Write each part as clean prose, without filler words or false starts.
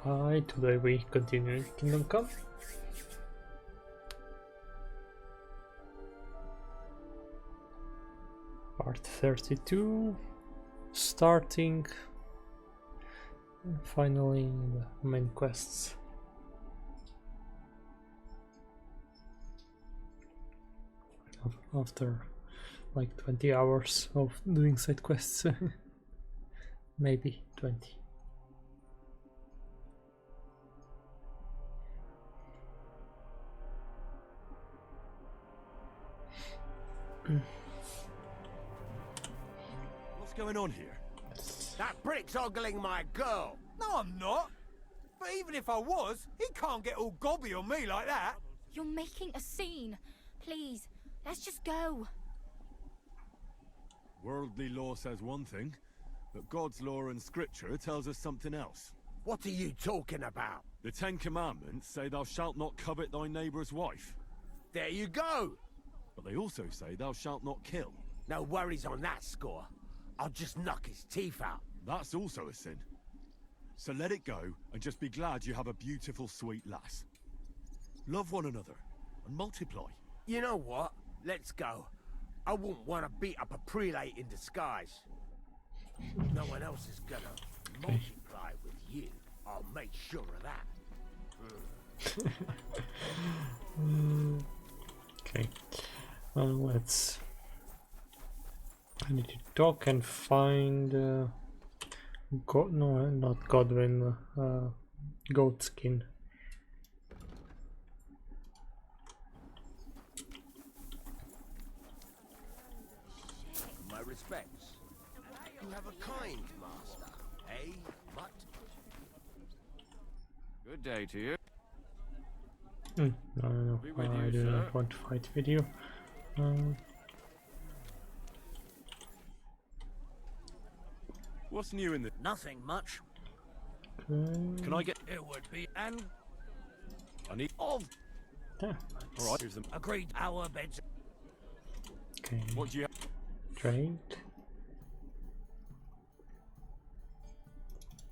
Hi, today we continue Kingdom Come. Part 32, starting finally the main quests. After like 20 hours of doing side quests, maybe 20. What's going on here? That brick's ogling my girl. No, I'm not. But even if I was, he can't get all gobby on me like that. You're making a scene. Please, let's just go. Worldly law says one thing, but God's law and scripture tells us something else. What are you talking about? The Ten Commandments say thou shalt not covet thy neighbour's wife. There you go. But they also say thou shalt not kill. No worries on that score. I'll just knock his teeth out. That's also a sin. So let it go, and just be glad you have a beautiful, sweet lass. Love one another, and multiply. You know what? Let's go. I wouldn't want to beat up a prelate in disguise. No one else is gonna multiply with you. I'll make sure of that. Okay, well, let's... I need to talk and find no, not Godwin, goat skin. My respects. You have a kind master, eh, Mutt? Good day to you. No, Be with I you, do sir. not want to fight with you. What's new in the... Nothing much. Okay. Can I get... It would be an I need... of Yeah, Alright, here's them. agreed our beds. okay. What do you... Trade.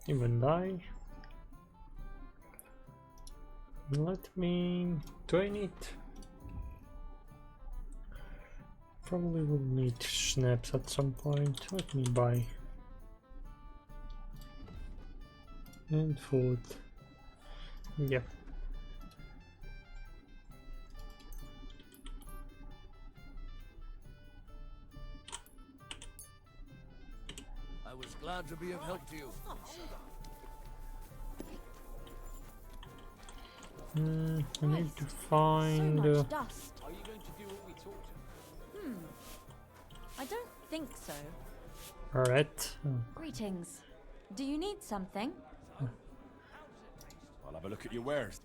Even die. Let me train it. Probably will need schnapps at some point. Let me buy. And food. Yep. I was glad to be of help to you. I need to find. So much dust. Are you going to do what we talked I don't think so. Rat. Greetings. Do you need something? I'll have a look at your wares.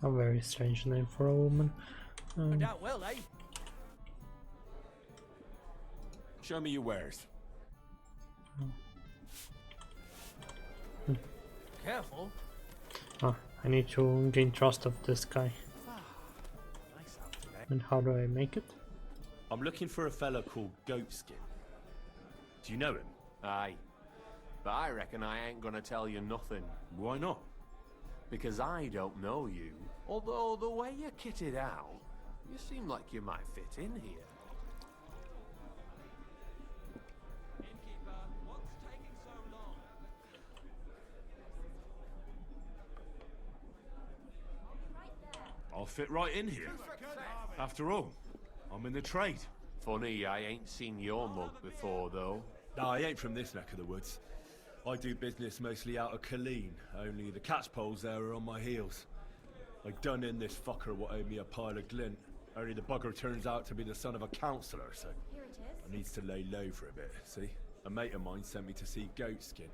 A very strange name for a woman. Out well, eh? Show me your wares. Careful. I need to gain trust of this guy. And how do I make it? I'm looking for a fella called Goatskin. Do you know him? Aye. But I reckon I ain't gonna tell you nothing. Why not? Because I don't know you. Although the way you're kitted out, you seem like you might fit in here. I'll fit right in here. After all, I'm in the trade. Funny, I ain't seen your mug before, though. No, I ain't from this neck of the woods. I do business mostly out of Colleen, only the catchpoles there are on my heels. I done in this fucker what owed me a pile of glint. Only the bugger turns out to be the son of a councillor, so Here it is. I needs to lay low for a bit, see? A mate of mine sent me to see Goatskin.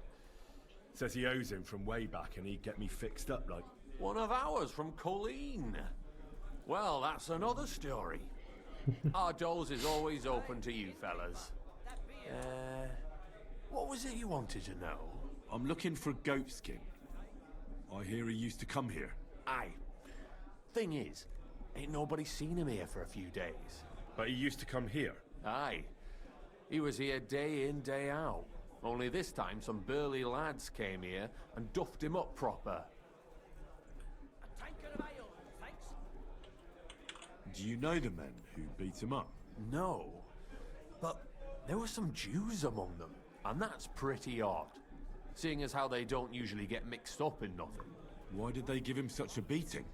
Says he owes him from way back and he'd get me fixed up like... One of ours from Colleen. Well, that's another story. Our doors is always open to you fellas. What was it you wanted to know? I'm looking for Goatskin. I hear he used to come here. Aye. Thing is, ain't nobody seen him here for a few days. But he used to come here. Aye. He was here day in, day out. Only this time some burly lads came here and duffed him up proper. Do you know the men who beat him up? No, but there were some Jews among them, and that's pretty odd, seeing as how they don't usually get mixed up in nothing. Why did they give him such a beating?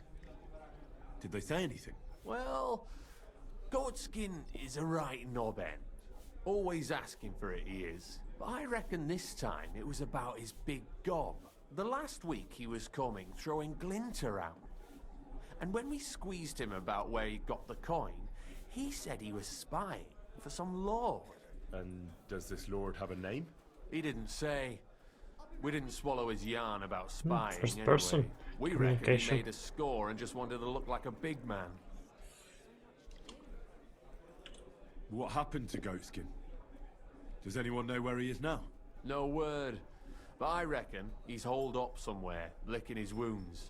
Did they say anything? Well, Goatskin is a right knobhead. Always asking for it, he is. But I reckon this time it was about his big gob. The last week he was coming, throwing glint around. And when we squeezed him about where he got the coin, he said he was spying for some lord. And does this lord have a name? He didn't say. We didn't swallow his yarn about spying First anyway. person We reckon he communication. made a score and just wanted to look like a big man. What happened to Goatskin? Does anyone know where he is now? No word. But I reckon he's holed up somewhere, licking his wounds.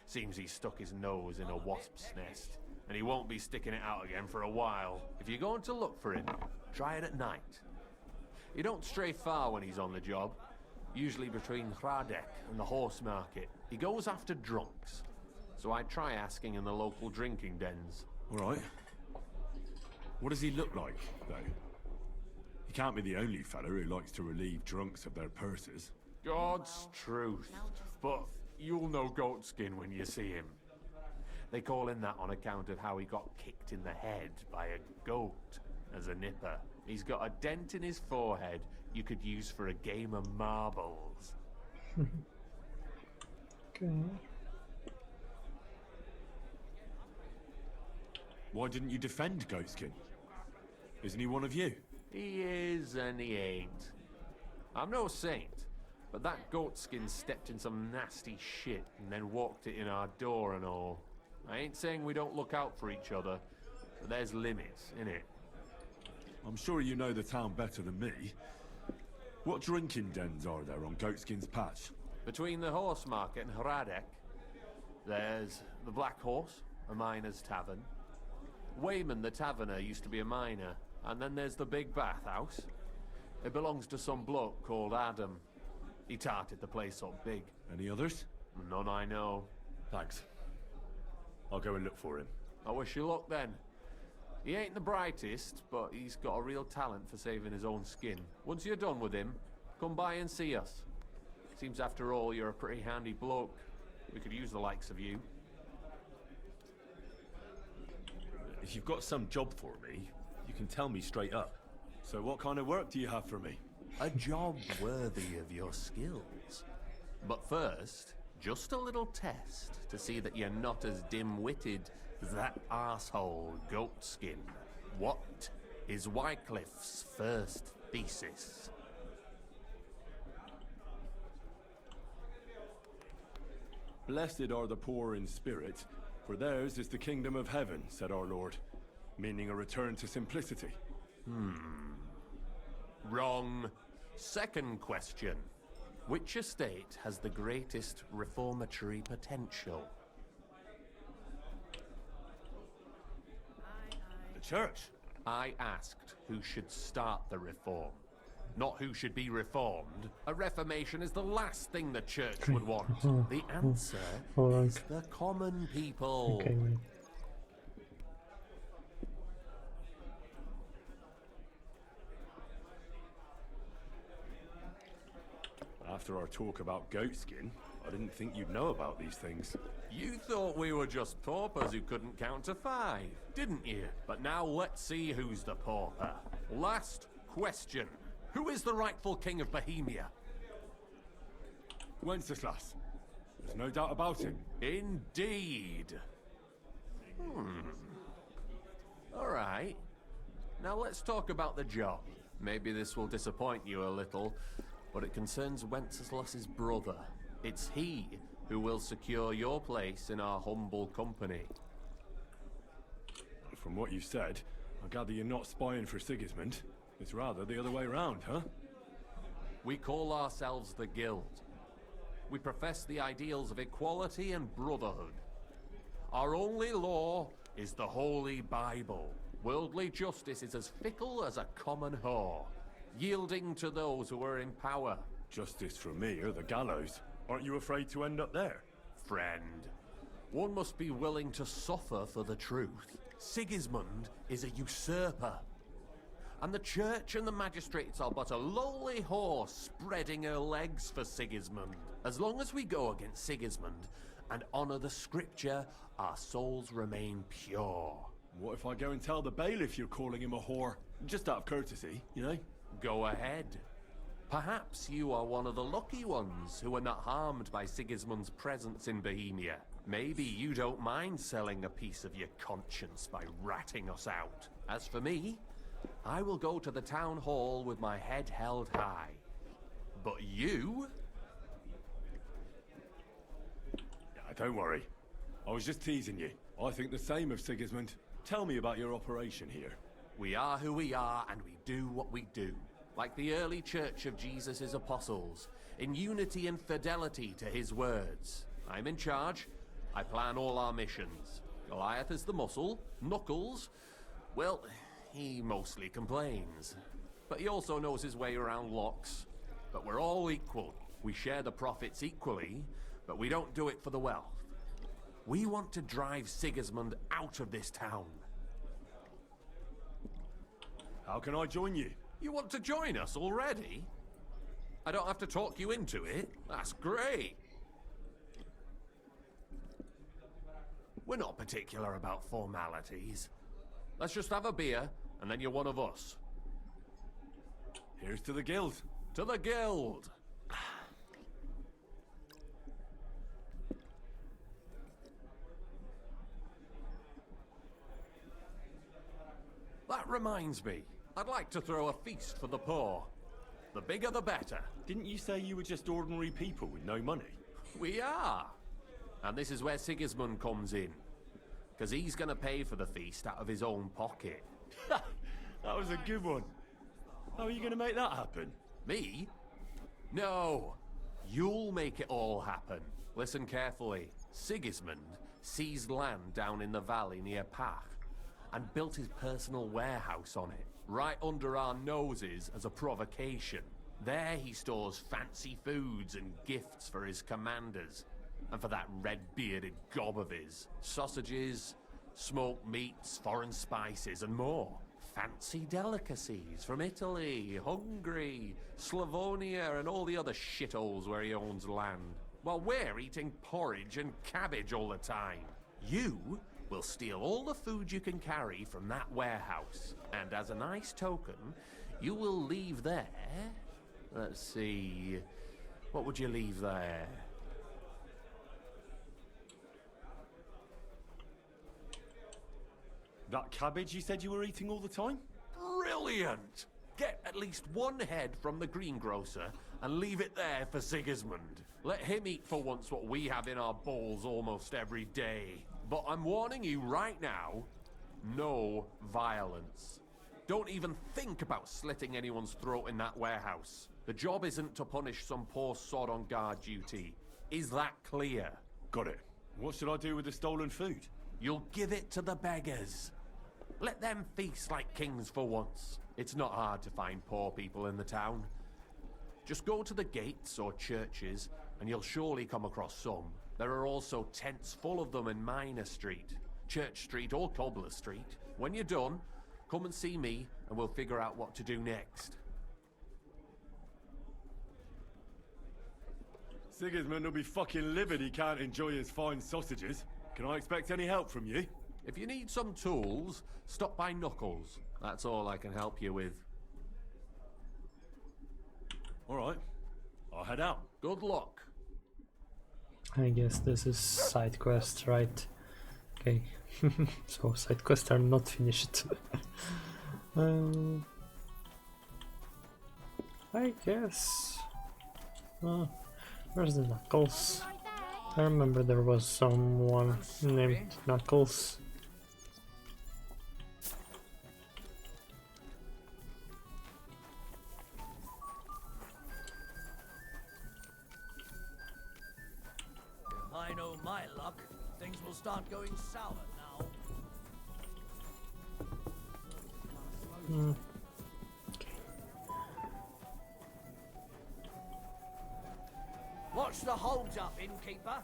Seems he stuck his nose in a wasp's nest, and he won't be sticking it out again for a while. If you're going to look for him, try it at night. He don't stray far when he's on the job. Usually between Hradek and the horse market. He goes after drunks. So I try asking in the local drinking dens. All right. What does he look like, though? He can't be the only fella who likes to relieve drunks of their purses. God's truth. But you'll know Goatskin when you see him. They call him that on account of how he got kicked in the head by a goat as a nipper. He's got a dent in his forehead you could use for a game of marbles. Okay. Why didn't you defend Goatskin? Isn't he one of you? He is and he ain't. I'm no saint, but that Goatskin stepped in some nasty shit and then walked it in our door and all. I ain't saying we don't look out for each other, but there's limits, innit? I'm sure you know the town better than me. What drinking dens are there on Goatskin's patch? Between the horse market and Hradek, there's the Black Horse, a miner's tavern. Wayman the taverner used to be a miner, and then there's the Big Bathhouse. It belongs to some bloke called Adam. He tarted the place up big. Any others? None I know. Thanks. I'll go and look for him. I wish you luck then. He ain't the brightest, but he's got a real talent for saving his own skin. Once you're done with him, come by and see us. Seems after all you're a pretty handy bloke. We could use the likes of you. If you've got some job for me, you can tell me straight up. So what kind of work do you have for me? A job worthy of your skills. But first, just a little test to see that you're not as dim-witted as that arsehole Goatskin. What is Wycliffe's first thesis? Blessed are the poor in spirit, for theirs is the kingdom of heaven, said our Lord, meaning a return to simplicity. Wrong. Second question. Which estate has the greatest reformatory potential? The church? I asked who should start the reform, not who should be reformed. A reformation is the last thing the church would want. The answer is the common people. Okay, wait. After our talk about Goatskin, I didn't think you'd know about these things. You thought we were just paupers who couldn't count to 5, didn't you? But now let's see who's the pauper. Last question. Who is the rightful king of Bohemia? Wenceslas. There's no doubt about him. Indeed. All right. Now let's talk about the job. Maybe this will disappoint you a little, but it concerns Wenceslas's brother. It's he who will secure your place in our humble company. From what you said, I gather you're not spying for Sigismund. It's rather the other way around, huh? We call ourselves the Guild. We profess the ideals of equality and brotherhood. Our only law is the Holy Bible. Worldly justice is as fickle as a common whore, yielding to those who are in power. Justice for me or the gallows. Aren't you afraid to end up there? Friend, One must be willing to suffer for the truth. Sigismund is a usurper. And the church and the magistrates are but a lowly horse spreading her legs for Sigismund. As long as we go against Sigismund and honor the scripture, our souls remain pure. What if I go and tell the bailiff you're calling him a whore? Just out of courtesy, you know? Go ahead. Perhaps you are one of the lucky ones who are not harmed by Sigismund's presence in Bohemia. Maybe you don't mind selling a piece of your conscience by ratting us out. As for me, I will go to the town hall with my head held high. But you? Don't worry. I was just teasing you. I think the same of Sigismund. Tell me about your operation here. We are who we are, and we do what we do. Like the early church of Jesus' apostles, in unity and fidelity to his words. I'm in charge. I plan all our missions. Goliath is the muscle. Knuckles, well, he mostly complains. But he also knows his way around locks. But we're all equal. We share the profits equally, but we don't do it for the wealth. We want to drive Sigismund out of this town. How can I join you? You want to join us already? I don't have to talk you into it. That's great. We're not particular about formalities. Let's just have a beer, and then you're one of us. Here's to the guild. To the guild! That reminds me, I'd like to throw a feast for the poor. The bigger the better. Didn't you say you were just ordinary people with no money? We are. And this is where Sigismund comes in. Because he's going to pay for the feast out of his own pocket. That was a good one. How are you going to make that happen? Me? No. You'll make it all happen. Listen carefully. Sigismund seized land down in the valley near Pach and built his personal warehouse on it, right under our noses as a provocation. There he stores fancy foods and gifts for his commanders, and for that red-bearded gob of his. Sausages, smoked meats, foreign spices, and more. Fancy delicacies from Italy, Hungary, Slavonia, and all the other shitholes where he owns land. While we're eating porridge and cabbage all the time. You will steal all the food you can carry from that warehouse. And as a nice token, you will leave there... Let's see... What would you leave there? That cabbage you said you were eating all the time? Brilliant! Get at least one head from the greengrocer and leave it there for Sigismund. Let him eat for once what we have in our bowls almost every day. But I'm warning you right now, no violence. Don't even think about slitting anyone's throat in that warehouse. The job isn't to punish some poor sod on guard duty. Is that clear? Got it. What should I do with the stolen food? You'll give it to the beggars. Let them feast like kings for once. It's not hard to find poor people in the town. Just go to the gates or churches and you'll surely come across some. There are also tents full of them in Minor Street, Church Street or Cobbler Street. When you're done, come and see me and we'll figure out what to do next. Sigismund will be fucking livid he can't enjoy his fine sausages. Can I expect any help from you? If you need some tools, stop by Knuckles. That's all I can help you with. All right. I'll head out. Good luck. I guess this is side quest, right? Okay. So side quests are not finished. I guess. Where's the Knuckles? I remember there was someone named Knuckles. If I know my luck, things will start going sour now. What's the hold up, innkeeper?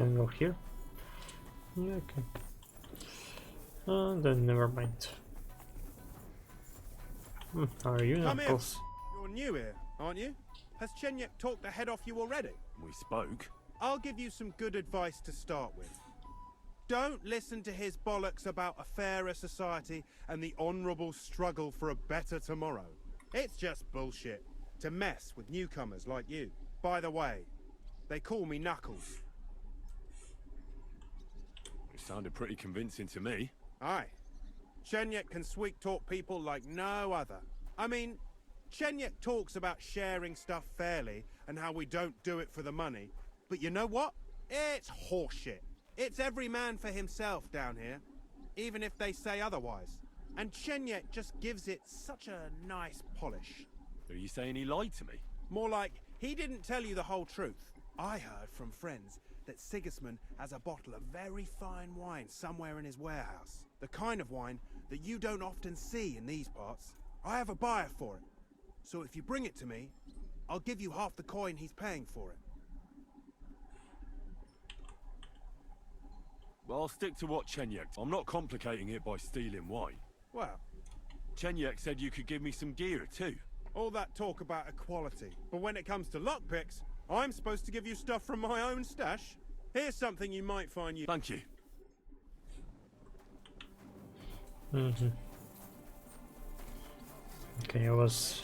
can go here. Yeah, okay. Then never mind. How are you, Come here. Knuckles? You're new here, aren't you? Has Chenyek talked the head off you already? We spoke. I'll give you some good advice to start with. Don't listen to his bollocks about a fairer society and the honourable struggle for a better tomorrow. It's just bullshit to mess with newcomers like you. By the way, they call me Knuckles. It sounded pretty convincing to me. Aye. Chenyek can sweet-talk people like no other. I mean, Chenyek talks about sharing stuff fairly and how we don't do it for the money. But you know what? It's horseshit. It's every man for himself down here, even if they say otherwise. And Chenyek just gives it such a nice polish. Are you saying he lied to me? More like, he didn't tell you the whole truth. I heard from friends that Sigismund has a bottle of very fine wine somewhere in his warehouse. The kind of wine that you don't often see in these parts. I have a buyer for it. So if you bring it to me, I'll give you half the coin he's paying for it. Well, I'll stick to what Chenyek. I'm not complicating it by stealing wine. Well, Chenyek said you could give me some gear too. all that talk about equality. But when it comes to lockpicks, I'm supposed to give you stuff from my own stash. Here's something you might find you. Thank you. Okay, I was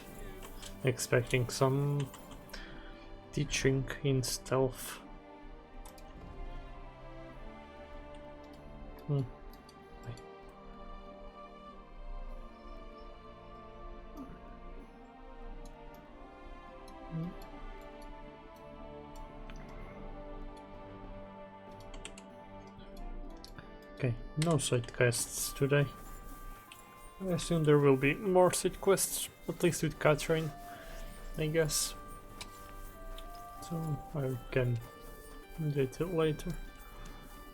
expecting some teaching in stealth. Okay, no side quests today. I assume there will be more side quests, at least with Catherine, I guess. So I can do it later.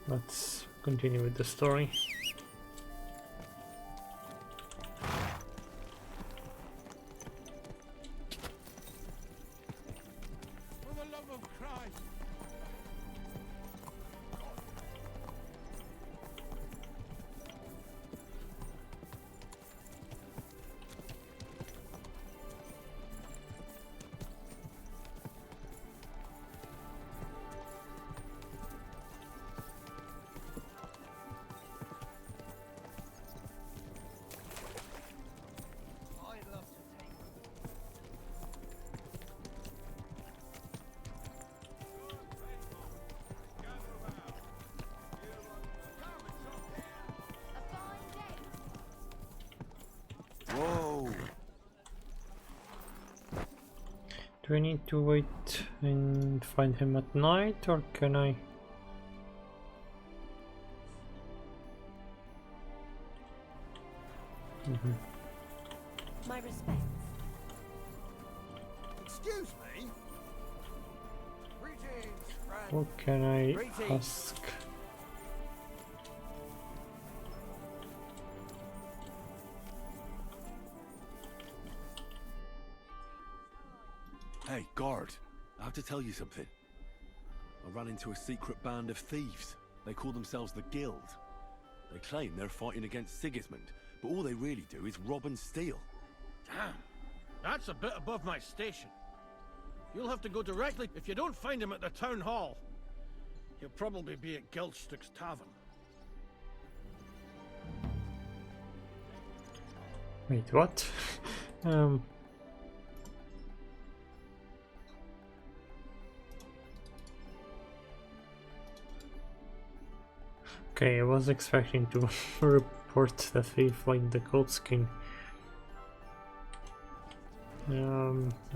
Let's continue with the story. For the love of Christ! Whoa! Do I need to wait and find him at night, or can I? My respects. Excuse me? Greetings, friend. What can I Greetings. ask? Hey, guard. I have to tell you something. I ran into a secret band of thieves. They call themselves the Guild. They claim they're fighting against Sigismund, but all they really do is rob and steal. Damn, that's a bit above my station. You'll have to go directly if you don't find him at the town hall. He'll probably be at Geldstick's tavern. Wait, what? Okay, I was expecting to report the thief like the Goldskin.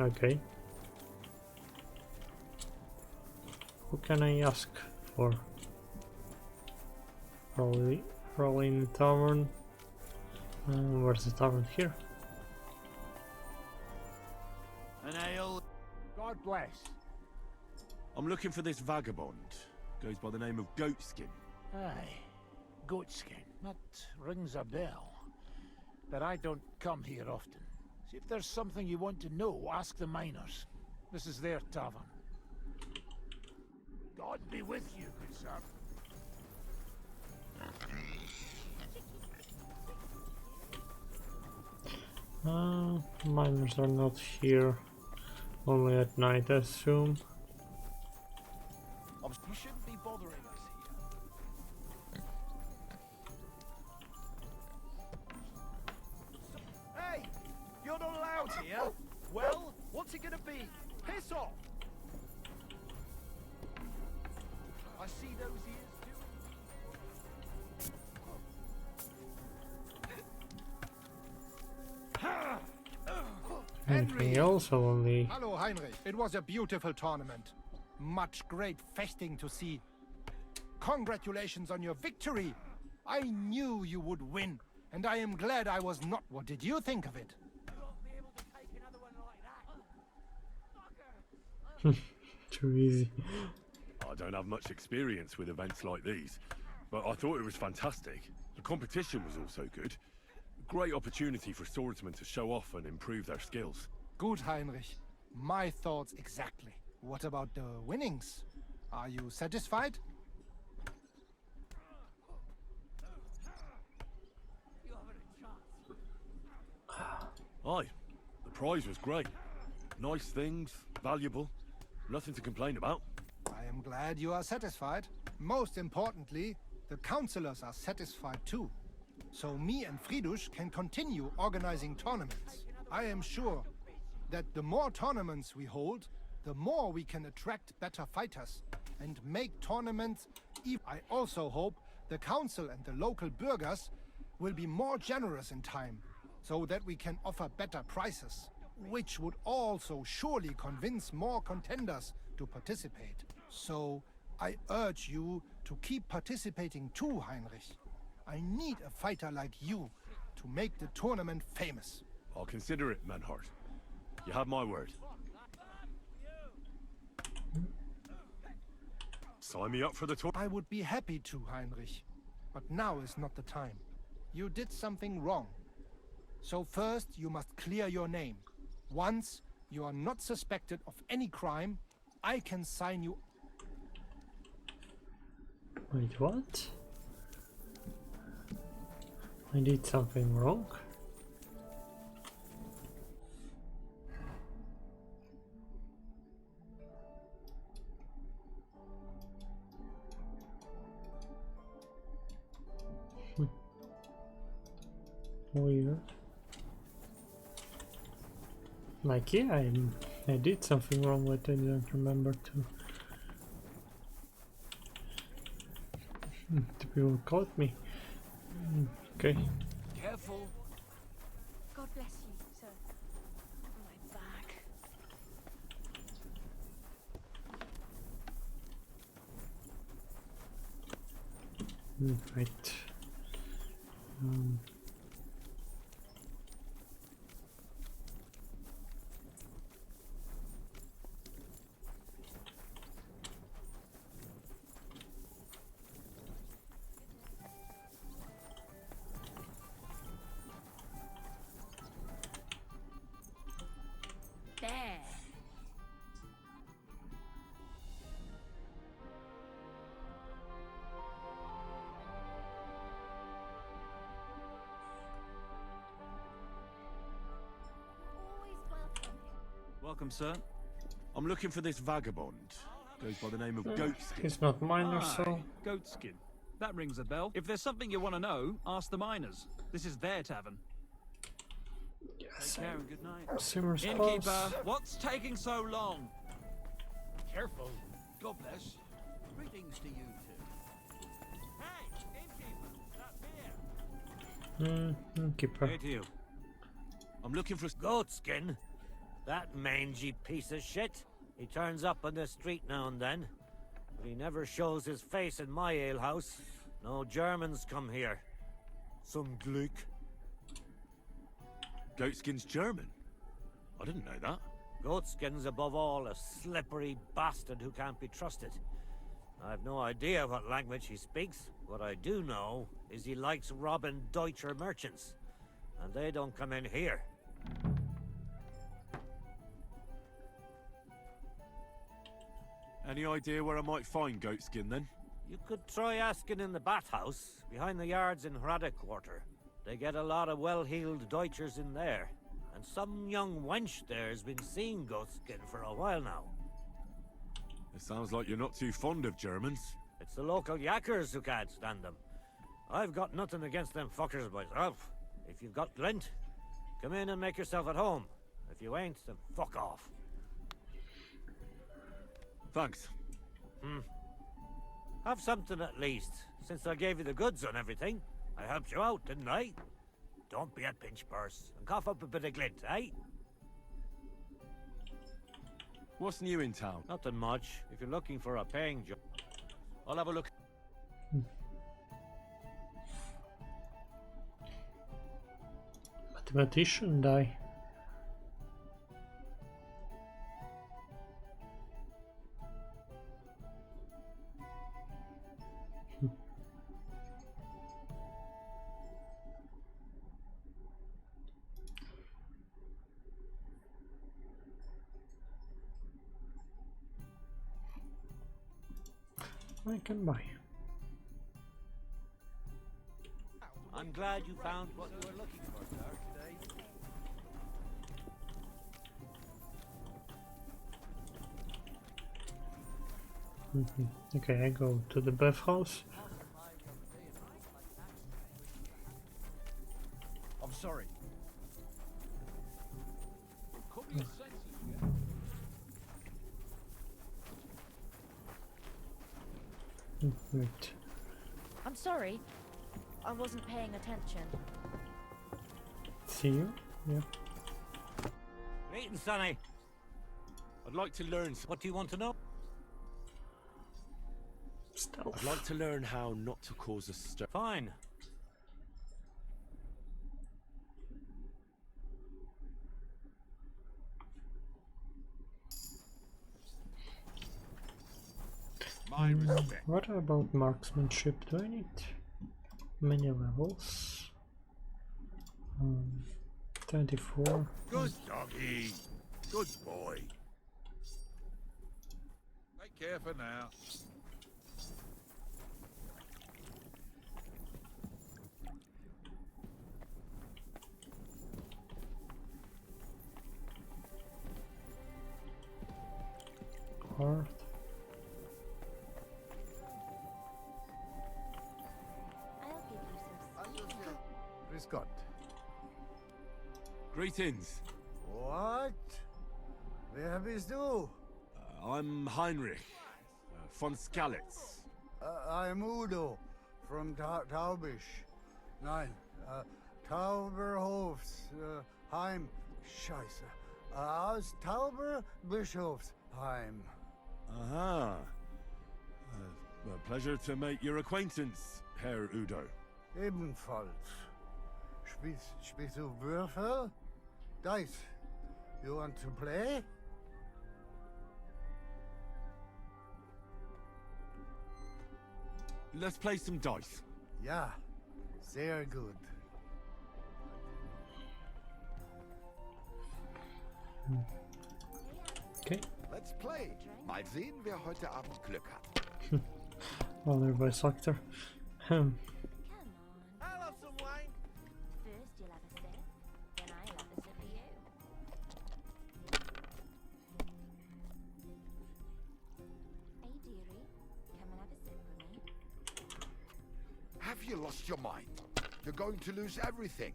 Okay. Who can I ask for? Probably in the tavern. Where's the tavern? Here. An ale. God bless. I'm looking for this vagabond. Goes by the name of Goatskin. Aye, Goatskin. That rings a bell. But I don't come here often. See, if there's something you want to know, ask the miners. This is their tavern. God be with you, good sir. Miners are not here. Only at night, I assume. You shouldn't be bothering us here. Hey! You're not allowed here! Well, what's it gonna be? Piss off! I see those ears doing. Anything else or only... Hello, Heinrich. It was a beautiful tournament. Much great feasting to see. Congratulations on your victory. I knew you would win, and I am glad I was not. What did you think of it? Too easy. I don't have much experience with events like these, but I thought it was fantastic. The competition was also good. Great opportunity for swordsmen to show off and improve their skills. Good, Heinrich. My thoughts exactly. What about the winnings? Are you satisfied? Aye, the prize was great. Nice things, valuable, nothing to complain about. I am glad you are satisfied. Most importantly, the councillors are satisfied too. So me and Fridush can continue organizing tournaments. I am sure that the more tournaments we hold, the more we can attract better fighters and make tournaments. I also hope the council and the local burghers will be more generous in time, so that we can offer better prices, which would also surely convince more contenders to participate. So I urge you to keep participating too, Heinrich. I need a fighter like you to make the tournament famous. I'll consider it, Manhart. You have my word. Sign me up for the tour. I would be happy to, Heinrich. But now is not the time. You did something wrong. So first you must clear your name. Once you are not suspected of any crime, I can sign you. Wait, what? I did something wrong? Weird. Like, yeah, I did something wrong, but I didn't remember to. The people caught me. Okay. Careful. God bless you, sir. My back. Right. There. Always welcome. Welcome, sir. I'm looking for this vagabond. Goes by the name of Goatskin. He's not mine or so. Goatskin. That rings a bell. If there's something you want to know, ask the miners. This is their tavern. Yes. Take care and good night. Simmer's Innkeeper, close. what's taking so long? Careful. God bless. Greetings to you too. Hey, innkeeper, that beer. Keeper. Hey to you. I'm looking for... Goatskin? That mangy piece of shit. He turns up on the street now and then. But he never shows his face in my alehouse. No Germans come here. Some Gluck. Goatskin's German? I didn't know that. Goatskin's above all a slippery bastard who can't be trusted. I've no idea what language he speaks. What I do know is he likes robbing Deutscher merchants. And they don't come in here. Any idea where I might find goatskin then? You could try asking in the bathhouse, behind the yards in Hrada Quarter. They get a lot of well-heeled Deutschers in there. And some young wench there has been seeing goatskin for a while now. It sounds like you're not too fond of Germans. It's the local yakkers who can't stand them. I've got nothing against them fuckers myself. If you've got glint, come in and make yourself at home. If you ain't, then fuck off. Thanks. Have something at least, since I gave you the goods on everything. I helped you out, didn't I? Don't be a pinch purse, and cough up a bit of glint, eh? What's new in town? Nothing much. If you're looking for a paying job, I'll have a look. Mathematician die. I can buy. I'm glad you found what you were looking for, sir, today. Okay, I go to the bathhouse. I'm sorry. Wait. I'm sorry. I wasn't paying attention. See you? Yeah. Greetings, Sonny. I'd like to learn. What do you want to know? Stealth. I'd like to learn how not to cause a stir. Fine. What about marksmanship? Do I need many levels? 24. Good doggy. Good boy. Take care for now. Hard. Grüß Gott. Greetings. What? Wer bist du? I'm Heinrich von Skalitz. I'm Udo from Taubisch. Nein, Tauberhofs, Heim. Scheiße. Aus Tauberbischofsheim. Aha. A pleasure to make your acquaintance, Herr Udo. Ebenfalls. Spielst du Würfel? Dice. You want to play? Let's play some dice. Ja, sehr gut. Okay. Let's play. Mal sehen, wer heute Abend Glück hat. Well, they're voice actor. I'll have some wine. First you'll have a sip, then I'll have a sip of you. Hey dearie, come and have a sip with me. Have you lost your mind? You're going to lose everything.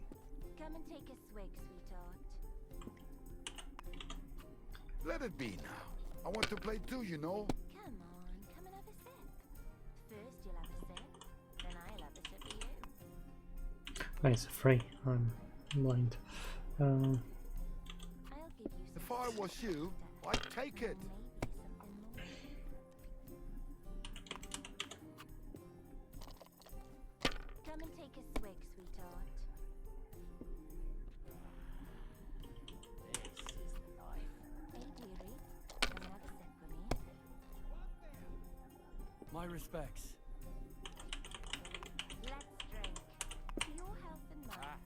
Come and take a swig, sweetheart. Let it be now. I want to play too, you know. Come on, come and have a sip. First you'll have a sip, then I'll have a sip of you. It's free. I'm blind. I'll give you some. If I was you, I'd take it. Come and take a swig, sweetheart. This is life. Hey dearie, come and have a sip with me. My respects. Let's drink. To your health and mine.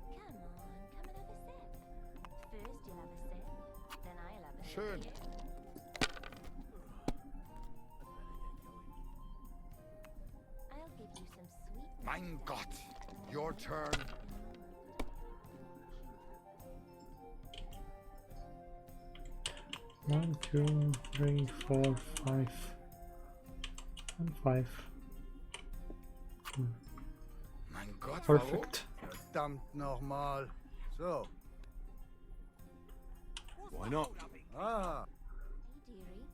Come on, come and have a sip. First Schön. I'll give you some sweet Mein Gott. Your turn. One, two, three, four, five. And 5. Mein Gott, Perfect. Verdammt nochmal. So. Why not? Ah. Hey, dearie.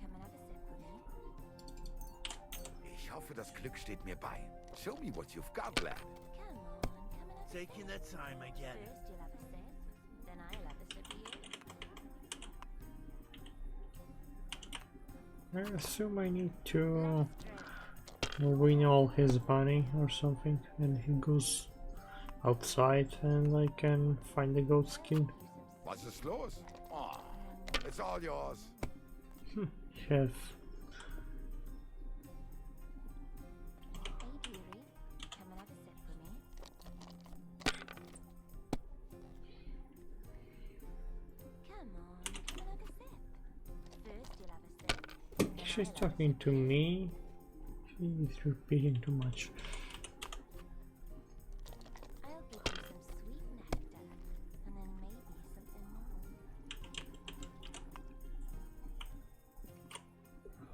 Come and have a sip with me. Ich hoffe, das Glück steht mir bei. Show me what you've got, lad. Come on, come and have a Taking the time again. First you'll have a sip, then I'll have a sip of you. I assume I need to win all his money or something, and he goes outside and I can find the goat skin. Was ist los? Oh, it's all yours. Chef. Hey, dearie. Come and have a sip with me. Come on, come and have a sip. First you'll have a sip. then She's I'll have a talking to me. She's repeating too much. I'll give you some sweet nectar, and then maybe something more.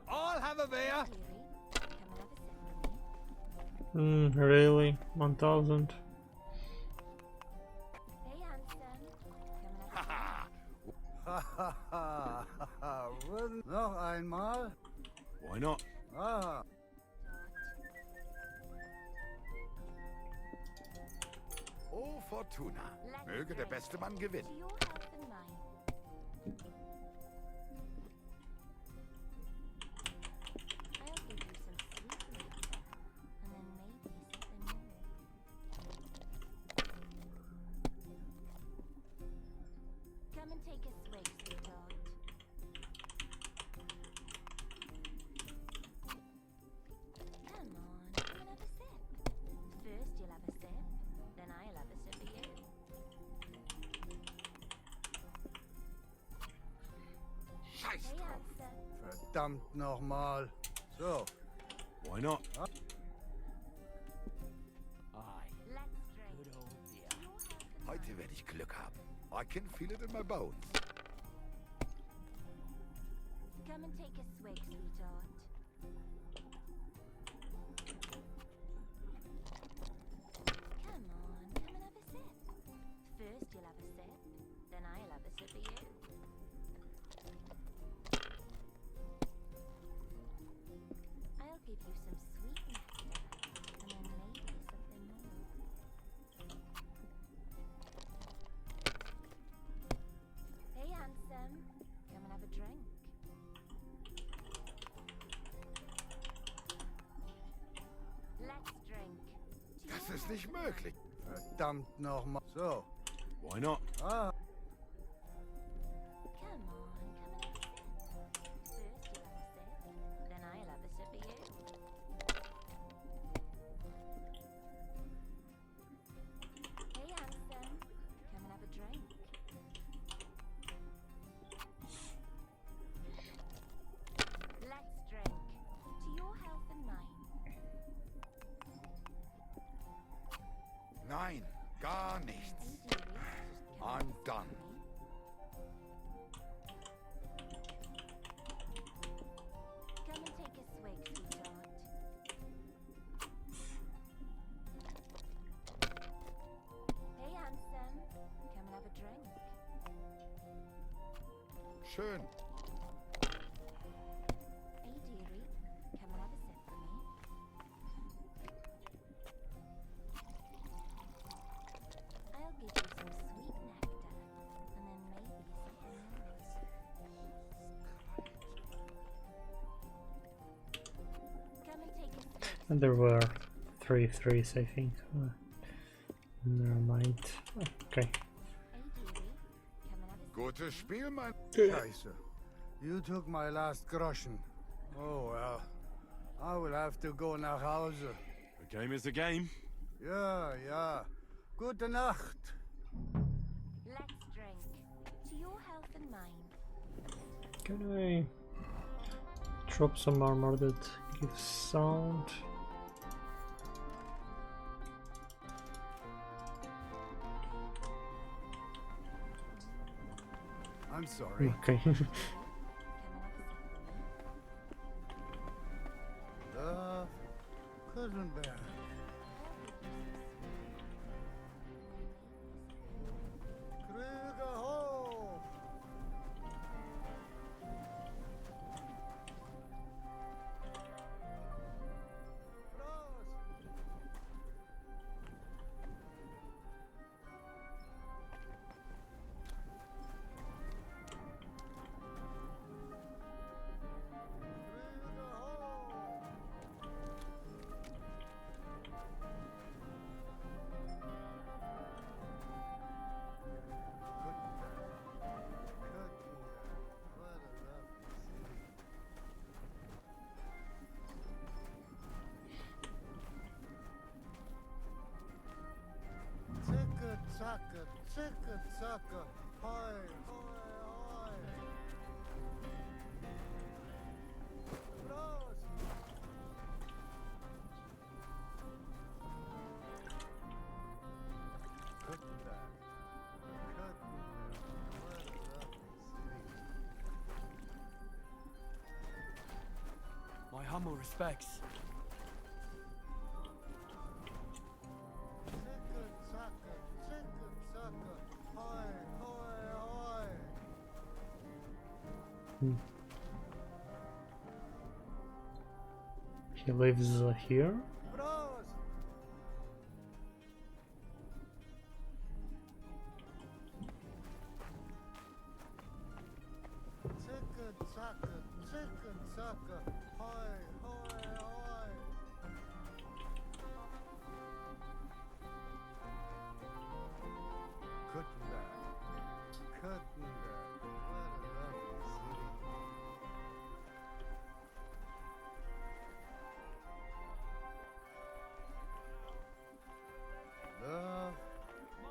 I'll have a beer. Dearie, come and have a sip with me. Really? 1000? Hey, handsome. Come and have a Ha ha ha ha. Noch einmal. Why not? Ah. Oh, Fortuna. Möge der beste Mann gewinnen. To your health and mine. I'll give you some sweet nectar, and then maybe something more. Come and take a swig, sweetheart. Come on, come and have a sip. First you'll have a sip, then I'll have a sip of you. Scheiß Hey, drauf. handsome. Verdammt nochmal. So. Why not? Let's drink. To your health and Heute werde ich Glück haben. I can feel it in my bones. Come and take a swig, sweetheart. Come on, come and have a sip. First you'll have a sip, then I'll have a sip of you. I'll give you some sweet nectar, and then maybe something more. Hey, handsome. Come and have a drink. Let's drink. To Das your ist nicht health and möglich. Verdammt nochmal. So. Why not? Ah. Come on, come and have a sip. First you'll have a sip, then I'll have a sip of you. Hey, handsome. Come and have a drink. Let's drink. To your health and mine. Nein, gar nichts. Hey, dearie. Come and have a I'm sip done. with me. Come and take a swig, sweetheart. Hey, handsome. Come and have a drink. Schön. Hey, dearie. Come and have a sip with me. I'll give you some sweet nectar, and then maybe something more. Come and take a swig. And there were 3 threes, I think. Never mind. Okay. Hey, dearie. Come and have a sip. Gutes Spiel, mein... Scheiße. You took my last groschen. Oh well. I will have to go nach Hause. The game is the game. Ja, ja. Gute Nacht. Let's drink. To your health and mine. Can I drop some armor that gives sound? I'm sorry. Okay. Kuttenberg. Krügerhof. Ticka-ticka, hoi, hoi, hoi. Prost! Kuttenberg. Kuttenberg. What a lovely city. My humble respects. He lives here?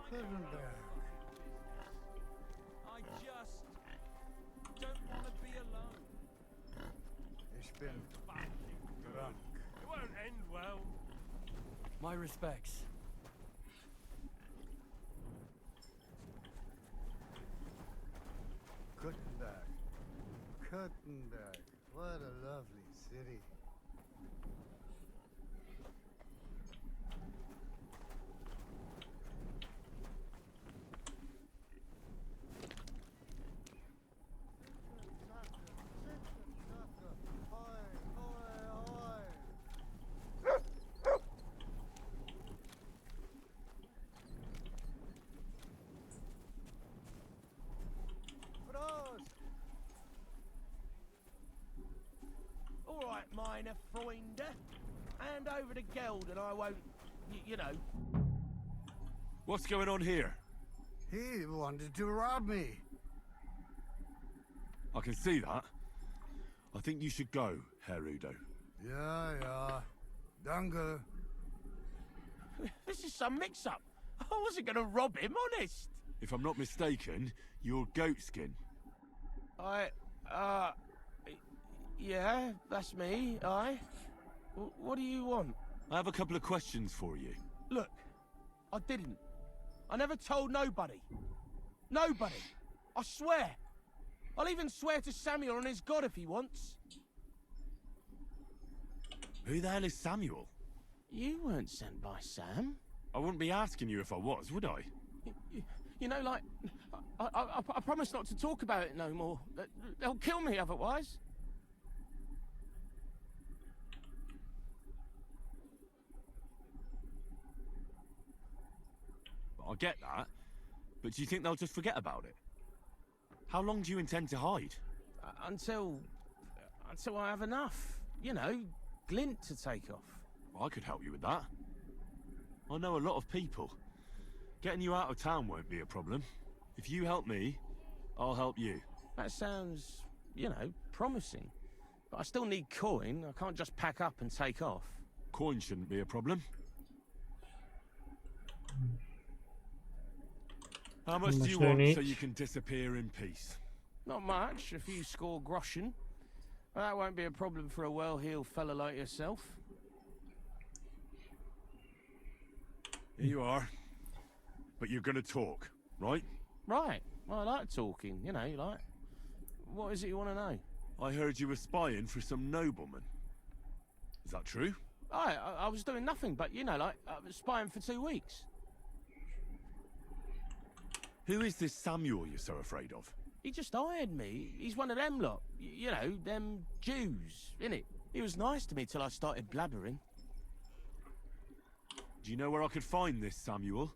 Kuttenberg. I just don't want to be alone. Ich bin drunk. It won't end well. My respects. Kuttenberg. Kuttenberg. What a lovely city. All right, minor Freunde. Hand over the geld and I won't, you know. What's going on here? He wanted to rob me. I can see that. I think you should go, Herr Udo. Ja. Danke. This is some mix-up. I wasn't going to rob him, honest. If I'm not mistaken, you're Goatskin. Yeah, that's me, What do you want? I have a couple of questions for you. Look, I didn't. I never told nobody. Nobody. I swear. I'll even swear to Samuel and his god if he wants. Who the hell is Samuel? You weren't sent by Sam. I wouldn't be asking you if I was, would I? You know, like, I promise not to talk about it no more. They'll kill me otherwise. I get that, but do you think they'll just forget about it? How long do you intend to hide? Until I have enough. You know, glint to take off. Well, I could help you with that. I know a lot of people. Getting you out of town won't be a problem. If you help me, I'll help you. That sounds, you know, promising. But I still need coin. I can't just pack up and take off. Coin shouldn't be a problem. How much do you want so you can disappear in peace? Not much, a few score groschen. That won't be a problem for a well-heeled fella like yourself. Here you are. But you're gonna talk, right? Right. Well, I like talking, you know, like... What is it you want to know? I heard you were spying for some nobleman. Is that true? I was doing nothing but, you know, like, spying for 2 weeks. Who is this Samuel you're so afraid of? He just hired me. He's one of them lot. You know, them Jews, innit? He was nice to me till I started blabbering. Do you know where I could find this Samuel?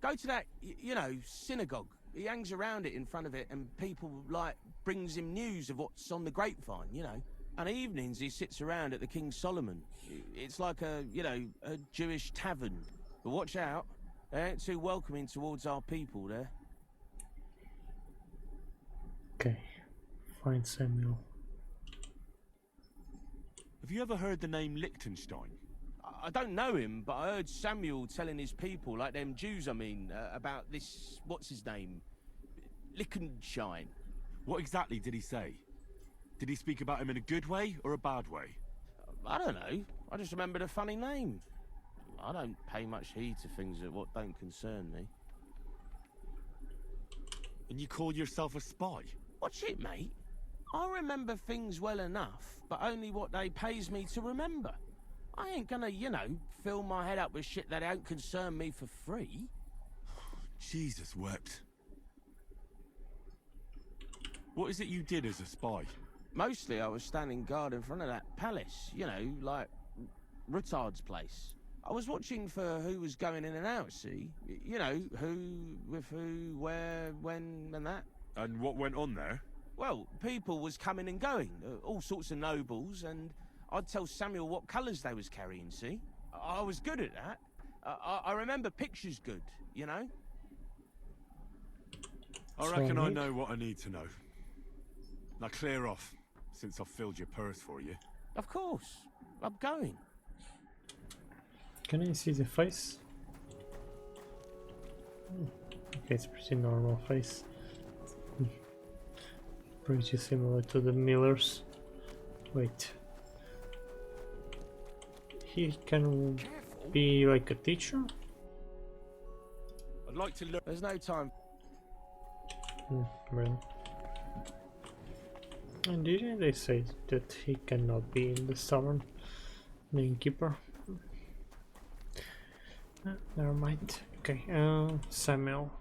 Go to that, you know, synagogue. He hangs around it in front of it and people, like, brings him news of what's on the grapevine, you know. And evenings he sits around at the King Solomon. It's like a, you know, a Jewish tavern. But watch out, they ain't too welcoming towards our people there. Okay, find Samuel. Have you ever heard the name Liechtenstein? I don't know him, but I heard Samuel telling his people, like them Jews, I mean, about this, what's his name? Liechtenstein. What exactly did he say? Did he speak about him in a good way or a bad way? I don't know. I just remembered a funny name. I don't pay much heed to things that what don't concern me. And you call yourself a spy? Watch it, mate. I remember things well enough, but only what they pays me to remember. I ain't gonna, you know, fill my head up with shit that don't concern me for free. Jesus wept. What is it you did as a spy? Mostly I was standing guard in front of that palace, you know, like Ruthard's place. I was watching for who was going in and out, see? You know, who, with who, where, when, and that. And what went on there? Well, people was coming and going, all sorts of nobles, and I'd tell Samuel what colours they was carrying, see? I was good at that. I remember pictures good, you know? I reckon I know what I need to know. Now clear off, since I've filled your purse for you. Of course. I'm going. Can you see the face? Okay, it's pretty normal face. Pretty similar to the Miller's. Wait. He can be like a teacher? I'd like to learn. There's no time. Really? And didn't they say that he cannot be in the Southern Innkeeper? Never mind. Okay, Samuel.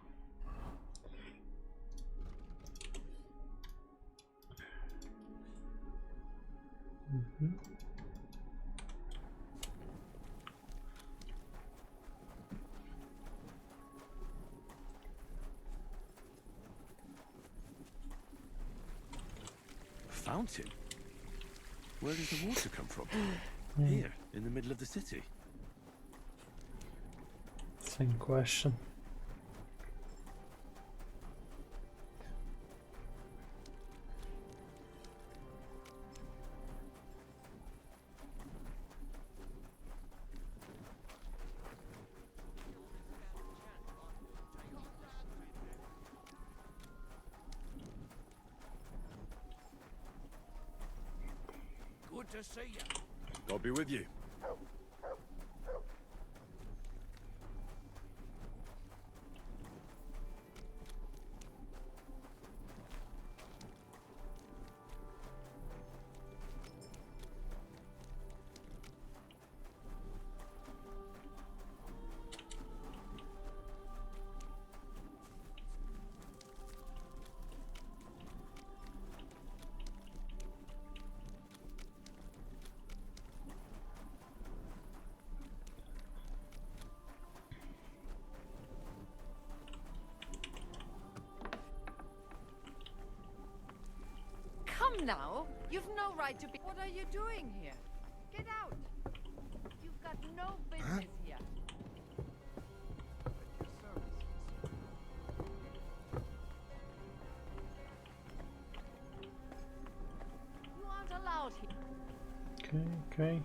Fountain? Where does the water come from? Yeah. Here, in the middle of the city. Same question. Good to see you. God be with you. Come now, you've no right to be. What are you doing here? Get out! You've got no business here. You aren't allowed here. Okay.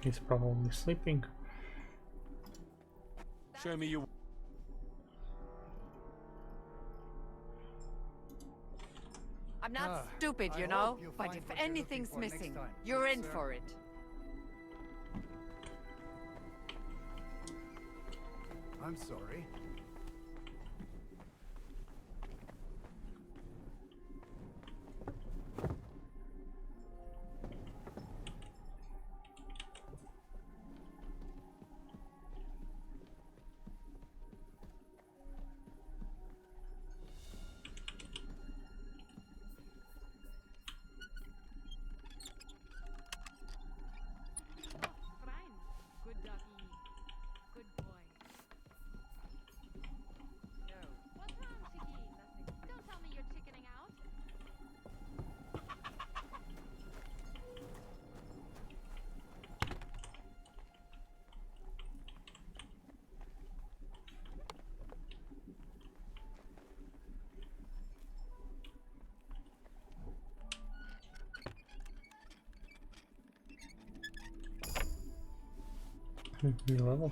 He's probably sleeping. Show me your... That's stupid, I you hope know. you But find if what you're anything's looking for next missing, time, you're good in sir. for it. I'm sorry. Fine. Good doggy. Good boy. No. What's wrong, Chicky? Nothing. Don't tell me you're chickening out. New level.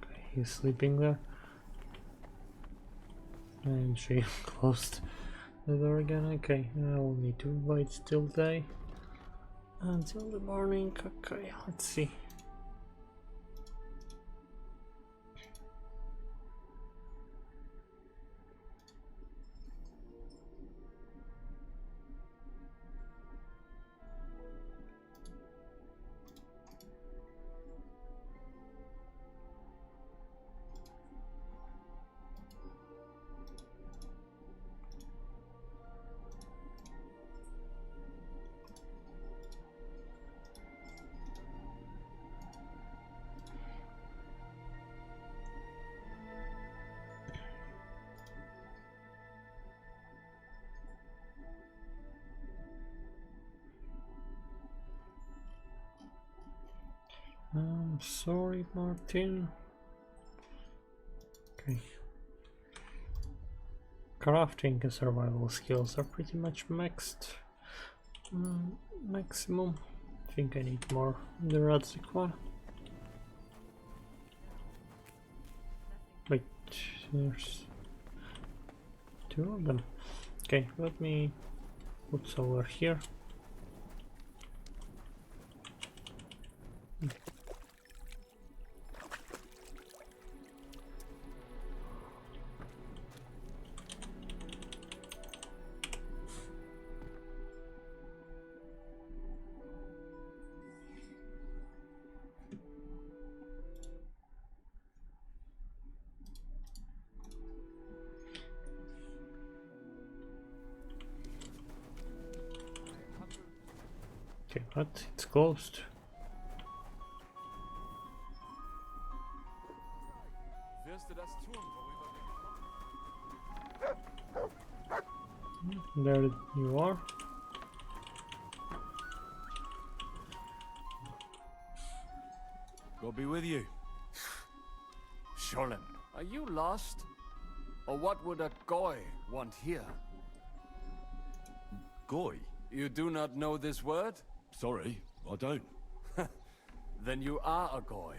Okay, he's sleeping there. And she closed the door again. Okay, I'll need to wait till day until the morning. Okay, let's see. I'm sorry, Martin. Okay. Crafting and survival skills are pretty much maxed. Maximum. I think I need more. The Radzik one. Wait, there's two of them. Okay, let me put some over here. Okay, what? It's closed. There you are. God be with you. Sholem, are you lost? Or what would a goy want here? Goy? You do not know this word? Sorry, I don't. Then you are a goy.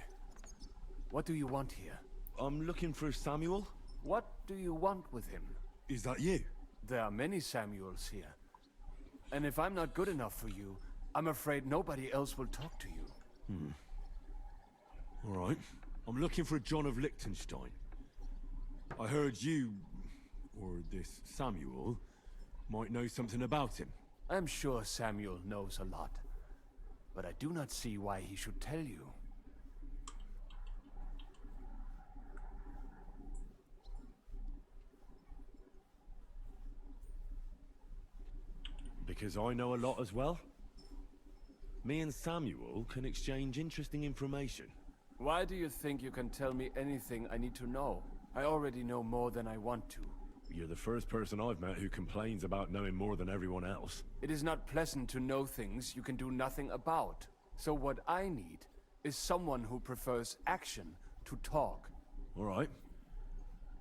What do you want here? I'm looking for Samuel. What do you want with him? Is that you? There are many Samuels here. And if I'm not good enough for you, I'm afraid nobody else will talk to you. All right. I'm looking for a John of Liechtenstein. I heard you, or this Samuel, might know something about him. I'm sure Samuel knows a lot. But I do not see why he should tell you. Because I know a lot as well. Me and Samuel can exchange interesting information. Why do you think you can tell me anything I need to know? I already know more than I want to. You're the first person I've met who complains about knowing more than everyone else. It is not pleasant to know things you can do nothing about. So what I need is someone who prefers action to talk. All right.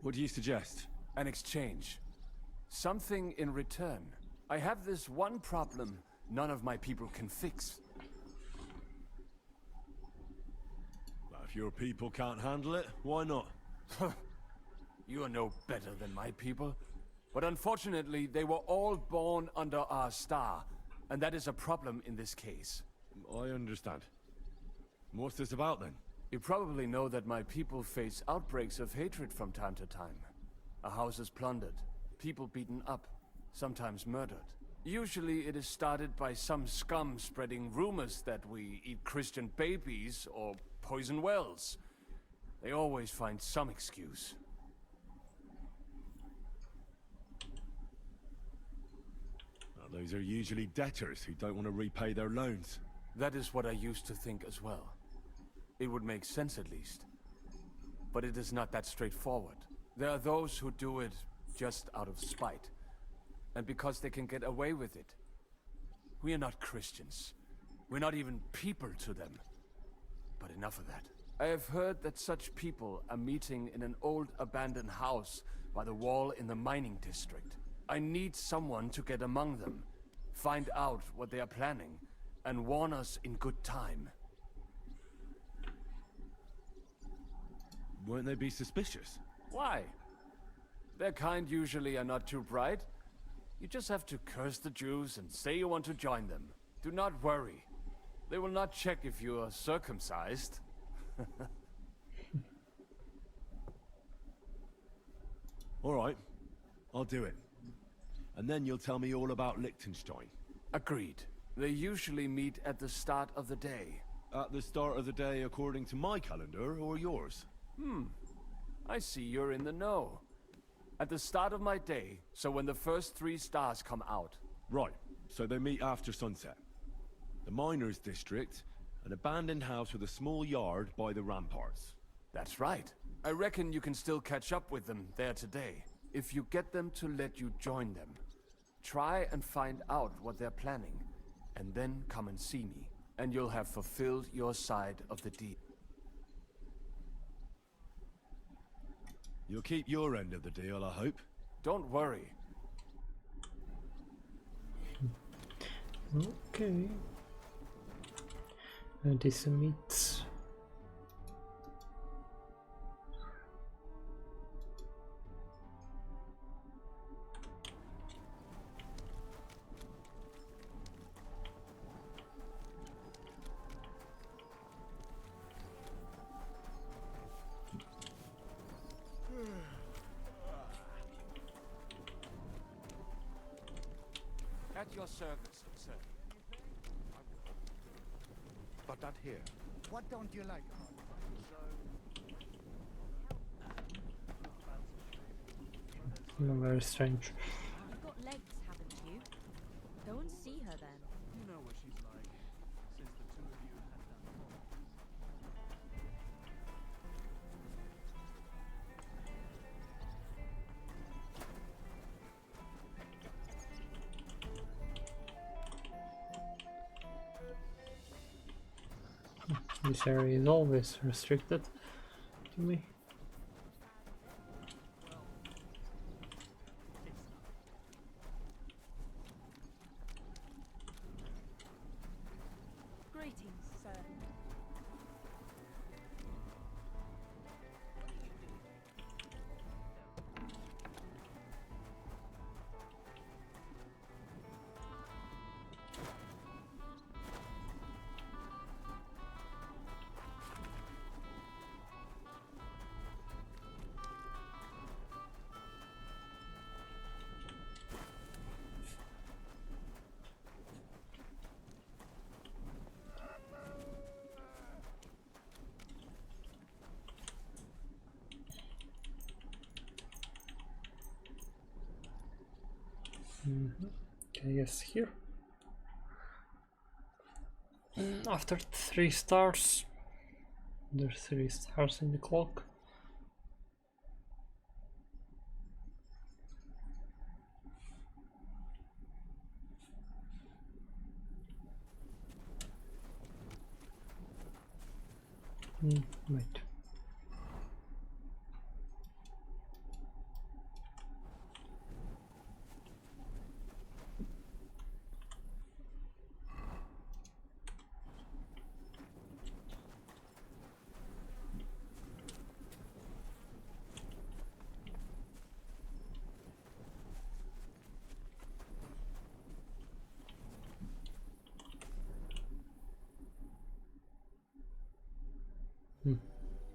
What do you suggest? An exchange. Something in return. I have this one problem none of my people can fix. If your people can't handle it, why not? You are no better than my people. But unfortunately, they were all born under our star, and that is a problem in this case. I understand. What's this about then? You probably know that my people face outbreaks of hatred from time to time. A house is plundered, people beaten up, sometimes murdered. Usually it is started by some scum spreading rumors that we eat Christian babies or poison wells. They always find some excuse. Well, those are usually debtors who don't want to repay their loans. That is what I used to think as well. It would make sense at least. But it is not that straightforward. There are those who do it just out of spite. And because they can get away with it. We are not Christians. We're not even people to them. But enough of that. I have heard that such people are meeting in an old abandoned house by the wall in the mining district. I need someone to get among them, find out what they are planning, and warn us in good time. Won't they be suspicious? Why? Their kind usually are not too bright. You just have to curse the Jews and say you want to join them. Do not worry. They will not check if you are circumcised. All right, I'll do it. And then you'll tell me all about Liechtenstein. Agreed. They usually meet at the start of the day. At the start of the day according to my calendar, or yours? I see you're in the know. At the start of my day, so when the first 3 stars come out. Right, so they meet after sunset. The miners' district, an abandoned house with a small yard by the ramparts. That's right. I reckon you can still catch up with them there today, if you get them to let you join them. Try and find out what they're planning, and then come and see me, and you'll have fulfilled your side of the deal. You'll keep your end of the deal, I hope. Don't worry. Okay. This meets. At your service, sir. But not here. What don't you like? Very strange. You've got legs, haven't you? Go and see her then. You know what she's like, since the two of you had that talk. This area is always restricted to me. Greetings, sir. Okay, yes, here. After 3 stars, there's 3 stars in the clock. Wait.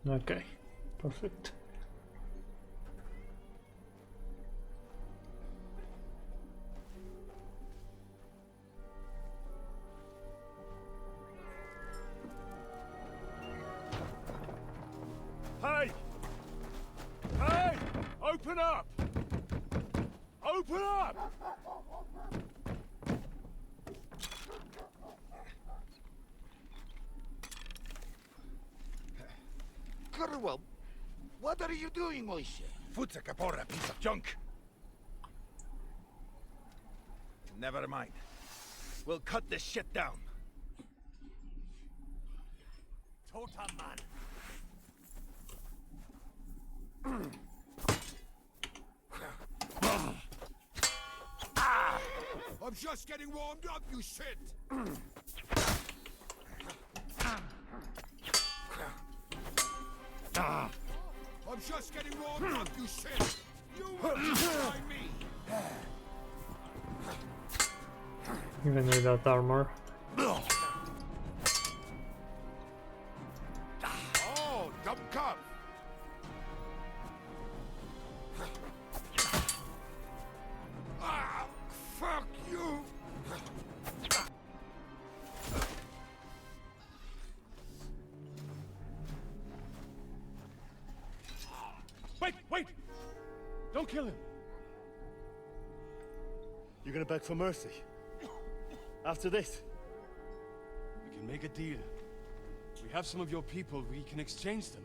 Okay, perfect. Hey! Hey! Open up! Open up! Well, what are you doing, Moise? Futsa Capora, piece of junk. Never mind. We'll cut this shit down. Totem man. I'm just getting warmed up, you shit! I'm just getting warmed up, you shit! You will destroy me! Even without armor. Oh, dumb cup! Ah, fuck you! Wait! Don't kill him! You're gonna beg for mercy? After this? We can make a deal. We have some of your people, we can exchange them.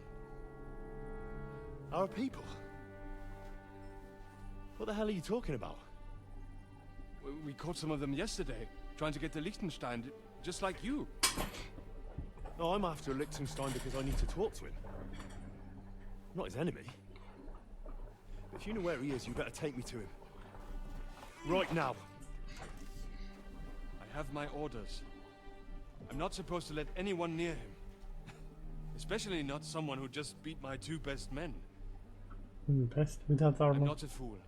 Our people? What the hell are you talking about? We caught some of them yesterday, trying to get to Liechtenstein, just like you. No, I'm after Liechtenstein because I need to talk to him. I'm not his enemy. If you know where he is, you better take me to him. Right now. I have my orders. I'm not supposed to let anyone near him. Especially not someone who just beat my two best men. Best without armor. I'm not a fool.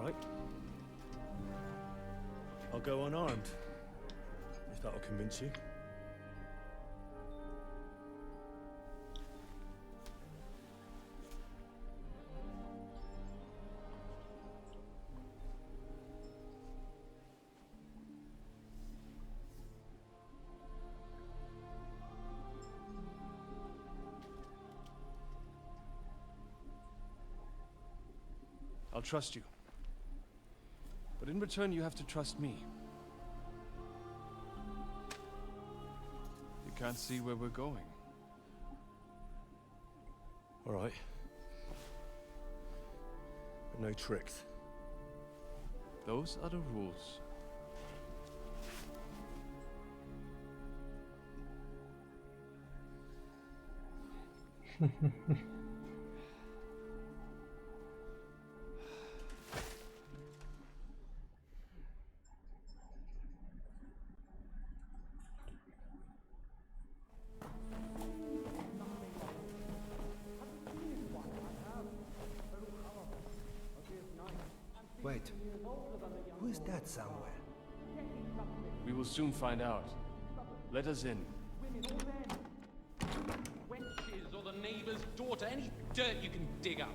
Right. I'll go unarmed. If that'll convince you. I'll trust you. But in return, you have to trust me. You can't see where we're going. All right. But no tricks. Those are the rules. Wait, who is that somewhere? We will soon find out. Let us in. Wenches or the neighbor's daughter, any dirt you can dig up.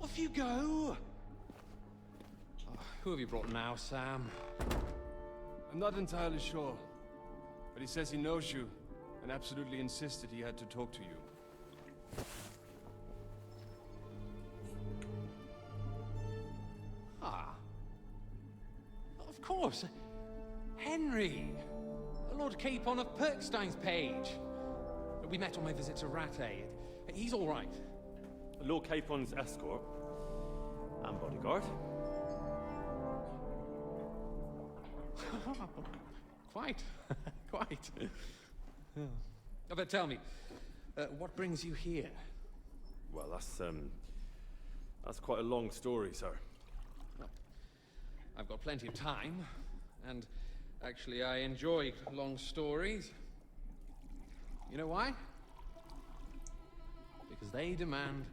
Off you go! Oh, who have you brought now, Sam? I'm not entirely sure. But he says he knows you, and absolutely insisted he had to talk to you. Ah. Of course. Henry. Lord Capon of Perkstein's page. We met on my visit to Rattay. He's all right. Lord Capon's escort and bodyguard. Quite. Quite. But tell me, what brings you here? Well, that's quite a long story, sir. Well, I've got plenty of time, and actually I enjoy long stories. You know why? Because they demand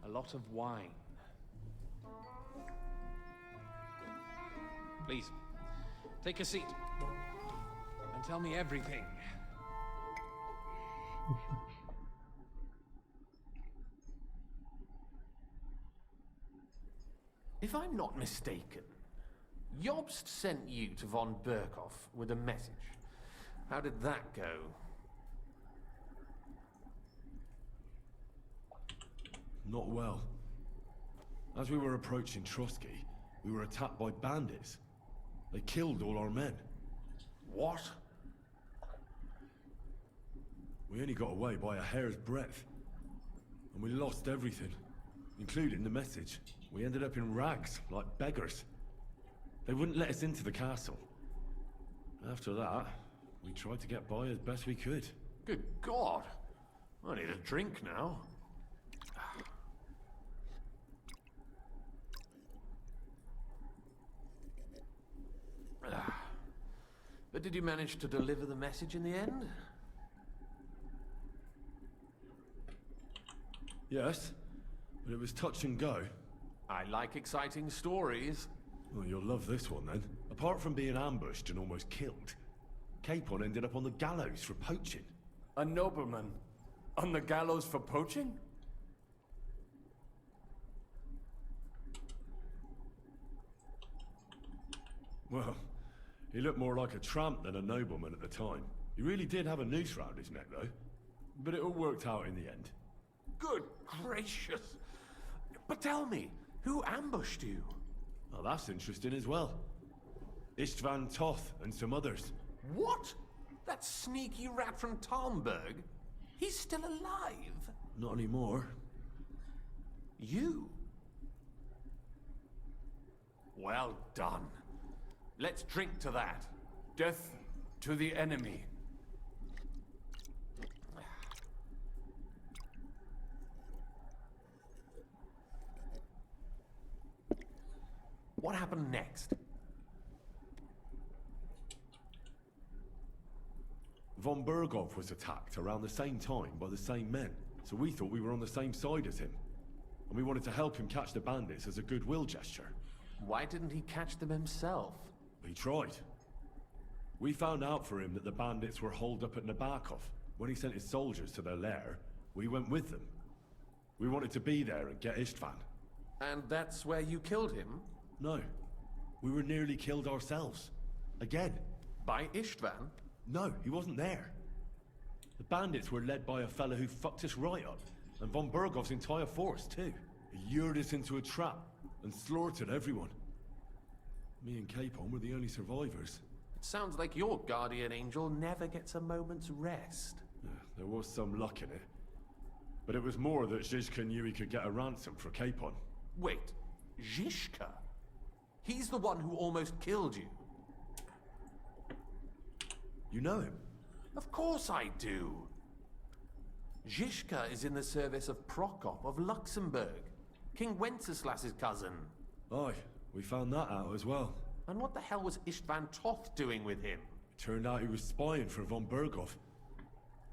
a lot of wine. Please, take a seat. And tell me everything. If I'm not mistaken, Jobst sent you to von Berkhoff with a message. How did that go? Not well. As we were approaching Trotsky, we were attacked by bandits. They killed all our men. What? We only got away by a hair's breadth. And we lost everything, including the message. We ended up in rags, like beggars. They wouldn't let us into the castle. After that, we tried to get by as best we could. Good God! I need a drink now. But did you manage to deliver the message in the end? Yes, but it was touch and go. I like exciting stories. Well, you'll love this one then. Apart from being ambushed and almost killed, Capon ended up on the gallows for poaching. A nobleman on the gallows for poaching? Well, he looked more like a tramp than a nobleman at the time. He really did have a noose round his neck, though. But it all worked out in the end. Good gracious! But tell me, who ambushed you? Well, that's interesting as well. Istvan Toth and some others. What? That sneaky rat from Timecode? He's still alive? Not anymore. You? Well done. Let's drink to that. Death to the enemy. What happened next? Von Berghoff was attacked around the same time by the same men, so we thought we were on the same side as him. And we wanted to help him catch the bandits as a goodwill gesture. Why didn't he catch them himself? He tried. We found out for him that the bandits were holed up at Nabokov. When he sent his soldiers to their lair, we went with them. We wanted to be there and get Istvan. And that's where you killed him? No. We were nearly killed ourselves. Again. By Istvan? No, he wasn't there. The bandits were led by a fellow who fucked us right up, and von Berghoff's entire force, too. He lured us into a trap and slaughtered everyone. Me and Capon were the only survivors. It sounds like your guardian angel never gets a moment's rest. Yeah, there was some luck in it. But it was more that Zizka knew he could get a ransom for Capon. Wait, Zizka? He's the one who almost killed you. You know him? Of course I do. Zizka is in the service of Prokop of Luxembourg, King Wenceslas's cousin. Aye, we found that out as well. And what the hell was Istvan Toth doing with him? It turned out he was spying for von Berghoff.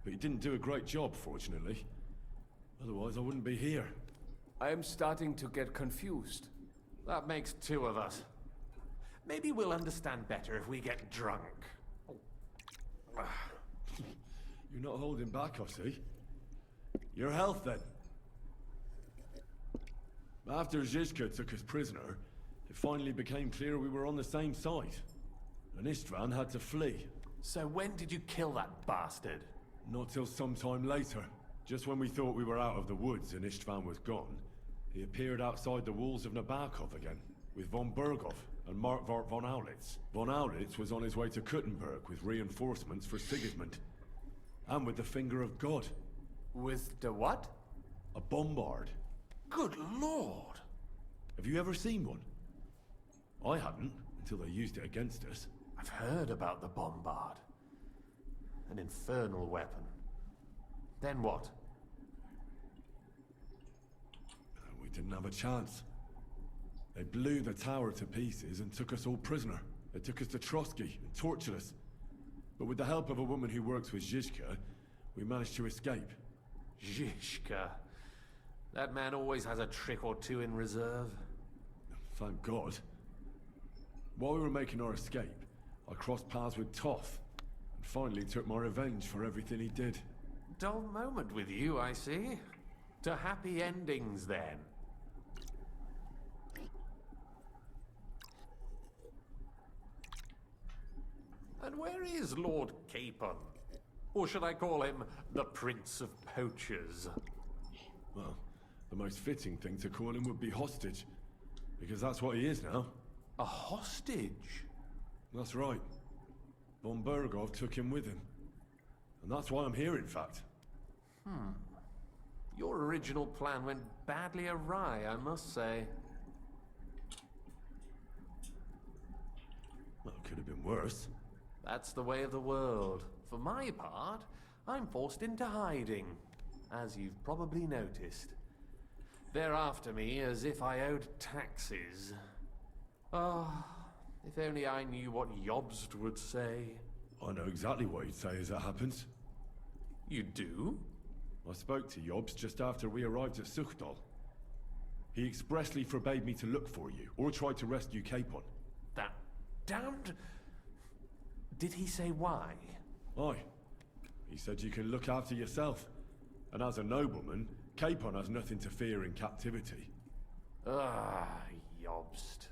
But he didn't do a great job, fortunately. Otherwise I wouldn't be here. I am starting to get confused. That makes two of us. Maybe we'll understand better if we get drunk. You're not holding back, I see. Your health, then. After Zizka took us prisoner, it finally became clear we were on the same side. And Istvan had to flee. So when did you kill that bastard? Not till some time later. Just when we thought we were out of the woods and Istvan was gone, he appeared outside the walls of Nabokov again, with von Berghoff and Markvart von Aulitz. Von Aulitz was on his way to Kuttenberg with reinforcements for Sigismund. And with the finger of God. With the what? A bombard. Good lord! Have you ever seen one? I hadn't, until they used it against us. I've heard about the bombard. An infernal weapon. Then what? We didn't have a chance. They blew the tower to pieces and took us all prisoner. They took us to Trotsky and tortured us. But with the help of a woman who works with Zizka, we managed to escape. Zizka. That man always has a trick or two in reserve. Thank God. While we were making our escape, I crossed paths with Toff, and finally took my revenge for everything he did. Dull moment with you, I see. To happy endings, then. And where is Lord Capon? Or should I call him the Prince of Poachers? Well, the most fitting thing to call him would be hostage, because that's what he is now. A hostage? That's right. Von Berghoff took him with him. And that's why I'm here, in fact. Your original plan went badly awry, I must say. Well, it could have been worse. That's the way of the world. For my part, I'm forced into hiding, as you've probably noticed. They're after me as if I owed taxes. Ah, if only I knew what Jobst would say. I know exactly what he'd say as it happens. You do? I spoke to Jobst just after we arrived at Suchdal. He expressly forbade me to look for you, or try to rescue Capon. That damned... Did he say why? Aye. He said you can look after yourself. And as a nobleman, Capon has nothing to fear in captivity. Ah, Jobst.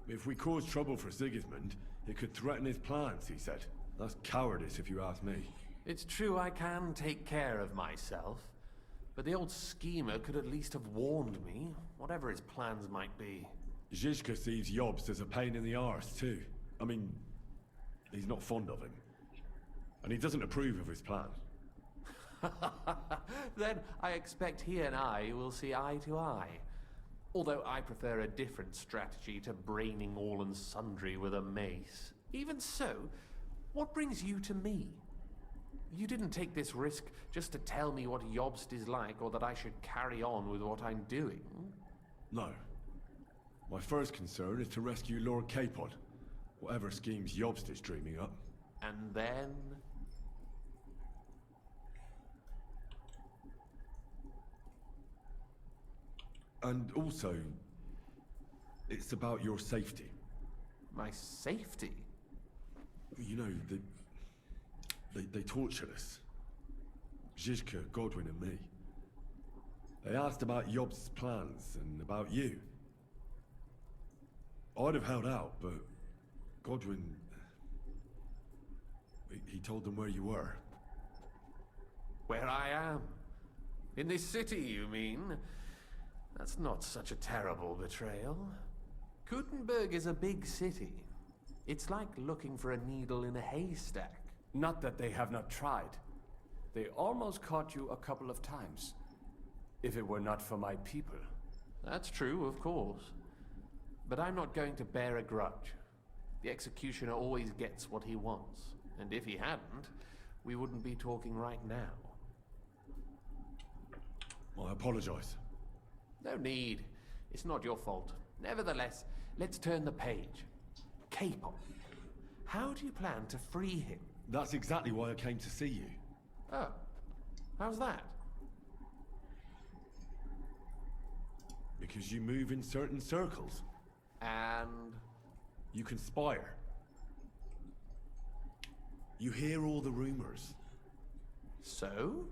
If we cause trouble for Sigismund, it could threaten his plans, he said. That's cowardice if you ask me. It's true I can take care of myself, but the old schemer could at least have warned me, whatever his plans might be. Zizka sees Jobst as a pain in the arse, too. I mean, he's not fond of him. And he doesn't approve of his plan. Then I expect he and I will see eye to eye. Although I prefer a different strategy to braining all and sundry with a mace. Even so, what brings you to me? You didn't take this risk just to tell me what Jobst is like, or that I should carry on with what I'm doing. No. My first concern is to rescue Lord Capon, whatever schemes Jobst is dreaming up. And then... And also, it's about your safety. My safety? You know, they tortured us. Zizka, Godwin and me. They asked about Jobst's plans and about you. I'd have held out, but Godwin... He told them where you were. Where I am? In this city, you mean? That's not such a terrible betrayal. Kuttenberg is a big city. It's like looking for a needle in a haystack. Not that they have not tried. They almost caught you a couple of times. If it were not for my people. That's true, of course. But I'm not going to bear a grudge. The executioner always gets what he wants. And if he hadn't, we wouldn't be talking right now. I apologize. No need. It's not your fault. Nevertheless, let's turn the page. Capon. How do you plan to free him? That's exactly why I came to see you. Oh. How's that? Because you move in certain circles. And? You conspire. You hear all the rumors. So?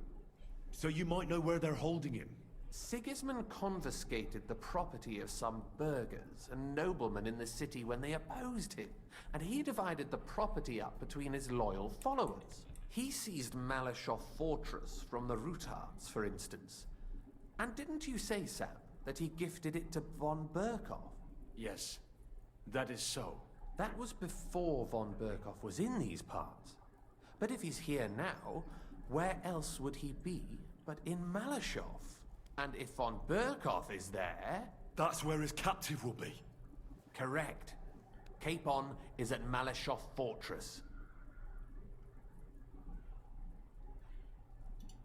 So you might know where they're holding him. Sigismund confiscated the property of some burghers and noblemen in the city when they opposed him, and he divided the property up between his loyal followers. He seized Malyshoff Fortress from the Ruthards, for instance. And didn't you say, Sam, that he gifted it to von Berkhoff? Yes, that is so. That was before von Berkhoff was in these parts. But if he's here now, where else would he be but in Malyshoff? And if von Berkhoff is there... That's where his captive will be. Correct. Capon is at Malyshoff Fortress.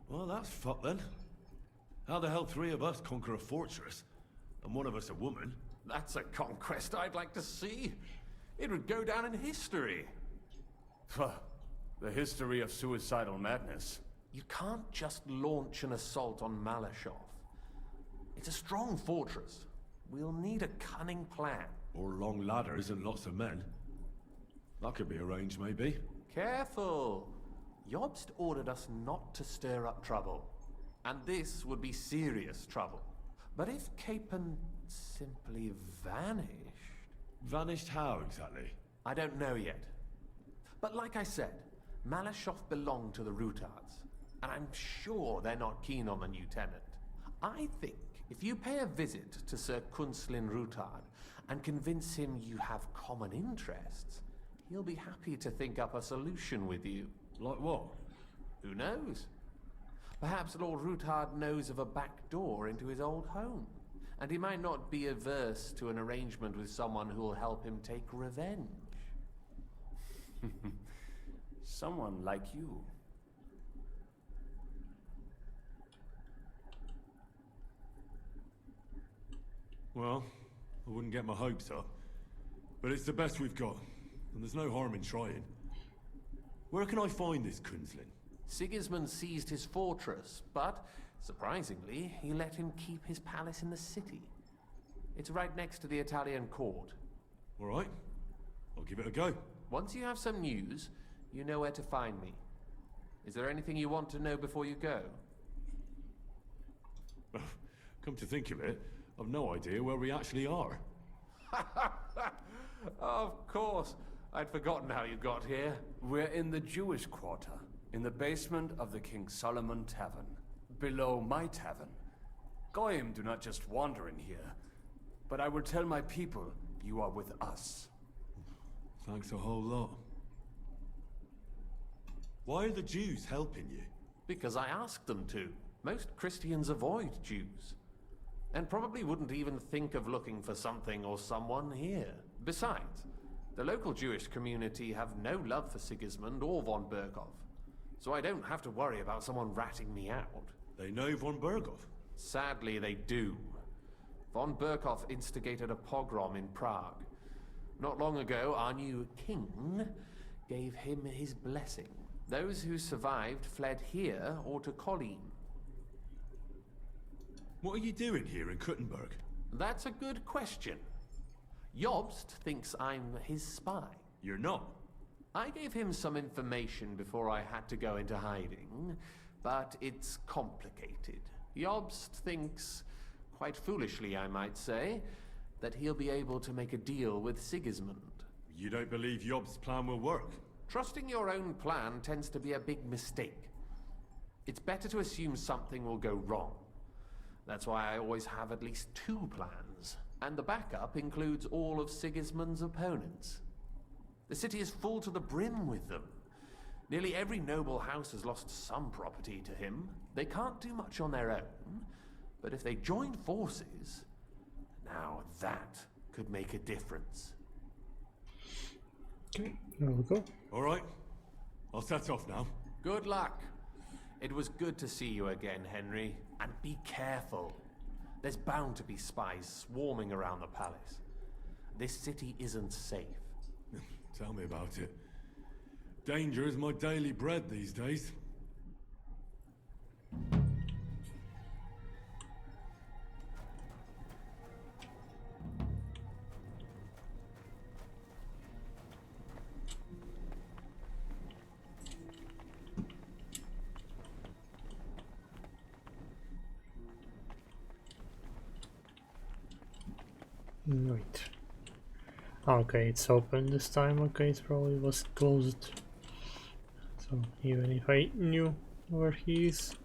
Well, that's fucked then. How the hell three of us conquer a fortress, and one of us a woman? That's a conquest I'd like to see. It would go down in history. The history of suicidal madness. You can't just launch an assault on Malyshoff. It's a strong fortress, we'll need a cunning plan. Or long ladders and lots of men. That could be arranged, maybe. Careful! Jobst ordered us not to stir up trouble. And this would be serious trouble. But if Capon simply vanished... Vanished how, exactly? I don't know yet. But like I said, Malashov belonged to the Ruthards. And I'm sure they're not keen on the new tenant. I think if you pay a visit to Sir Kunslin Ruthard and convince him you have common interests, he'll be happy to think up a solution with you. Like what? Who knows? Perhaps Lord Ruthard knows of a back door into his old home, and he might not be averse to an arrangement with someone who will help him take revenge. Someone like you. Well, I wouldn't get my hopes up. But it's the best we've got, and there's no harm in trying. Where can I find this Kunslin? Sigismund seized his fortress, but, surprisingly, he let him keep his palace in the city. It's right next to the Italian court. All right. I'll give it a go. Once you have some news, you know where to find me. Is there anything you want to know before you go? Come to think of it, I've no idea where we actually are. Of course. I'd forgotten how you got here. We're in the Jewish quarter, in the basement of the King Solomon Tavern, below my tavern. Goyim do not just wander in here, but I will tell my people you are with us. Thanks a whole lot. Why are the Jews helping you? Because I asked them to. Most Christians avoid Jews. And probably wouldn't even think of looking for something or someone here. Besides, the local Jewish community have no love for Sigismund or von Berkov. So I don't have to worry about someone ratting me out. They know von Berkov? Sadly, they do. Von Berkov instigated a pogrom in Prague. Not long ago, our new king gave him his blessing. Those who survived fled here or to Kolin. What are you doing here in Kuttenberg? That's a good question. Jobst thinks I'm his spy. You're not. I gave him some information before I had to go into hiding, but it's complicated. Jobst thinks, quite foolishly I might say, that he'll be able to make a deal with Sigismund. You don't believe Jobst's plan will work? Trusting your own plan tends to be a big mistake. It's better to assume something will go wrong. That's why I always have at least 2 plans, and the backup includes all of Sigismund's opponents. The city is full to the brim with them. Nearly every noble house has lost some property to him. They can't do much on their own, but if they join forces, now that could make a difference. Okay, there we go. All right, I'll set off now. Good luck. It was good to see you again, Henry. And be careful. There's bound to be spies swarming around the palace. This city isn't safe. Tell me about it. Danger is my daily bread these days. Wait. Okay, it's open this time. Okay, it probably was closed. So even if I knew where he is,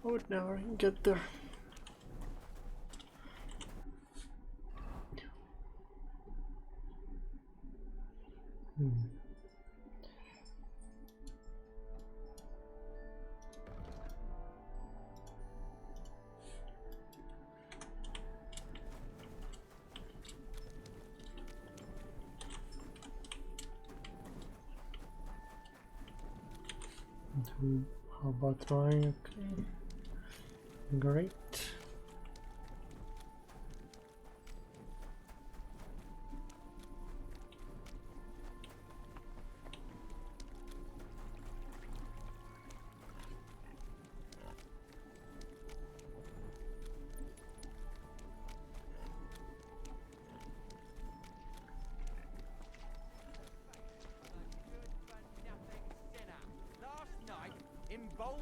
I would never get there. How about trying? Okay, great.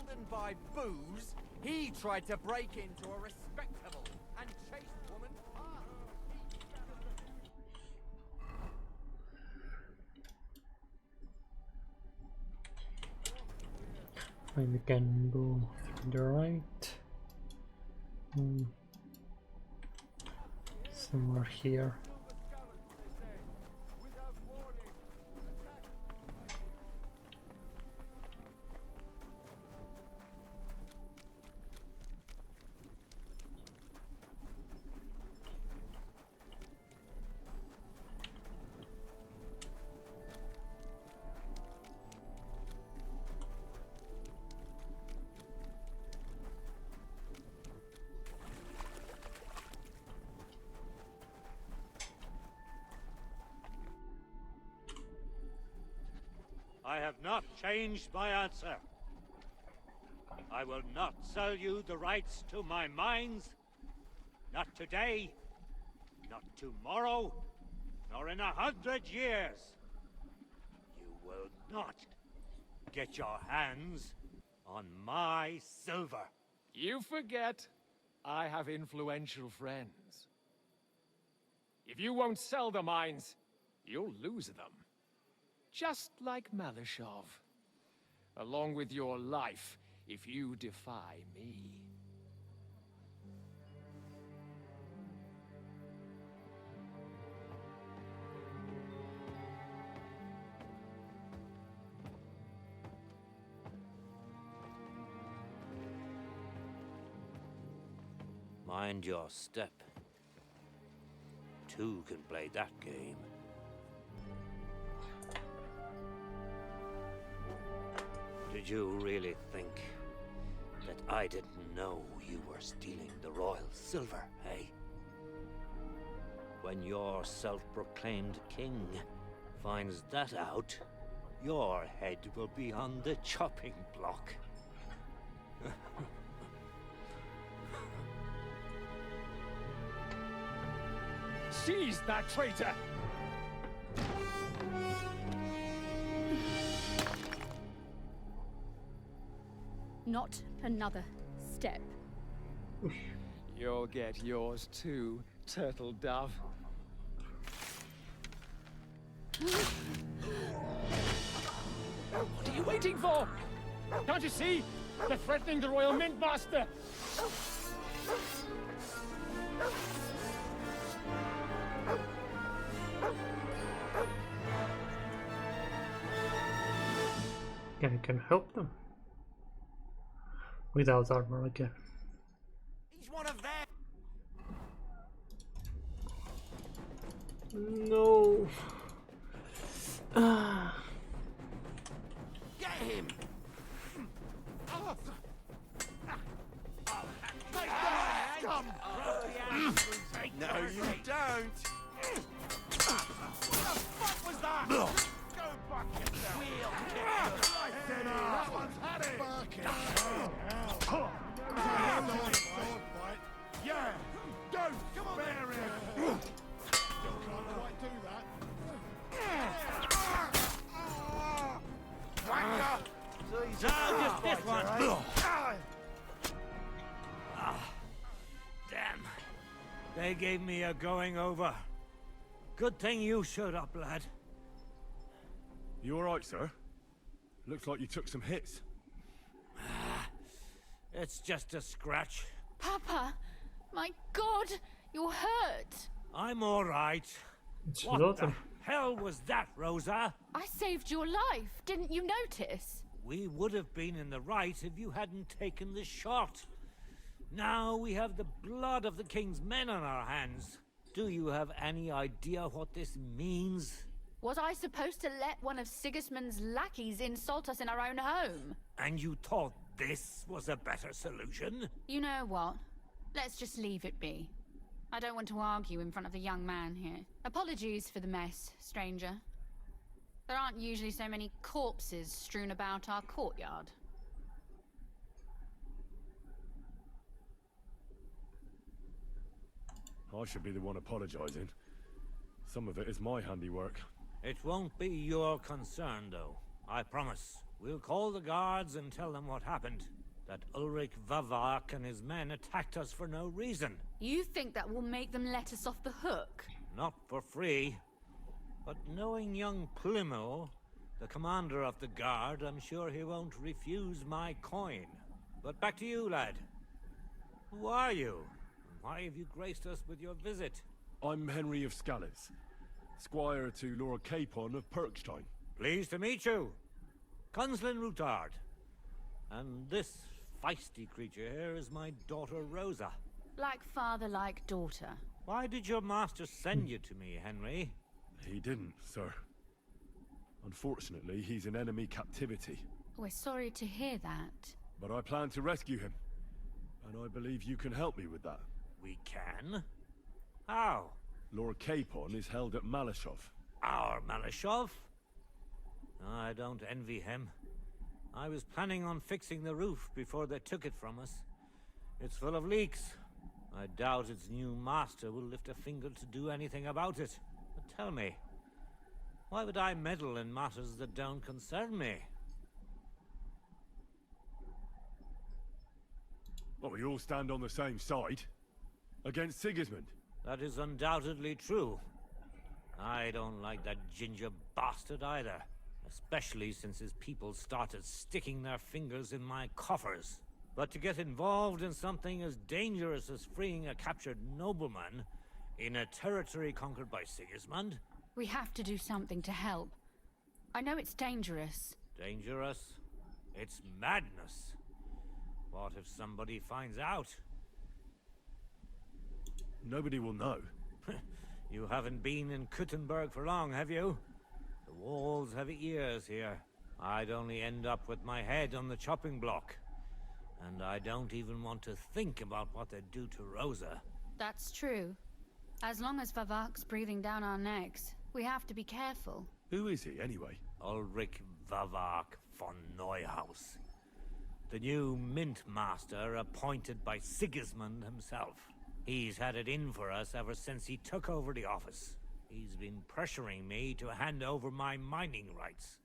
emboldened by booze, he tried to break into a respectable and chaste woman's heart. Maybe we can go to the right. Somewhere here. I have not changed my answer. I will not sell you the rights to my mines. Not today, not tomorrow, nor in 100 years. You will not get your hands on my silver. You forget, I have influential friends. If you won't sell the mines, you'll lose them. Just like Malashov. Along with your life, if you defy me. Mind your step. Two can play that game. Did you really think that I didn't know you were stealing the royal silver, eh? When your self-proclaimed king finds that out, your head will be on the chopping block. Seize that traitor! Not another step. You'll get yours too, turtle dove. What are you waiting for? Can't you see? They're threatening the Royal Mint Master! Can help them. Without armor again. He's one of them. No. Get him. No, you don't. What the fuck was that? Go back yourself. That one's had it. Yeah, don't spare him. Still can't quite do that. Wanker. No, just this one. Damn. They gave me a going over. Good thing you showed up, lad. You alright, sir? Looks like you took some hits. It's just a scratch. Papa! My God! You're hurt! I'm alright. What the hell was that, Rosa? I saved your life. Didn't you notice? We would have been in the right if you hadn't taken the shot. Now we have the blood of the king's men on our hands. Do you have any idea what this means? Was I supposed to let one of Sigismund's lackeys insult us in our own home? And you thought this was a better solution? You know what? Let's just leave it be. I don't want to argue in front of the young man here. Apologies for the mess, stranger. There aren't usually so many corpses strewn about our courtyard. I should be the one apologizing. Some of it is my handiwork. It won't be your concern, though. I promise. We'll call the guards and tell them what happened. That Ulrich Vavak and his men attacked us for no reason. You think that will make them let us off the hook? Not for free. But knowing young Plymouth, the commander of the guard, I'm sure he won't refuse my coin. But back to you, lad. Who are you? And why have you graced us with your visit? I'm Henry of Scales, squire to Lord Capon of Perkstein. Pleased to meet you. Conslin Ruthard. And this feisty creature here is my daughter Rosa. Like father, like daughter. Why did your master send you to me, Henry? He didn't, sir. Unfortunately, he's in enemy captivity. We're sorry to hear that. But I plan to rescue him. And I believe you can help me with that. We can? How? Lord Capon is held at Malashov. Our Malashov? I don't envy him. I was planning on fixing the roof before they took it from us. It's full of leaks. I doubt its new master will lift a finger to do anything about it. But tell me, why would I meddle in matters that don't concern me? Well, we all stand on the same side. Against Sigismund. That is undoubtedly true. I don't like that ginger bastard either. Especially since his people started sticking their fingers in my coffers. But to get involved in something as dangerous as freeing a captured nobleman in a territory conquered by Sigismund? We have to do something to help. I know it's dangerous. Dangerous? It's madness. What if somebody finds out? Nobody will know. You haven't been in Kuttenberg for long, have you? The walls have ears here. I'd only end up with my head on the chopping block. And I don't even want to think about what they'd do to Rosa. That's true. As long as Vavak's breathing down our necks, we have to be careful. Who is he, anyway? Ulrich Vavak von Neuhaus. The new mint master appointed by Sigismund himself. He's had it in for us ever since he took over the office. He's been pressuring me to hand over my mining rights.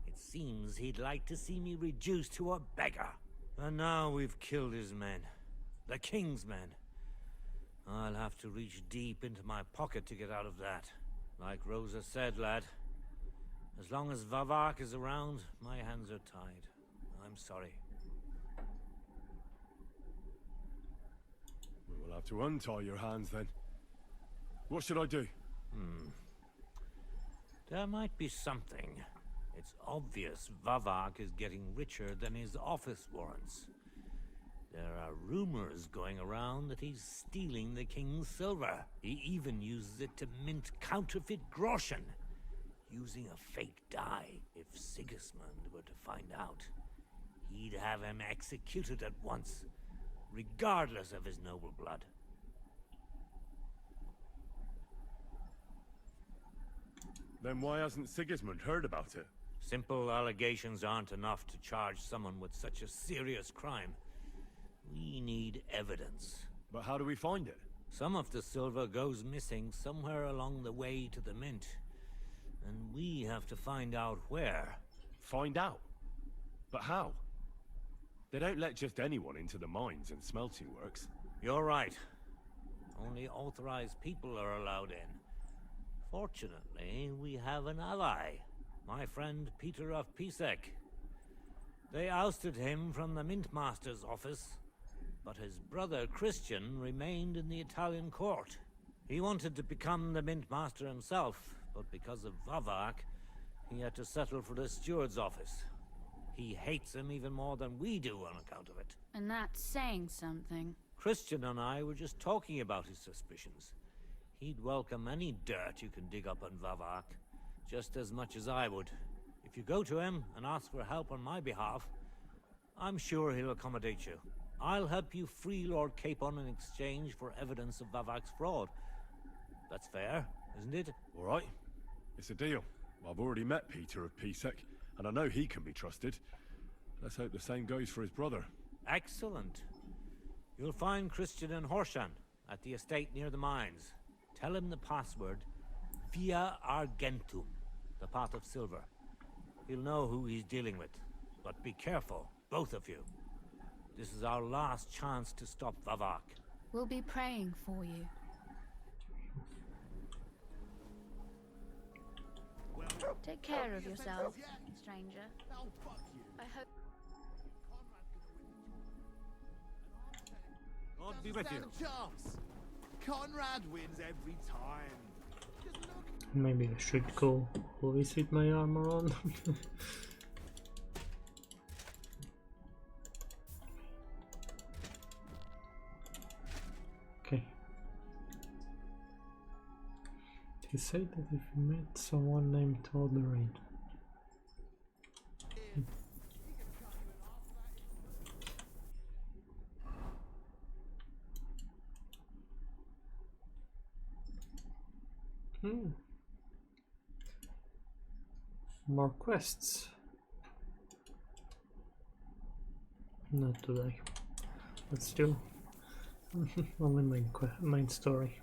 It seems he'd like to see me reduced to a beggar. And now we've killed his men. The king's men. I'll have to reach deep into my pocket to get out of that. Like Rosa said, lad. As long as Vavak is around, my hands are tied. I'm sorry. We'll have to untie your hands then. What should I do? There might be something. It's obvious Vavak is getting richer than his office warrants. There are rumors going around that he's stealing the king's silver. He even uses it to mint counterfeit groschen, using a fake die. If Sigismund were to find out, he'd have him executed at once, regardless of his noble blood. Then why hasn't Sigismund heard about it? Simple allegations aren't enough to charge someone with such a serious crime. We need evidence. But how do we find it? Some of the silver goes missing somewhere along the way to the mint. And we have to find out where. Find out? But how? They don't let just anyone into the mines and smelting works. You're right. Only authorized people are allowed in. Fortunately, we have an ally. My friend Peter of Pisek. They ousted him from the Mint Master's office, but his brother Christian remained in the Italian court. He wanted to become the Mint Master himself, but because of Vavak, he had to settle for the steward's office. He hates him even more than we do on account of it. And that's saying something. Christian and I were just talking about his suspicions. He'd welcome any dirt you can dig up on Vavak, just as much as I would. If you go to him and ask for help on my behalf, I'm sure he'll accommodate you. I'll help you free Lord Capon in exchange for evidence of Vavak's fraud. That's fair, isn't it? All right. It's a deal. I've already met Peter of Pisek, and I know he can be trusted. Let's hope the same goes for his brother. Excellent. You'll find Christian in Horshan, at the estate near the mines. Tell him the password, Via Argentum, the pot of silver. He'll know who he's dealing with. But be careful, both of you. This is our last chance to stop Vavak. We'll be praying for you. Take care of yourself, stranger. I hope. God be with you. Chance. Conrad wins every time. Maybe I should go always with my armor on. Okay. He said that if you met someone named Ultrawide. More quests. Not today. But still, only main story.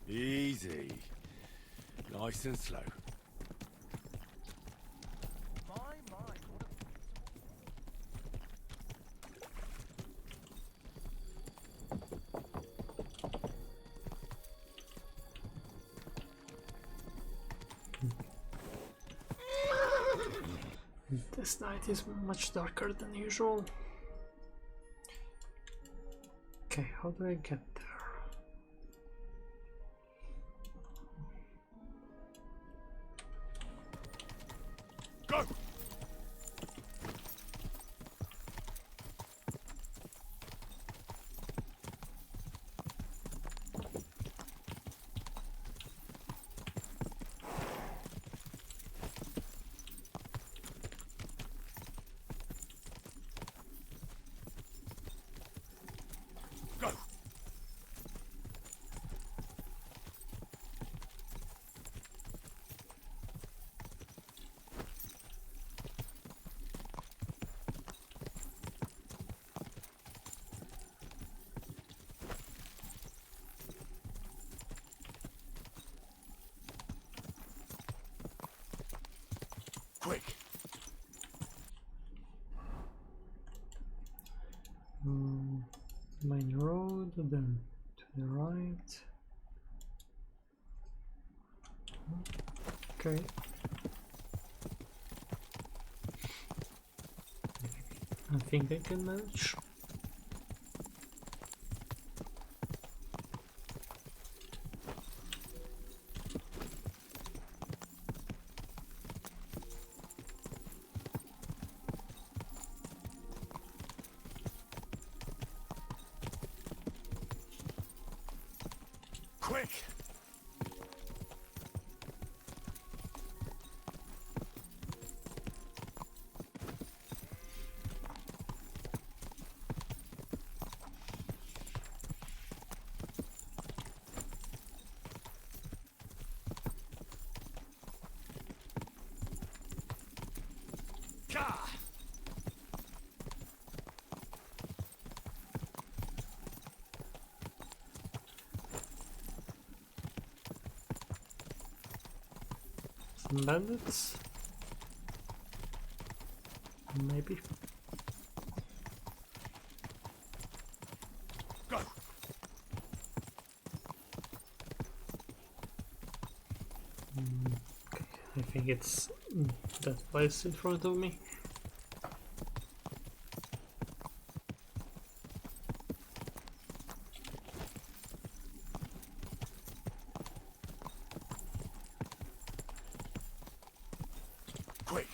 Easy. Nice and slow. This night is much darker than usual. Okay, how do I get there? Go! Quick! Main road, then to the right. Okay. I think I can manage. Quick! Some bandits? Maybe. Go! Okay, I think it's that place in front of me. Quick!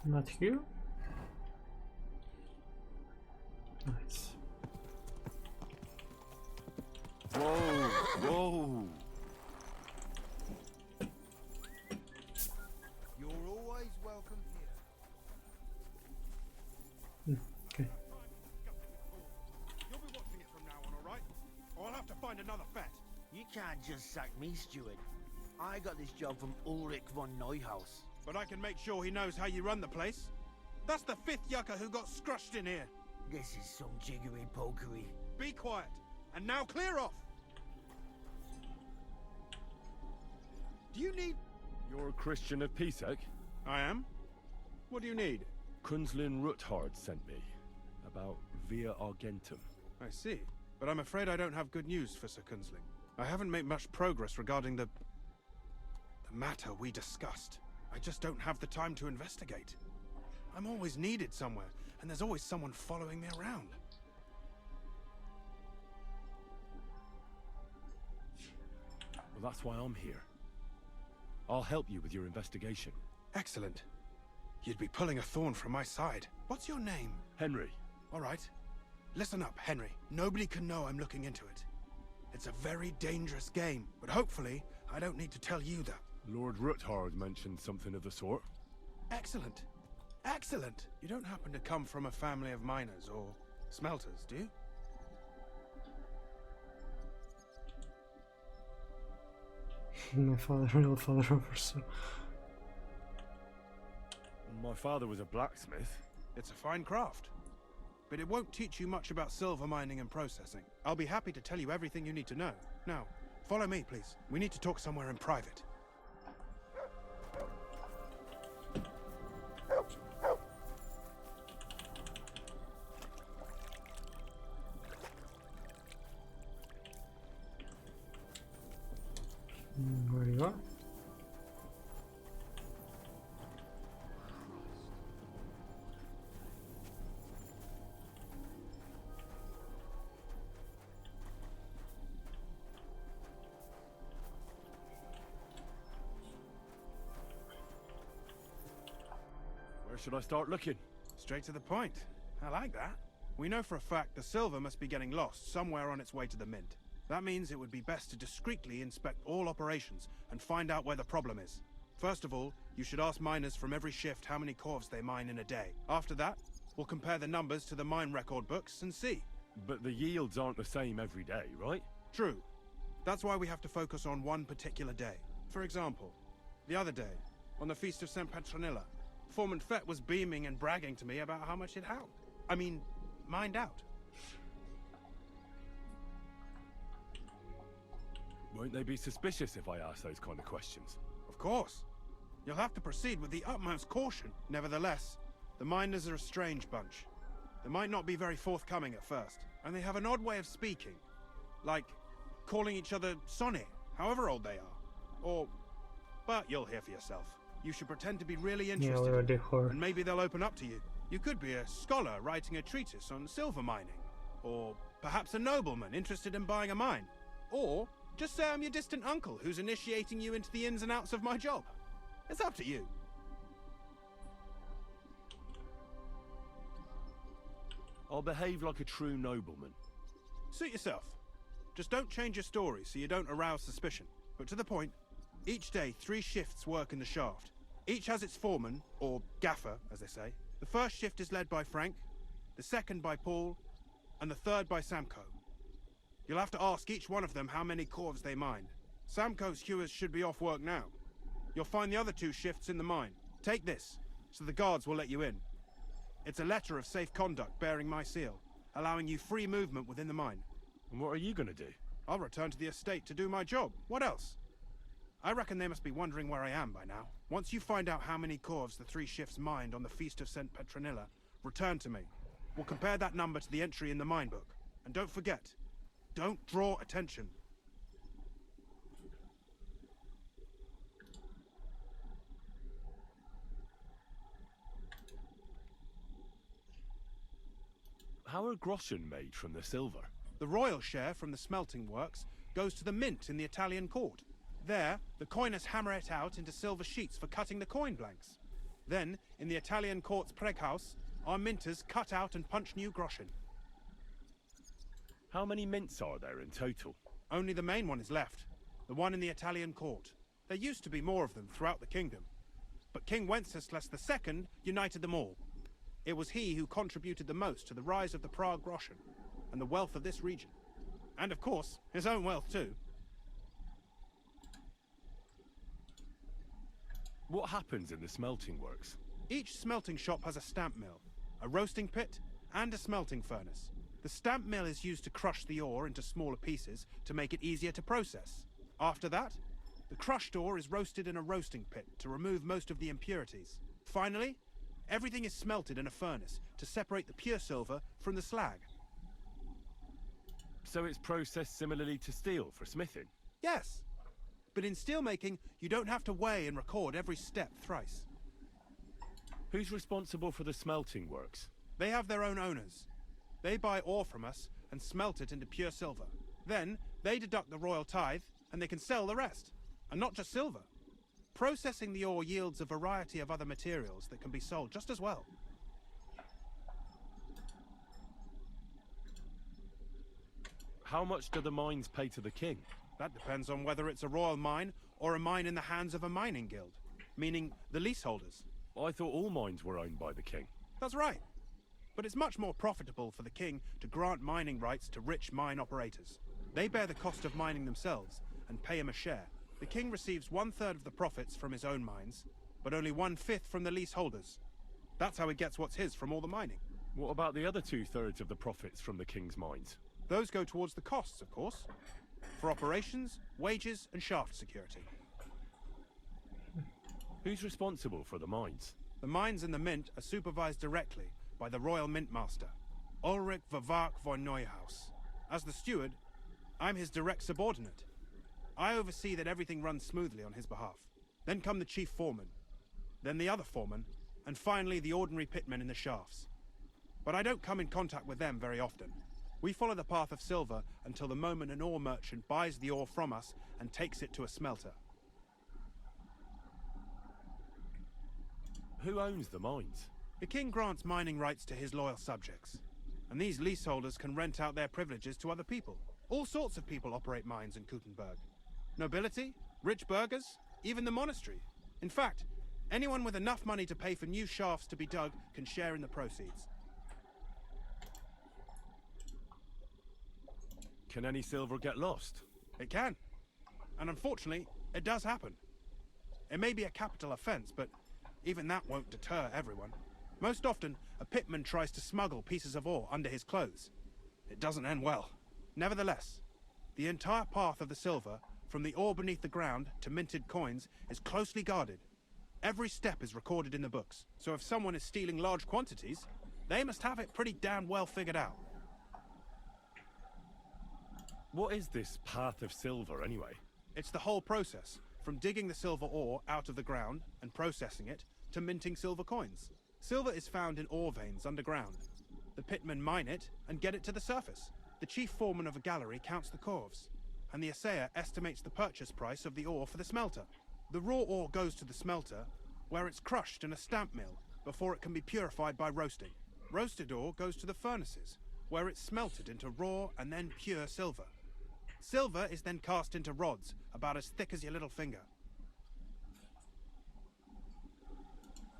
Not here. Nice. can't just sack me, steward. I got this job from Ulrich von Neuhaus. But I can make sure he knows how you run the place. That's the 5th yucca who got scrushed in here. This is some jiggery-pokery. Be quiet. And now clear off. Do you need... You're a Christian of Pisek? I am. What do you need? Kunzlin Ruthard sent me. About Via Argentum. I see. But I'm afraid I don't have good news for Sir Kunzling. I haven't made much progress regarding the matter we discussed. I just don't have the time to investigate. I'm always needed somewhere, and there's always someone following me around. Well, that's why I'm here. I'll help you with your investigation. Excellent. You'd be pulling a thorn from my side. What's your name? Henry. All right. Listen up, Henry. Nobody can know I'm looking into it. It's a very dangerous game, but hopefully I don't need to tell you that. Lord Ruthard mentioned something of the sort. Excellent. Excellent. You don't happen to come from a family of miners or smelters, do you? My father, real father oversaw. My father was a blacksmith. It's a fine craft. But it won't teach you much about silver mining and processing. I'll be happy to tell you everything you need to know. Now, follow me, please. We need to talk somewhere in private. Where you are? Where should I start looking? Straight to the point. I like that. We know for a fact the silver must be getting lost somewhere on its way to the mint. That means it would be best to discreetly inspect all operations and find out where the problem is. First of all, you should ask miners from every shift how many corves they mine in a day. After that, we'll compare the numbers to the mine record books and see. But the yields aren't the same every day, right? True. That's why we have to focus on one particular day. For example, the other day, on the Feast of St. Petronilla, Foreman Fett was beaming and bragging to me about how much it helped. I mean, mined out. Won't they be suspicious if I ask those kind of questions? Of course. You'll have to proceed with the utmost caution. Nevertheless, the miners are a strange bunch. They might not be very forthcoming at first, and they have an odd way of speaking. Like, calling each other Sonny, however old they are. But you'll hear for yourself. You should pretend to be really interested, and maybe they'll open up to you. You could be a scholar writing a treatise on silver mining, or perhaps a nobleman interested in buying a mine, or just say I'm your distant uncle who's initiating you into the ins and outs of my job. It's up to you. I'll behave like a true nobleman. Suit yourself. Just don't change your story so you don't arouse suspicion. But to the point, each day 3 shifts work in the shaft. Each has its foreman, or gaffer, as they say. The first shift is led by Frank, the second by Paul, and the third by Samko. You'll have to ask each one of them how many corves they mine. Samko's hewers should be off work now. You'll find the other 2 shifts in the mine. Take this, so the guards will let you in. It's a letter of safe conduct bearing my seal, allowing you free movement within the mine. And what are you gonna do? I'll return to the estate to do my job. What else? I reckon they must be wondering where I am by now. Once you find out how many corves the 3 shifts mined on the Feast of St. Petronilla, return to me. We'll compare that number to the entry in the mine book. And don't forget, don't draw attention. How are groschen made from the silver? The royal share from the smelting works goes to the mint in the Italian court. There, the coiners hammer it out into silver sheets for cutting the coin blanks. Then, in the Italian court's preghouse, our minters cut out and punch new groschen. How many mints are there in total? Only the main one is left, the one in the Italian court. There used to be more of them throughout the kingdom, but King Wenceslas II united them all. It was he who contributed the most to the rise of the Prague groschen and the wealth of this region. And of course, his own wealth too. What happens in the smelting works? Each smelting shop has a stamp mill, a roasting pit, and a smelting furnace. The stamp mill is used to crush the ore into smaller pieces to make it easier to process. After that, the crushed ore is roasted in a roasting pit to remove most of the impurities. Finally, everything is smelted in a furnace to separate the pure silver from the slag. So it's processed similarly to steel for smithing? Yes, but in steelmaking, you don't have to weigh and record every step thrice. Who's responsible for the smelting works? They have their own owners. They buy ore from us and smelt it into pure silver. Then, they deduct the royal tithe, and they can sell the rest. And not just silver. Processing the ore yields a variety of other materials that can be sold just as well. How much do the mines pay to the king? That depends on whether it's a royal mine or a mine in the hands of a mining guild, meaning the leaseholders. I thought all mines were owned by the king. That's right. But it's much more profitable for the king to grant mining rights to rich mine operators. They bear the cost of mining themselves and pay him a share. The king receives 1/3 of the profits from his own mines, but only 1/5 from the leaseholders. That's how he gets what's his from all the mining. What about the other 2/3 of the profits from the king's mines? Those go towards the costs, of course. For operations, wages, and shaft security. Who's responsible for the mines? The mines and the mint are supervised directly by the Royal Mint Master, Ulrich Vervark von Neuhaus. As the steward, I'm his direct subordinate. I oversee that everything runs smoothly on his behalf. Then come the chief foreman, then the other foreman, and finally the ordinary pitmen in the shafts. But I don't come in contact with them very often. We follow the path of silver until the moment an ore merchant buys the ore from us and takes it to a smelter. Who owns the mines? The king grants mining rights to his loyal subjects, and these leaseholders can rent out their privileges to other people. All sorts of people operate mines in Kuttenberg. Nobility, rich burghers, even the monastery. In fact, anyone with enough money to pay for new shafts to be dug can share in the proceeds. Can any silver get lost? It can. And unfortunately, it does happen. It may be a capital offense, but even that won't deter everyone. Most often, a pitman tries to smuggle pieces of ore under his clothes. It doesn't end well. Nevertheless, the entire path of the silver, from the ore beneath the ground to minted coins, is closely guarded. Every step is recorded in the books, so if someone is stealing large quantities, they must have it pretty damn well figured out. What is this path of silver, anyway? It's the whole process, from digging the silver ore out of the ground and processing it, to minting silver coins. Silver is found in ore veins underground. The pitmen mine it and get it to the surface. The chief foreman of a gallery counts the corves, and the assayer estimates the purchase price of the ore for the smelter. The raw ore goes to the smelter, where it's crushed in a stamp mill before it can be purified by roasting. Roasted ore goes to the furnaces, where it's smelted into raw and then pure silver. Silver is then cast into rods, about as thick as your little finger.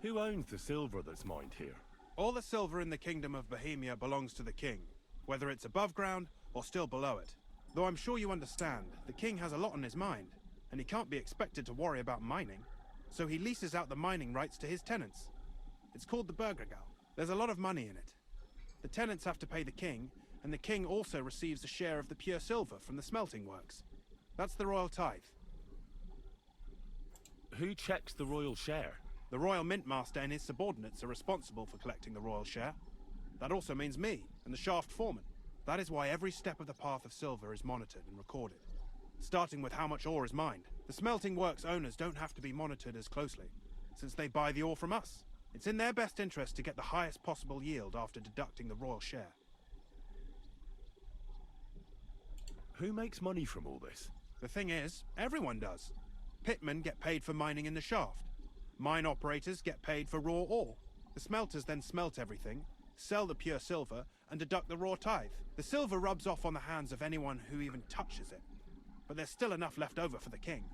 Who owns the silver that's mined here? All the silver in the Kingdom of Bohemia belongs to the king, whether it's above ground or still below it. Though I'm sure you understand, the king has a lot on his mind, and he can't be expected to worry about mining, so he leases out the mining rights to his tenants. It's called the Burgergau. There's a lot of money in it. The tenants have to pay the king, and the king also receives a share of the pure silver from the smelting works. That's the royal tithe. Who checks the royal share? The royal mint master and his subordinates are responsible for collecting the royal share. That also means me, and the shaft foreman. That is why every step of the path of silver is monitored and recorded, starting with how much ore is mined. The smelting works owners don't have to be monitored as closely, since they buy the ore from us. It's in their best interest to get the highest possible yield after deducting the royal share. Who makes money from all this? The thing is, everyone does. Pitmen get paid for mining in the shaft. Mine operators get paid for raw ore. The smelters then smelt everything, sell the pure silver, and deduct the raw tithe. The silver rubs off on the hands of anyone who even touches it. But there's still enough left over for the king.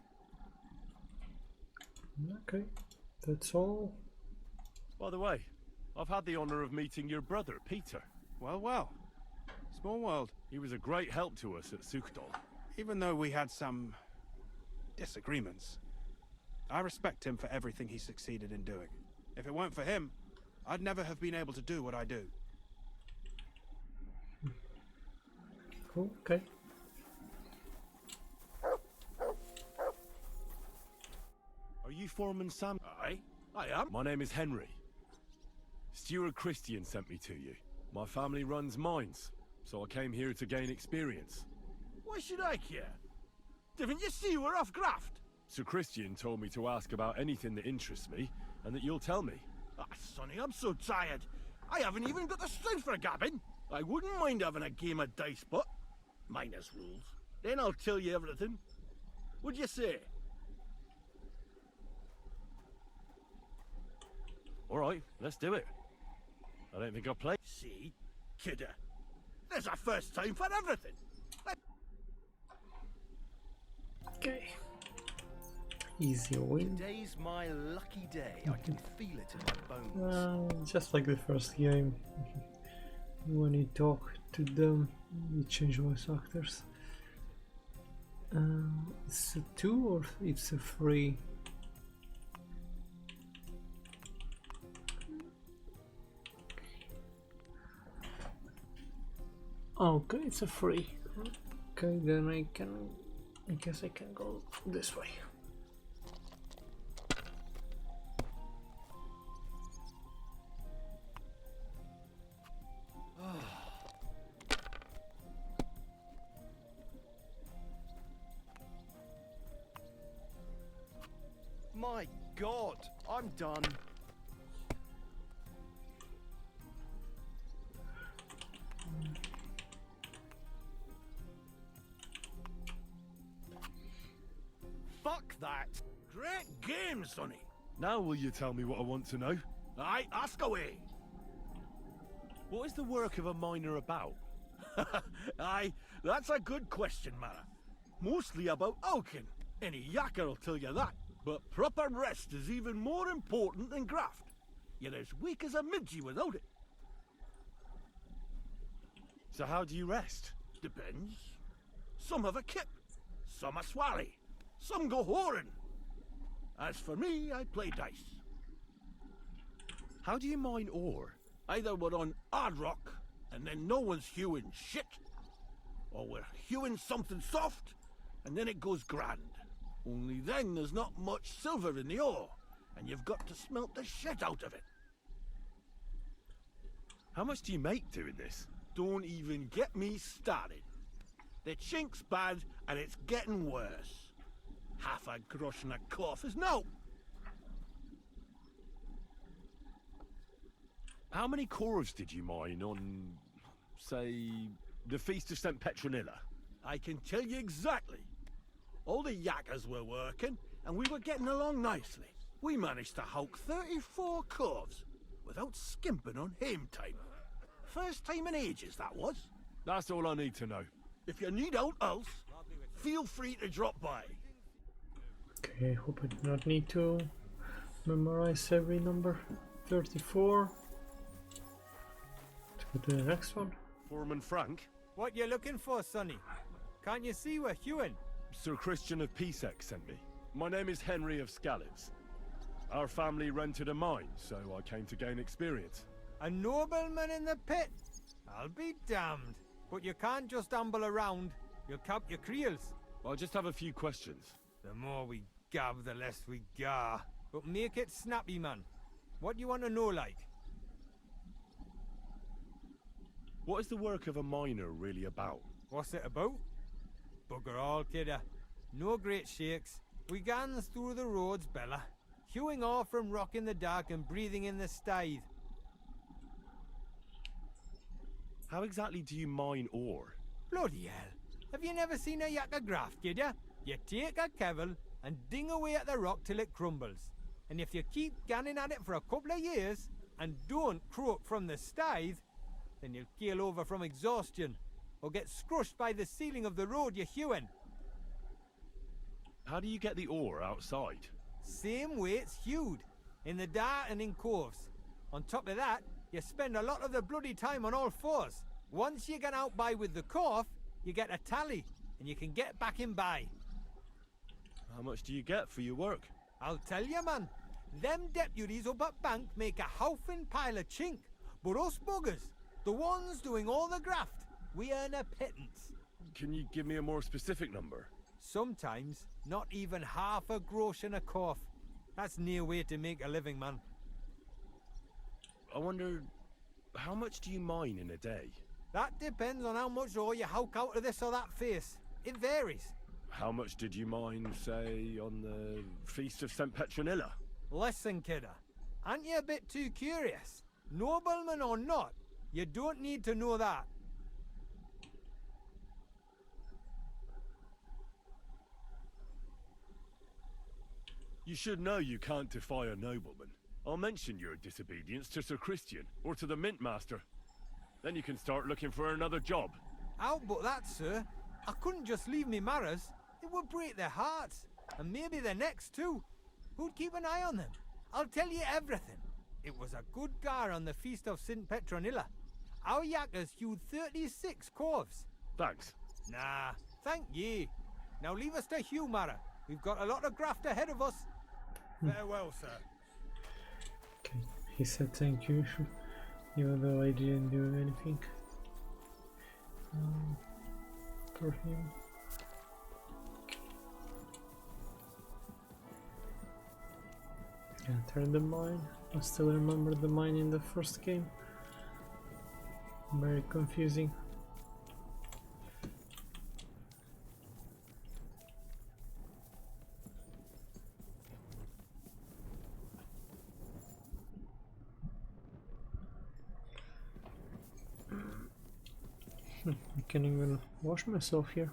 Okay, that's all. By the way, I've had the honor of meeting your brother, Peter. Well, well. Small world. He was a great help to us at Suchdol. Even though we had some disagreements. I respect him for everything he succeeded in doing. If it weren't for him, I'd never have been able to do what I do. Cool, okay. Are you Foreman Sam? I am. My name is Henry. Steward Christian sent me to you. My family runs mines, so I came here to gain experience. Why should I care? Didn't you see we're off graft? Sir Christian told me to ask about anything that interests me, and that you'll tell me. Ah, Sonny, I'm so tired. I haven't even got the strength for gabbing. I wouldn't mind having a game of dice, but minus rules. Then I'll tell you everything. What'd you say? All right, let's do it. I don't think I'll play. See? Kidder. There's a first time for everything. Okay. Easy win. Today's my lucky day. I can feel it in my bones. Just like the first game. When you talk to them, you change voice actors. It's a 2 or it's a 3? Okay, it's a 3. Okay, then I guess I can go this way. My God, I'm done. Fuck that. Great game, Sonny. Now will you tell me what I want to know? Aye, ask away. What is the work of a miner about? Aye, that's a good question, Mara. Mostly about Alkin. Any yakker will tell you that. But proper rest is even more important than graft. You're as weak as a midgie without it. So how do you rest? Depends. Some have a kip, some a swally, some go whoring. As for me, I play dice. How do you mine ore? Either we're on hard rock, and then no one's hewing shit, or we're hewing something soft, and then it goes grand. Only then there's not much silver in the ore, and you've got to smelt the shit out of it. How much do you make doing this? Don't even get me started. The chink's bad, and it's getting worse. Half a grosh and a cough is no. How many cores did you mine on, say, the Feast of St. Petronilla? I can tell you exactly. All the yakkers were working, and we were getting along nicely. We managed to hulk 34 corves without skimping on hame time. First time in ages, that was. That's all I need to know. If you need out else, feel free to drop by. Okay, I hope I do not need to memorize every number. 34. Let's go to the next one. Foreman Frank? What you looking for, Sonny? Can't you see we're hewing? Sir Christian of Pisek sent me. My name is Henry of Scallids. Our family rented a mine, so I came to gain experience. A nobleman in the pit? I'll be damned. But you can't just amble around. You'll cap your creels. I just have a few questions. The more we gab, the less we gar. But make it snappy, man. What do you want to know, like? What is the work of a miner really about? What's it about? Bugger all, kidder. No great shakes. We gans through the roads, Bella. Hewing off from rock in the dark and breathing in the stithe. How exactly do you mine ore? Bloody hell. Have you never seen a yakker graft, kidder? You take a kevel and ding away at the rock till it crumbles. And if you keep ganning at it for a couple of years and don't croak from the stithe, then you'll keel over from exhaustion or get scrushed by the ceiling of the road you're hewing. How do you get the ore outside? Same way it's hewed, in the dark and in coves. On top of that, you spend a lot of the bloody time on all fours. Once you get out by with the cough, you get a tally, and you can get back in by. How much do you get for your work? I'll tell you, man. Them deputies up at bank make a howfing pile of chink. But us buggers, the ones doing all the graft, we earn a pittance. Can you give me a more specific number? Sometimes, not even half a grosh and a cough. That's near way to make a living, man. I wonder, how much do you mine in a day? That depends on how much ore you howk out of this or that face. It varies. How much did you mine, say, on the Feast of St. Petronilla? Listen, kidder. Aren't you a bit too curious? Nobleman or not, you don't need to know that. You should know you can't defy a nobleman. I'll mention your disobedience to Sir Christian, or to the Mint Master. Then you can start looking for another job. Out but that, sir. I couldn't just leave me marrows. It would break their hearts, and maybe their necks too. Who'd keep an eye on them? I'll tell you everything. It was a good gar on the Feast of St. Petronilla. Our yakkers hewed 36 corves. Thanks. Nah, thank ye. Now leave us to hew, Mara. We've got a lot of graft ahead of us. Farewell, sir. Okay, he said thank you, even though I didn't do anything for him. Enter the mine. I still remember the mine in the first game. Very confusing. I can't even wash myself here.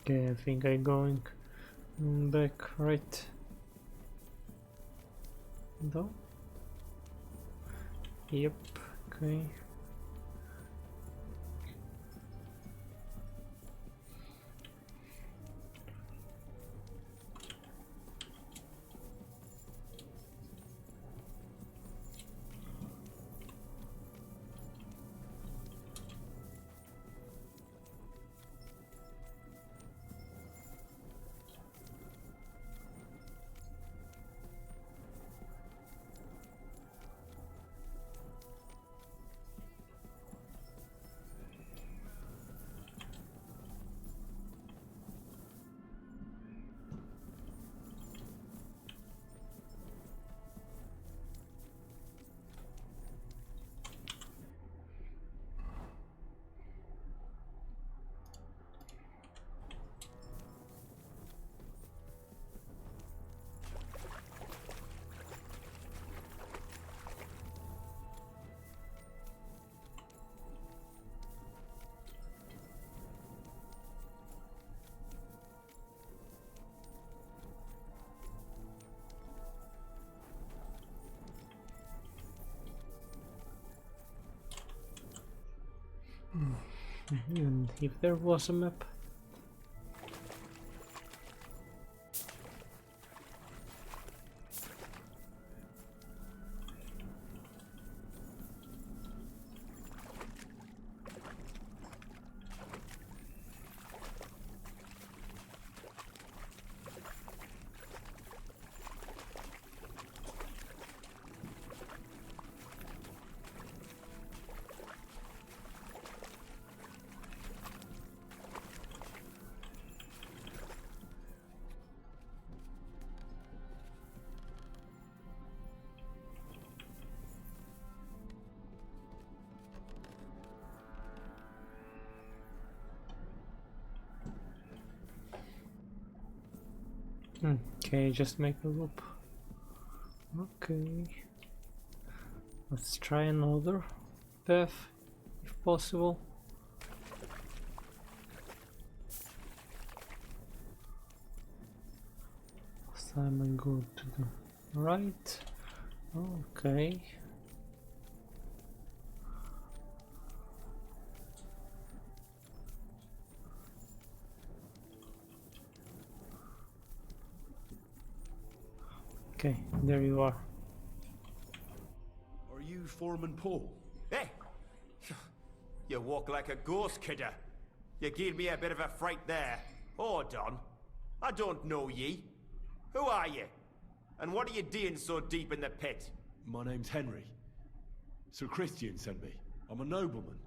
Okay, I think I'm going back right. Though? Yep, okay. And if there was a map. Okay, just make a loop. Okay. Let's try another path, if possible. time I go to the right. Okay. Okay, there you are. Are you Foreman Paul? Hey! You walk like a ghost, kidder. You gave me a bit of a fright there. Hold on. I don't know ye. Who are you? And what are you doing so deep in the pit? My name's Henry. Sir Christian sent me. I'm a nobleman,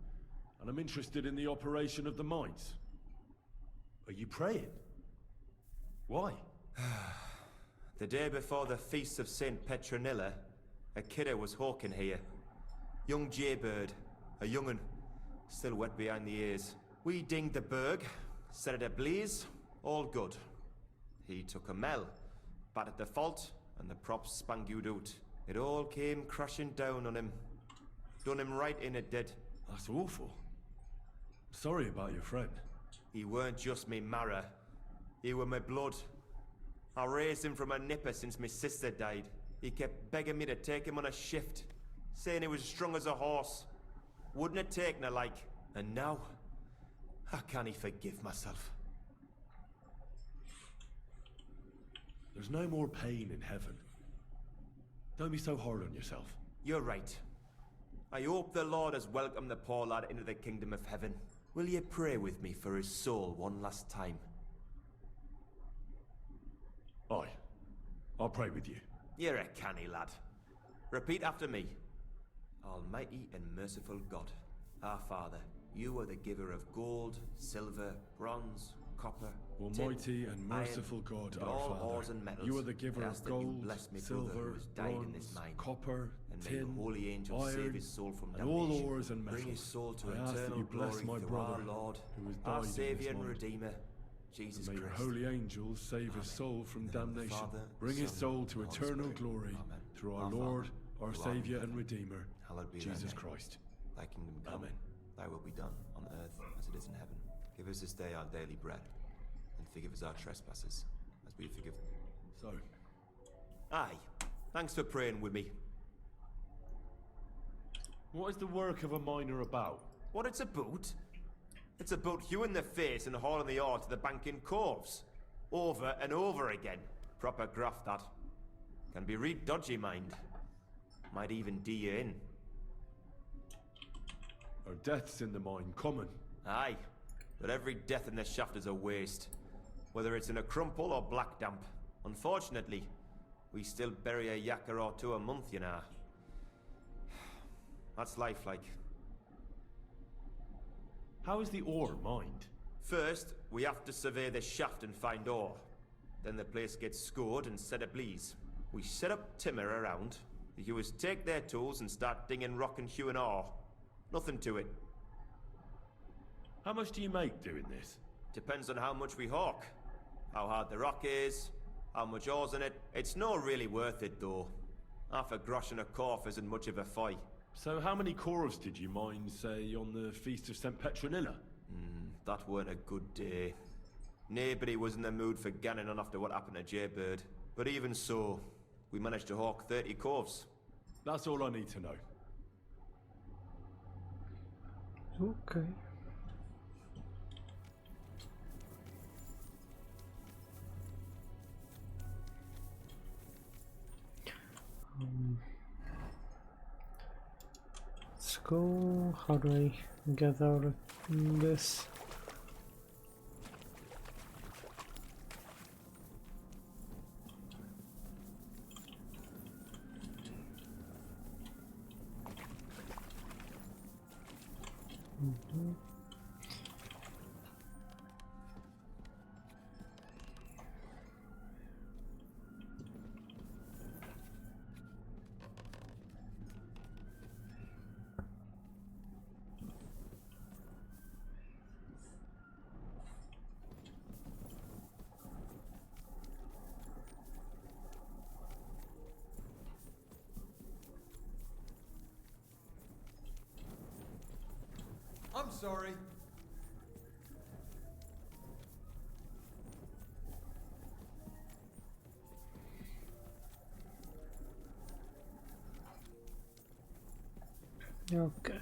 and I'm interested in the operation of the mines. Are you praying? Why? The day before the feast of St. Petronilla, a kidder was hawking here. Young jaybird, a young'un, still wet behind the ears. We dinged the berg, set it ablaze, all good. He took a mell, battered the fault, and the props spangued out. It all came crashing down on him. Done him right in it did. That's awful. Sorry about your friend. He weren't just me marrow. He were my blood. I raised him from a nipper since my sister died. He kept begging me to take him on a shift, saying he was strong as a horse. Wouldn't have taken her like. And now, how can he forgive myself? There's no more pain in heaven. Don't be so hard on yourself. You're right. I hope the Lord has welcomed the poor lad into the kingdom of heaven. Will you pray with me for his soul one last time? Aye. I'll pray with you. You're a canny lad. Repeat after me. Almighty and merciful God, our Father, you are the giver of gold, silver, bronze, copper, Almighty and merciful God, our Father, you are the giver of gold, silver, bronze, copper, tin, holy angel iron, save his soul from and all damnation. ores and metals. Bring his soul to I ask that eternal you bless glory my through brother, our Lord, who has our died in Saviour this and mine. Redeemer, Jesus May Christ. your holy angels save his soul from damnation. Father, Bring his Son, soul to and Holy eternal Spirit. glory Amen. through our Our Lord, Father, our who art in Saviour and heaven, Redeemer, hallowed be thy Jesus name. Christ. Thy kingdom come, Amen. thy will be done, on earth as it is in heaven. Give us this day our daily bread, and forgive us our trespasses, as we forgive. So? Aye. Thanks for praying with me. What is the work of a miner about? What it's about? It's about hewing the face and hauling the ore to the banking coves. Over and over again. Proper graft, that. Can be real dodgy, mind. Might even do you in. Are deaths in the mine common? Aye. But every death in the shaft is a waste. Whether it's in a crumple or black damp. Unfortunately, we still bury a yakker or two a month, you know. That's life like. How is the ore mined? First, we have to survey the shaft and find ore. Then the place gets scored and set ablaze. We set up timber around. The hewers take their tools and start dinging rock and hewing ore. Nothing to it. How much do you make doing this? Depends on how much we hawk. How hard the rock is, how much ore's in it. It's not really worth it though. Half a grosh and a corf isn't much of a fight. So how many corves did you mine, say, on the Feast of St. Petronilla? That weren't a good day. Nobody was in the mood for ganning on after what happened to Jaybird. But even so, we managed to hawk 30 corves. That's all I need to know. Okay. Let's go. How do I get out of this? I'm sorry. Okay.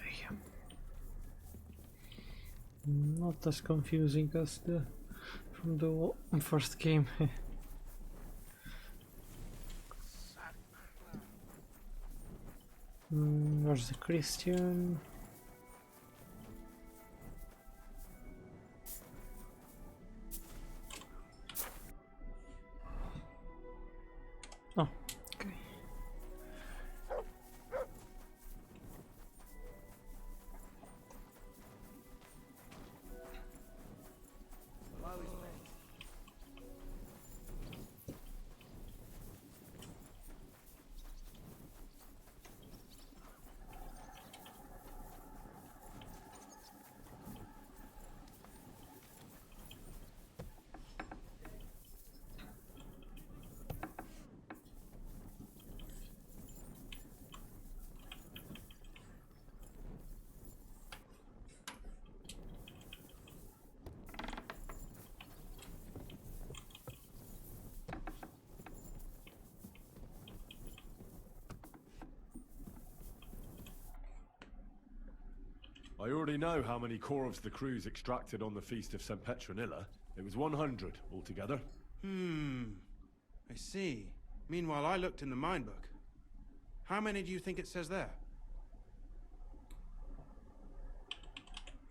Not as confusing as the from the first game. Where's the Christian? Oh, okay. I already know how many corvs the crews extracted on the Feast of St. Petronilla. It was 100 altogether. I see. Meanwhile, I looked in the mine book. How many do you think it says there?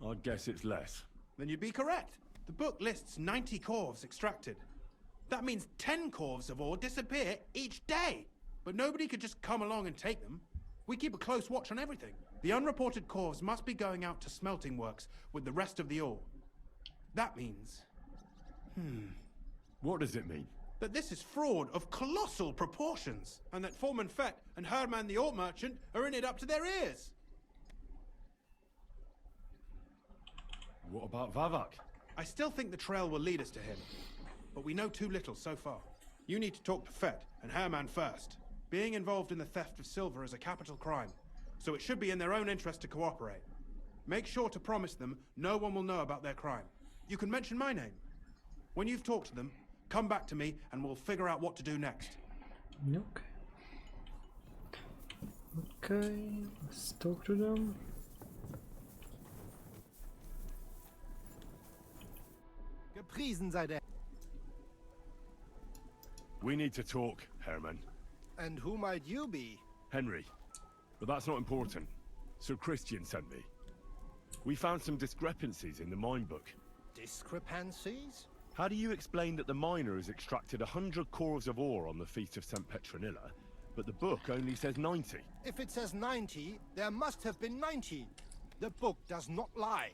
I'd guess it's less. Then you'd be correct. The book lists 90 corvs extracted. That means 10 corvs of ore disappear each day. But nobody could just come along and take them. We keep a close watch on everything. The unreported corvs must be going out to smelting works with the rest of the ore. That means... What does it mean? That this is fraud of colossal proportions, and that Foreman Fett and Herman the ore merchant are in it up to their ears. What about Vavak? I still think the trail will lead us to him, but we know too little so far. You need to talk to Fett and Herman first. Being involved in the theft of silver is a capital crime, so it should be in their own interest to cooperate. Make sure to promise them no one will know about their crime. You can mention my name. When you've talked to them, come back to me and we'll figure out what to do next. Okay. Okay, let's talk to them. Gepriesen sei der. We need to talk, Herman. And who might you be? Henry. But that's not important. Sir Christian sent me. We found some discrepancies in the mine book. Discrepancies? How do you explain that the miners extracted 100 corvs of ore on the Feast of St. Petronilla, but the book only says 90? If it says 90, there must have been 90. The book does not lie.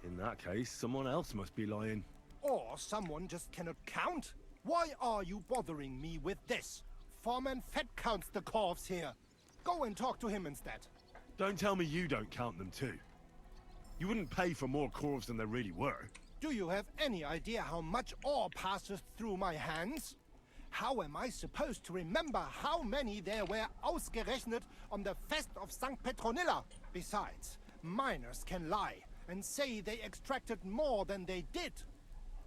In that case, someone else must be lying. Or someone just cannot count? Why are you bothering me with this? Foreman Fett counts the corvs here. Go and talk to him instead. Don't tell me you don't count them too. You wouldn't pay for more corvs than there really were. Do you have any idea how much ore passes through my hands? How am I supposed to remember how many there were ausgerechnet on the Fest of St. Petronilla? Besides, miners can lie and say they extracted more than they did.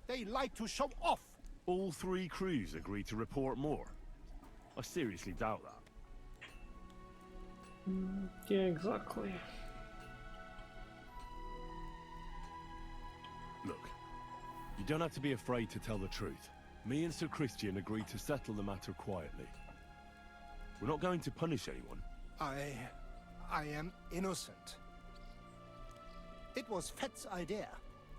They like to show off. All three crews agreed to report more. I seriously doubt that. Yeah, exactly. Look, you don't have to be afraid to tell the truth. Me and Sir Christian agreed to settle the matter quietly. We're not going to punish anyone. I am innocent. It was Fett's idea.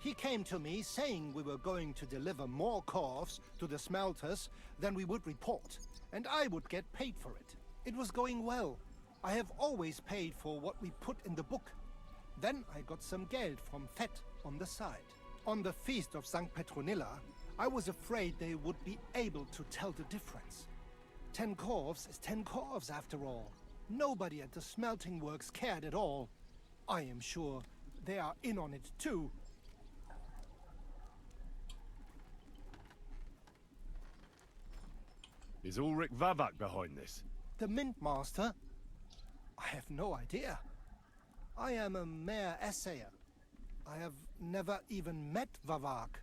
He came to me saying we were going to deliver more corvs to the smelters than we would report, and I would get paid for it. It was going well. I have always paid for what we put in the book. Then I got some geld from Fett on the side. On the Feast of St. Petronilla, I was afraid they would be able to tell the difference. 10 corvs is 10 corvs after all. Nobody at the smelting works cared at all. I am sure they are in on it too. Is Ulrich Vavak behind this? The Mint Master? I have no idea. I am a mere assayer. I have never even met Vavak.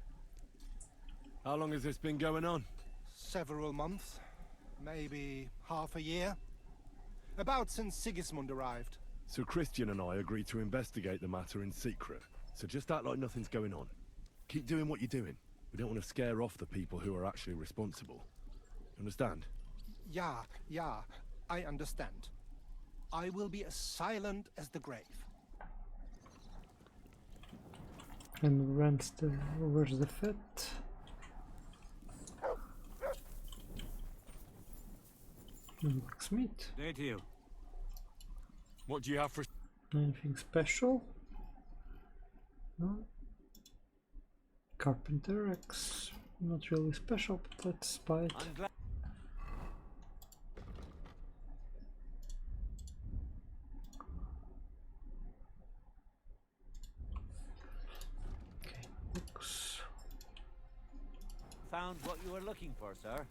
How long has this been going on? Several months. maybe half a year. About since Sigismund arrived. Sir Christian and I agreed to investigate the matter in secret, so just act like nothing's going on. Keep doing what you're doing. We don't want to scare off the people who are actually responsible. Understand? Yeah, I understand. I will be as silent as the grave. And where's the fit? Blacksmith. Day to you. What do you have for... Anything special? No. Carpenter X. Not really special, but let's buy it. Okay, books. Found what you were looking for, sir.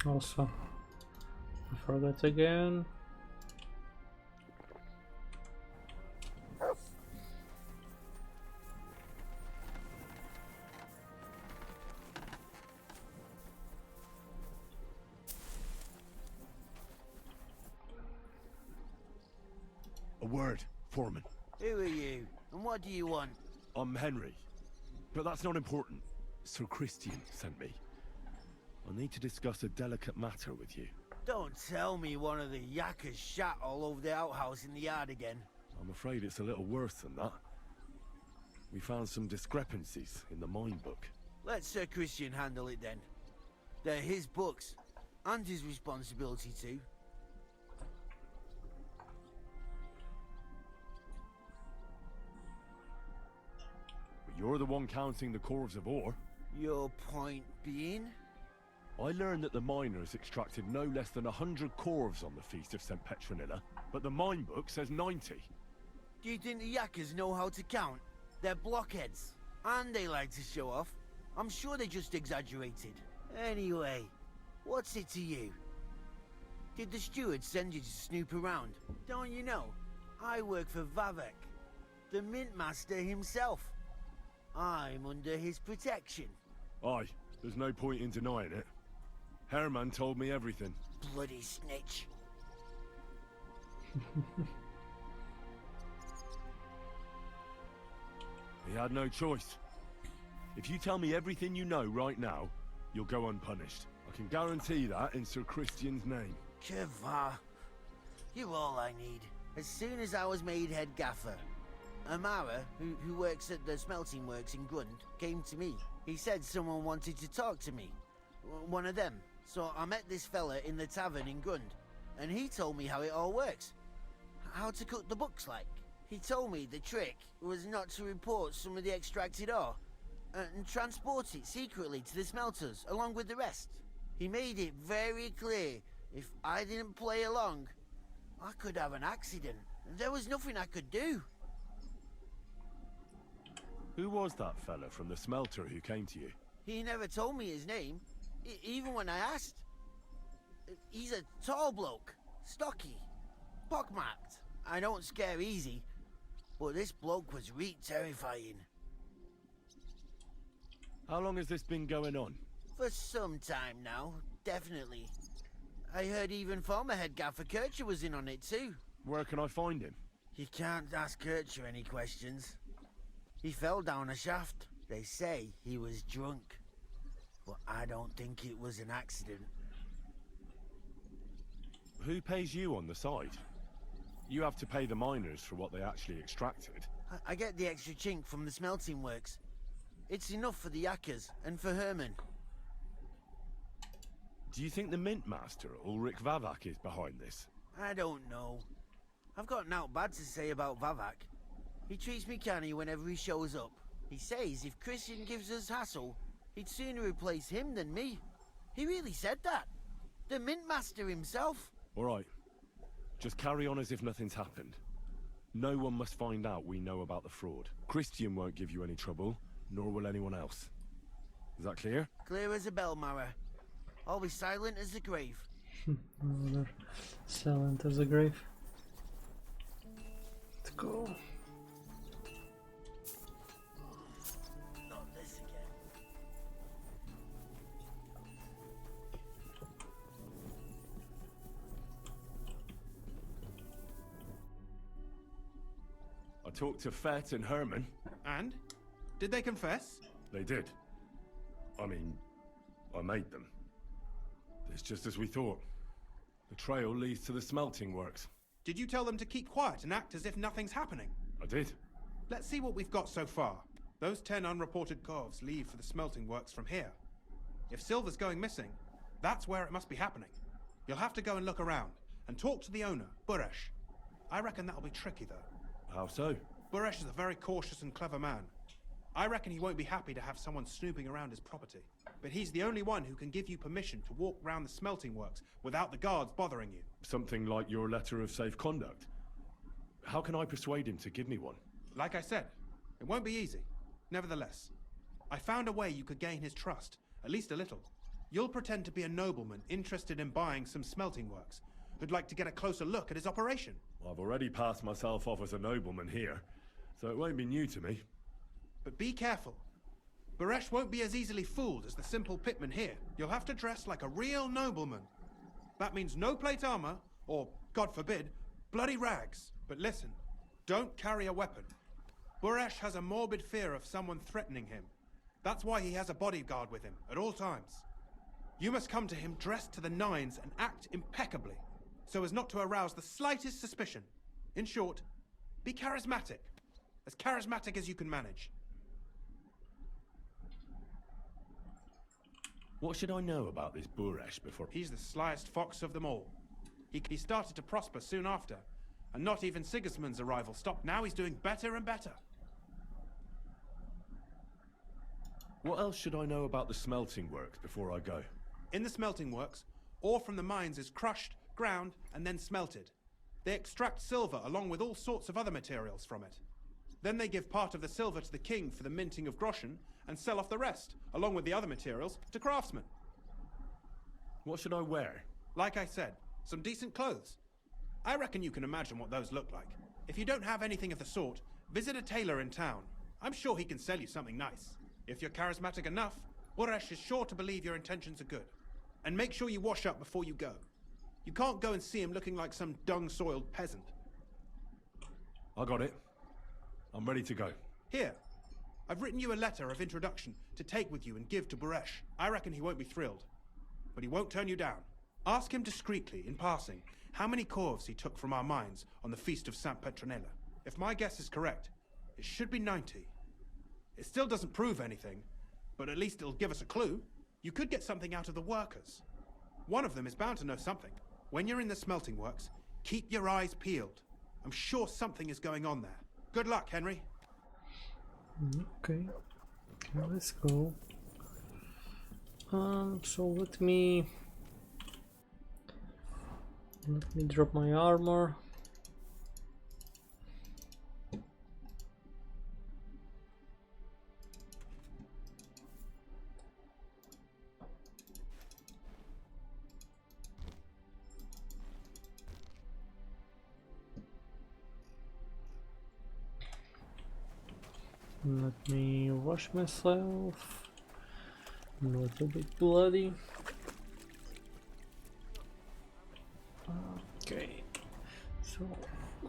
Also, for that again. A word, Foreman. Who are you, and what do you want? I'm Henry, but that's not important. Sir Christian sent me. I need to discuss a delicate matter with you. Don't tell me one of the yakkers shot all over the outhouse in the yard again. I'm afraid it's a little worse than that. We found some discrepancies in the mine book. Let Sir Christian handle it then. They're his books, and his responsibility too. But you're the one counting the corves of ore. Your point being? I learned that the miners extracted no less than 100 corves on the Feast of St. Petronilla, but the mine book says 90. Do you think the yakkers know how to count? They're blockheads, and they like to show off. I'm sure they just exaggerated. Anyway, what's it to you? Did the steward send you to snoop around? Don't you know? I work for Vavek, the mint master himself. I'm under his protection. Aye, there's no point in denying it. Herman told me everything. Bloody snitch. He had no choice. If you tell me everything you know right now, you'll go unpunished. I can guarantee that in Sir Christian's name. Keva, you're all I need. As soon as I was made head gaffer, Amara, who works at the smelting works in Grund, came to me. He said someone wanted to talk to me. One of them. So I met this fella in the tavern in Grund, and he told me how it all works. How to cook the books like. He told me the trick was not to report some of the extracted ore, and transport it secretly to the smelters, along with the rest. He made it very clear, if I didn't play along, I could have an accident. There was nothing I could do. Who was that fella from the smelter who came to you? He never told me his name, even when I asked. He's a tall bloke, stocky, pockmarked. I don't scare easy, but this bloke was terrifying. How long has this been going on? For some time now, definitely. I heard even former head gaffer Kircher was in on it too. Where can I find him? You can't ask Kircher any questions. He fell down a shaft. They say he was drunk, but I don't think it was an accident. Who pays you on the side? You have to pay the miners for what they actually extracted. I get the extra chink from the smelting works. It's enough for the yakkers and for Herman. Do you think the mint master, Ulrich Vavak, is behind this? I don't know. I've got naught bad to say about Vavak. He treats me canny whenever he shows up. He says if Christian gives us hassle, he'd sooner replace him than me. He really said that. The mint master himself. All right. Just carry on as if nothing's happened. No one must find out we know about the fraud. Christian won't give you any trouble, nor will anyone else. Is that clear? Clear as a bell, Mara. I'll be silent as the grave. Another silent as a grave. Let's go. I talked to Fett and Herman. And? Did they confess? They did. I mean, I made them. It's just as we thought. The trail leads to the smelting works. Did you tell them to keep quiet and act as if nothing's happening? I did. Let's see what we've got so far. Those 10 unreported corves leave for the smelting works from here. If silver's going missing, that's where it must be happening. You'll have to go and look around, and talk to the owner, Buresh. I reckon that'll be tricky, though. How so? Buresh is a very cautious and clever man. I reckon he won't be happy to have someone snooping around his property. But he's the only one who can give you permission to walk round the smelting works without the guards bothering you. Something like your letter of safe conduct. How can I persuade him to give me one? Like I said, it won't be easy. Nevertheless, I found a way you could gain his trust, at least a little. You'll pretend to be a nobleman interested in buying some smelting works, who'd like to get a closer look at his operation. I've already passed myself off as a nobleman here, so it won't be new to me. But be careful. Buresh won't be as easily fooled as the simple pitman here. You'll have to dress like a real nobleman. That means no plate armor, or, God forbid, bloody rags. But listen, don't carry a weapon. Buresh has a morbid fear of someone threatening him. That's why he has a bodyguard with him at all times. You must come to him dressed to the nines and act impeccably, so as not to arouse the slightest suspicion. In short, be charismatic. As charismatic as you can manage. What should I know about this Buresh before... He's the slyest fox of them all. He started to prosper soon after, and not even Sigismund's arrival stopped. Now he's doing better and better. What else should I know about the smelting works before I go? In the smelting works, ore from the mines is crushed, ground, and then smelted. They extract silver along with all sorts of other materials from it. Then they give part of the silver to the king for the minting of groschen, and sell off the rest, along with the other materials, to craftsmen. What should I wear? Like I said, some decent clothes. I reckon you can imagine what those look like. If you don't have anything of the sort, visit a tailor in town. I'm sure he can sell you something nice. If you're charismatic enough, Buresh is sure to believe your intentions are good. And make sure you wash up before you go. You can't go and see him looking like some dung-soiled peasant. I got it. I'm ready to go. Here. I've written you a letter of introduction to take with you and give to Buresh. I reckon he won't be thrilled. But he won't turn you down. Ask him discreetly, in passing, how many corves he took from our mines on the Feast of St. Petronella. If my guess is correct, it should be 90. It still doesn't prove anything, but at least it'll give us a clue. You could get something out of the workers. One of them is bound to know something. When you're in the smelting works, keep your eyes peeled. I'm sure something is going on there. Good luck, Henry. Okay, let's go. So let me drop my armor. Let me wash myself. Not a bit bloody. Okay, so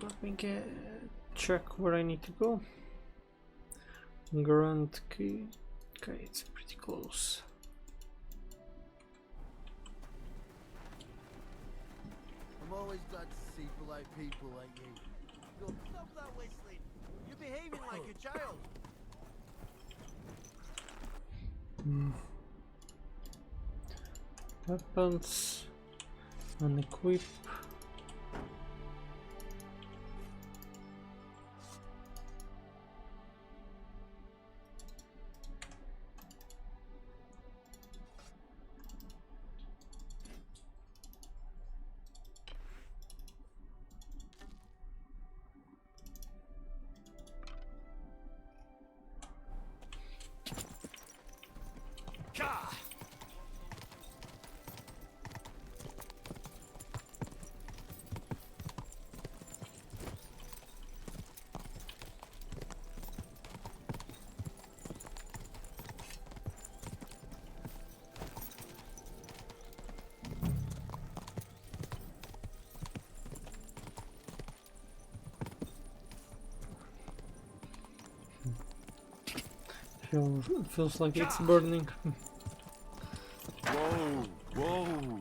let me check where I need to go. Grand key. Okay, it's pretty close. I'm always glad to see polite people like you. Go, stop that whistling. You're behaving like a child. Weapons, unequip. Feels like it's burning. Whoa, whoa.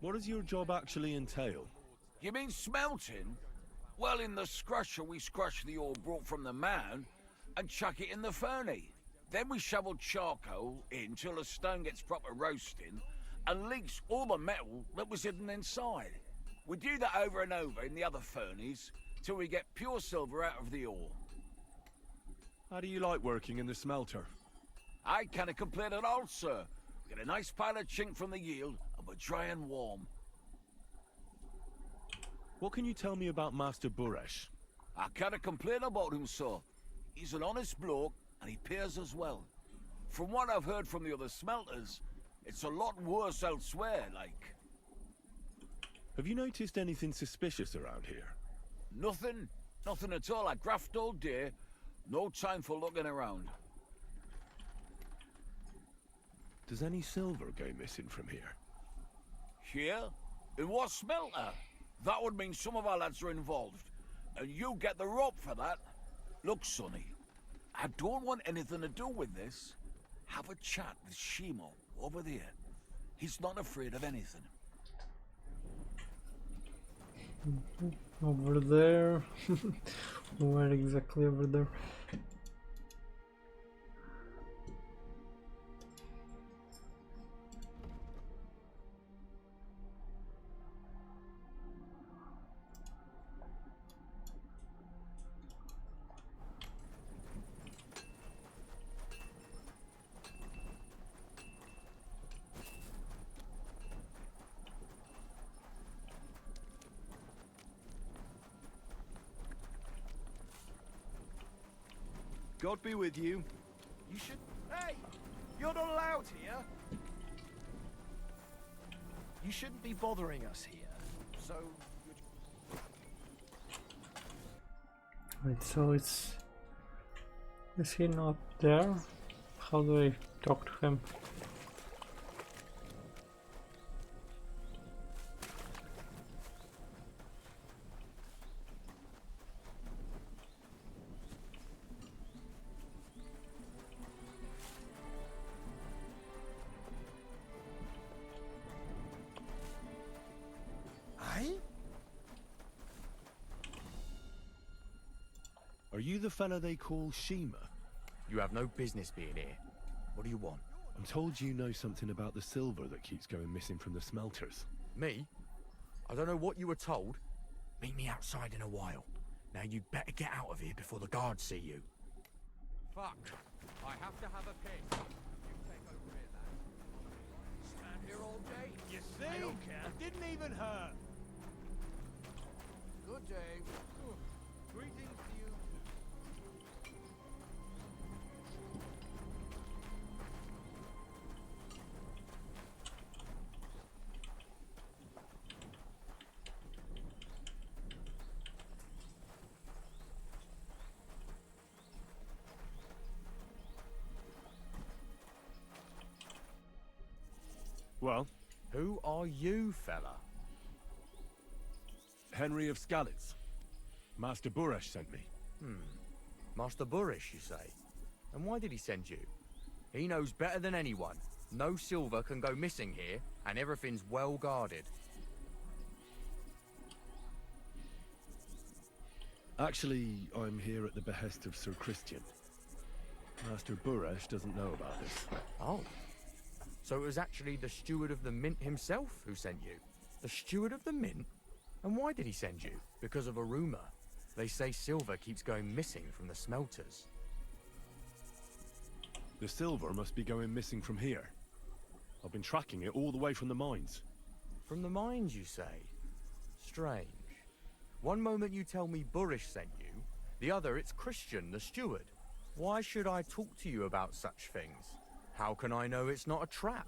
What does your job actually entail? You mean smelting? Well, in the scrusher, we scrush the ore brought from the mound and chuck it in the furnace. Then we shovel charcoal in till the stone gets proper roasting and leaks all the metal that was hidden inside. We do that over and over in the other furnace till we get pure silver out of the ore. How do you like working in the smelter? I can't complain at all, sir. We get a nice pile of chink from the yield and we're dry and warm. What can you tell me about Master Buresh? I can't complain about him, sir. He's an honest bloke and he pays us well. From what I've heard from the other smelters, it's a lot worse elsewhere, like. Have you noticed anything suspicious around here? Nothing. Nothing at all. I graft all day. No time for looking around. Does any silver go missing from here? Here? In what smelter? That would mean some of our lads are involved. And you get the rope for that. Look, Sonny, I don't want anything to do with this. Have a chat with Shimo over there. He's not afraid of anything. Over there. Where exactly over there? God be with you. You should... Hey! You're not allowed here! You shouldn't be bothering us here. So... Wait, so it's... Is he not there? How do I talk to him? Are you the fella they call Shima? You have no business being here. What do you want? I'm told you know something about the silver that keeps going missing from the smelters. Me? I don't know what you were told. Meet me outside in a while. Now you'd better get out of here before the guards see you. Fuck. I have to have a piss. You take over here, lad. Stand here all day? You see? I don't care. It didn't even hurt. Good day. Greetings to you. Well? Who are you, fella? Henry of Skalitz. Master Buresh sent me. Master Buresh, you say? And why did he send you? He knows better than anyone. No silver can go missing here, and everything's well guarded. Actually, I'm here at the behest of Sir Christian. Master Buresh doesn't know about this. Oh. So it was actually the steward of the mint himself who sent you? The steward of the mint? And why did he send you? Because of a rumor. They say silver keeps going missing from the smelters. The silver must be going missing from here. I've been tracking it all the way from the mines. From the mines, you say? Strange. One moment you tell me Buresh sent you, the other it's Christian, the steward. Why should I talk to you about such things? How can I know it's not a trap?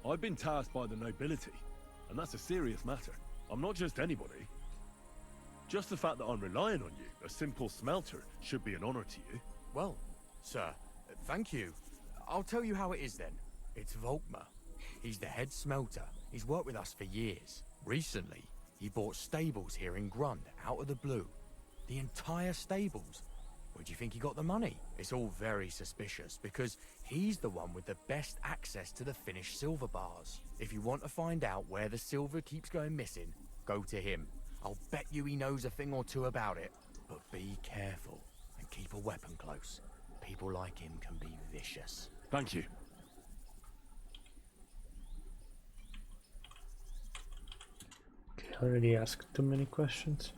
I've been tasked by the nobility, and that's a serious matter. I'm not just anybody. Just the fact that I'm relying on you, a simple smelter, should be an honor to you. Well, sir, thank you. I'll tell you how it is then. It's Volkmar. He's the head smelter. He's worked with us for years. Recently, he bought stables here in Grund, out of the blue. The entire stables. Where do you think he got the money? It's all very suspicious, because he's the one with the best access to the finished silver bars. If you want to find out where the silver keeps going missing, go to him. I'll bet you he knows a thing or two about it. But be careful, and keep a weapon close. People like him can be vicious. Thank you. Okay, I already asked too many questions.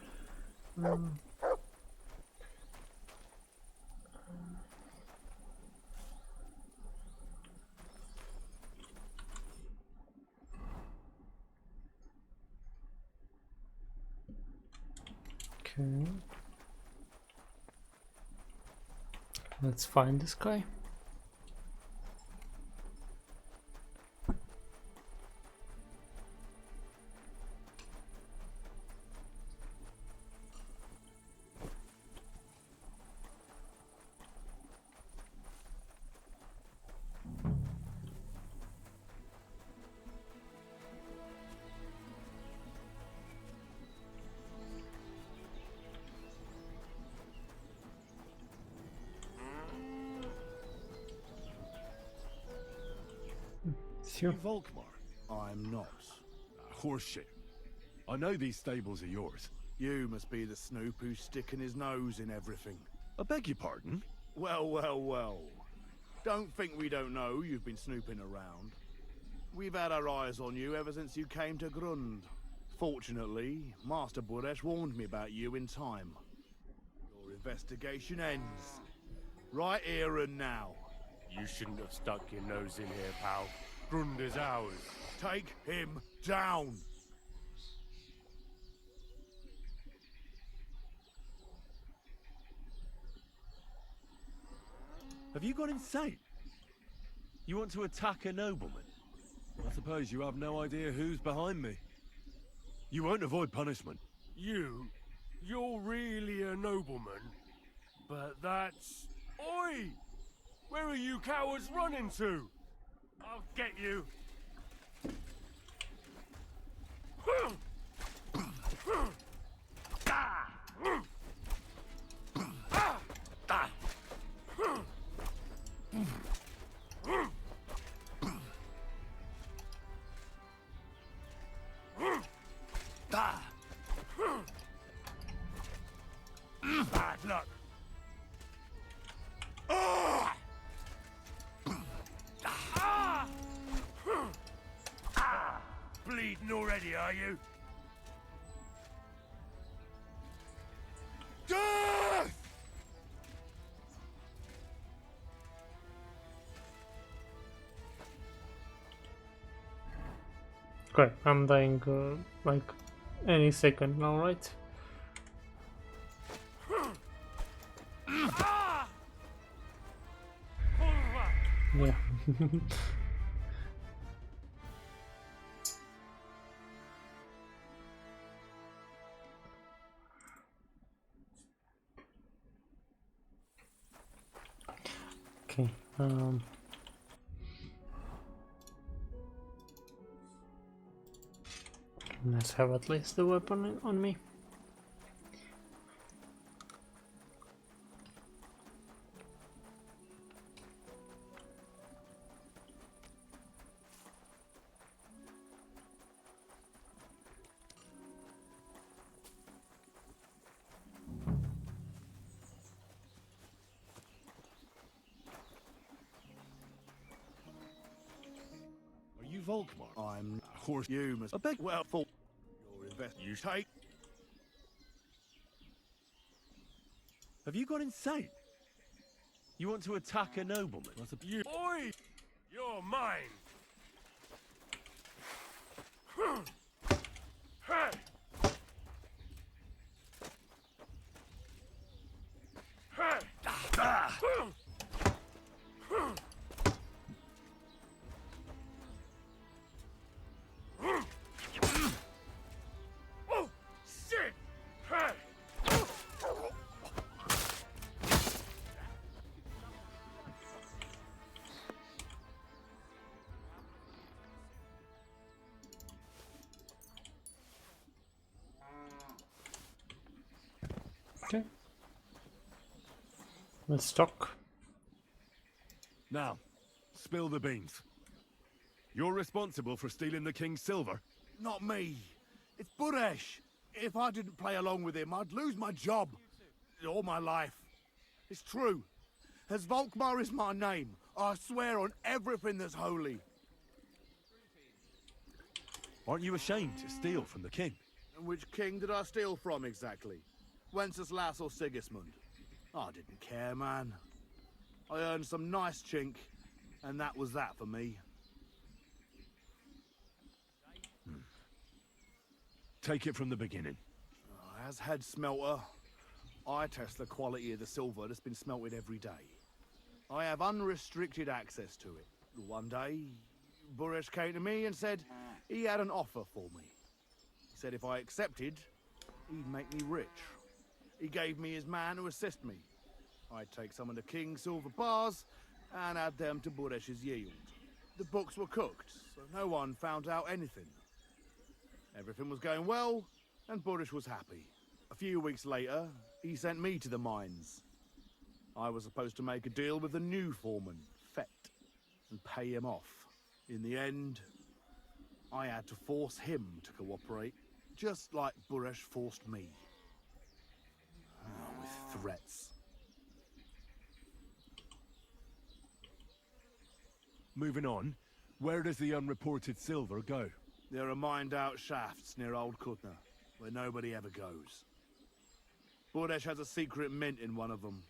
Okay. Let's find this guy. You Volkmar? I'm not. Horseshit. I know these stables are yours. You must be the snoop who's sticking his nose in everything. I beg your pardon? Well, well, well. Don't think we don't know you've been snooping around. We've had our eyes on you ever since you came to Grund. Fortunately, Master Buresh warned me about you in time. Your investigation ends. Right here and now. You shouldn't have stuck your nose in here, pal. Grund is ours. Take him down! Have you gone insane? You want to attack a nobleman? I suppose you have no idea who's behind me. You won't avoid punishment. You're really a nobleman? But that's... Oi! Where are you cowards running to? I'll get you. Bad luck. Bleeding already, are you? Death! Okay, I'm dying like any second now, right? Yeah. Okay. Let's have at least the weapon on me. Volkmar. I'm horse. You must. I beg. Well, for your invest. You take. Have you gone insane? You want to attack a nobleman? Oi! You're mine! Okay. Let's talk. Now, spill the beans. You're responsible for stealing the king's silver? Not me. It's Buresh. If I didn't play along with him, I'd lose my job. All my life. It's true. As Volkmar is my name, I swear on everything that's holy. Aren't you ashamed to steal from the king? And which king did I steal from exactly? Wenceslas or Sigismund? I didn't care, man. I earned some nice chink, and that was that for me. Take it from the beginning. As head smelter, I test the quality of the silver that's been smelted every day. I have unrestricted access to it. One day, Buresh came to me and said he had an offer for me. He said if I accepted, he'd make me rich. He gave me his man to assist me. I'd take some of the king's silver bars and add them to Buresh's yield. The books were cooked, so no one found out anything. Everything was going well, and Buresh was happy. A few weeks later, he sent me to the mines. I was supposed to make a deal with the new foreman, Fett, and pay him off. In the end, I had to force him to cooperate, just like Buresh forced me. With threats. Moving on, where does the unreported silver go? There are mined-out shafts near Old Kutna, where nobody ever goes. Buresh has a secret mint in one of them.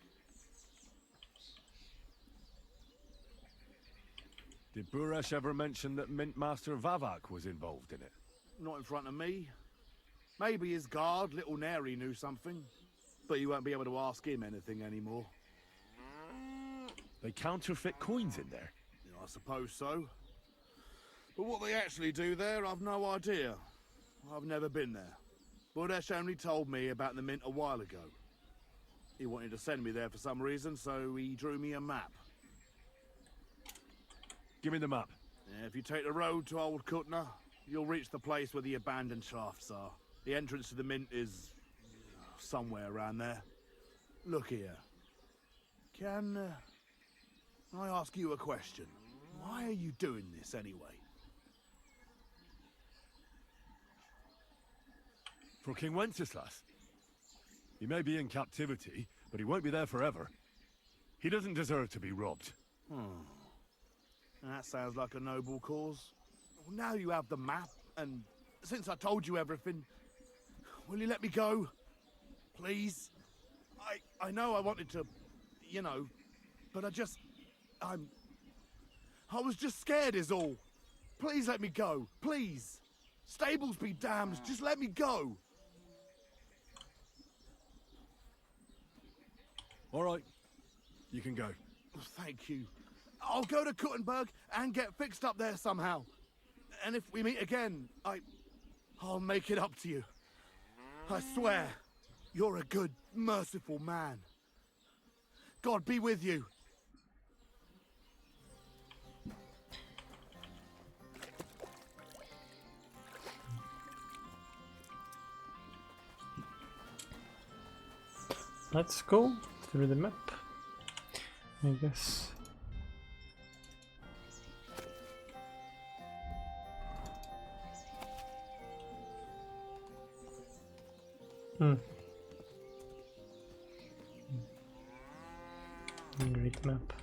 Did Buresh ever mention that Mint Master Vavak was involved in it? Not in front of me. Maybe his guard, Little Neri, knew something. But you won't be able to ask him anything anymore. They counterfeit coins in there? I suppose so. But what they actually do there, I've no idea. I've never been there. Buresh only told me about the mint a while ago. He wanted to send me there for some reason, so he drew me a map. Give me the map. Yeah, if you take the road to Old Kutna, you'll reach the place where the abandoned shafts are. The entrance to the mint is somewhere around there. Look here. Can I ask you a question? Why are you doing this anyway? For King Wenceslas. He may be in captivity, but he won't be there forever. He doesn't deserve to be robbed. That sounds like a noble cause. Well, now you have the map, and since I told you everything, will you let me go? Please? I know I wanted to, you know, but I was just scared is all. Please let me go, please. Stables be damned, just let me go. All right, you can go. Thank you. I'll go to Kuttenberg and get fixed up there somehow. And if we meet again, I'll make it up to you. I swear, you're a good, merciful man. God be with you. Let's go through the map, I guess. Great map.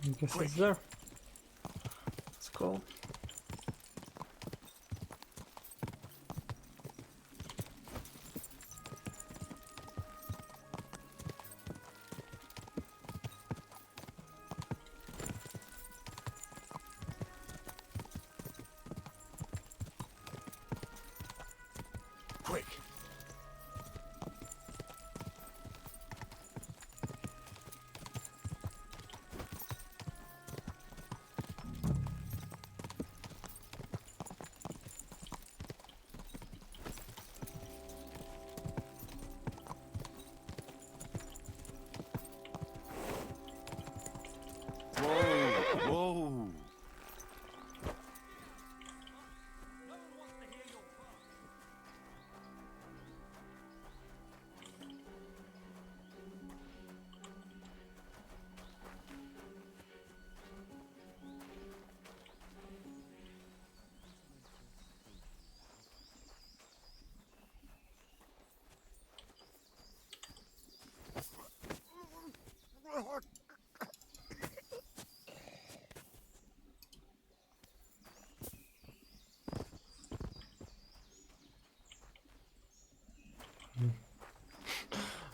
I guess it's there. Let's go. Quick.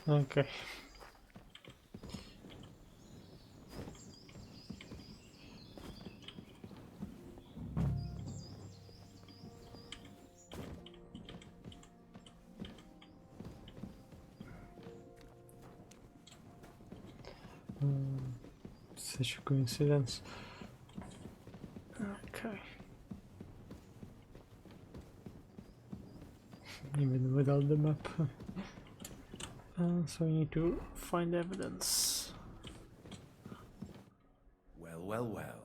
Okay. Such a coincidence. Okay. Even without the map. So we need to find evidence. Well, well, well.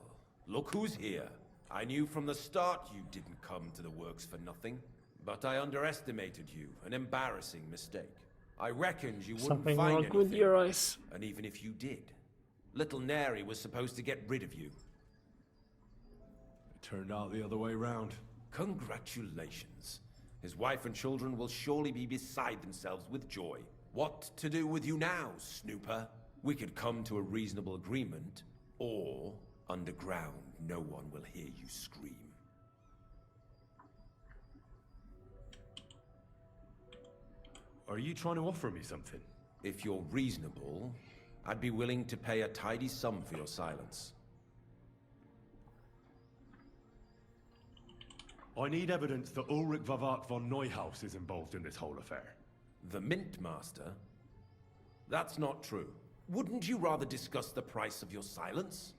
Look who's here. I knew from the start you didn't come to the works for nothing. But I underestimated you. An embarrassing mistake. I reckoned you wouldn't Something find wrong anything. with your eyes. And even if you did, little Neri was supposed to get rid of you. It turned out the other way round. Congratulations. His wife and children will surely be beside themselves with joy. What to do with you now, snooper? We could come to a reasonable agreement, or underground, no one will hear you scream. Are you trying to offer me something? If you're reasonable, I'd be willing to pay a tidy sum for your silence. I need evidence that Ulrich Vavart von Neuhaus is involved in this whole affair. The Mint Master? That's not true. Wouldn't you rather discuss the price of your silence?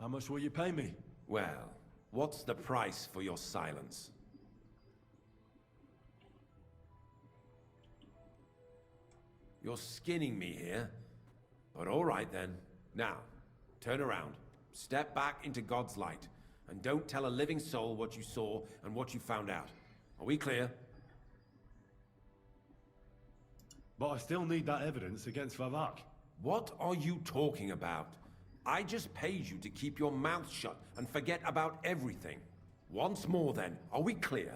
How much will you pay me? Well, what's the price for your silence? You're skinning me here. But all right then. Now, turn around. Step back into God's light. And don't tell a living soul what you saw and what you found out. Are we clear? But I still need that evidence against Vavak. What are you talking about? I just paid you to keep your mouth shut and forget about everything. Once more then, are we clear?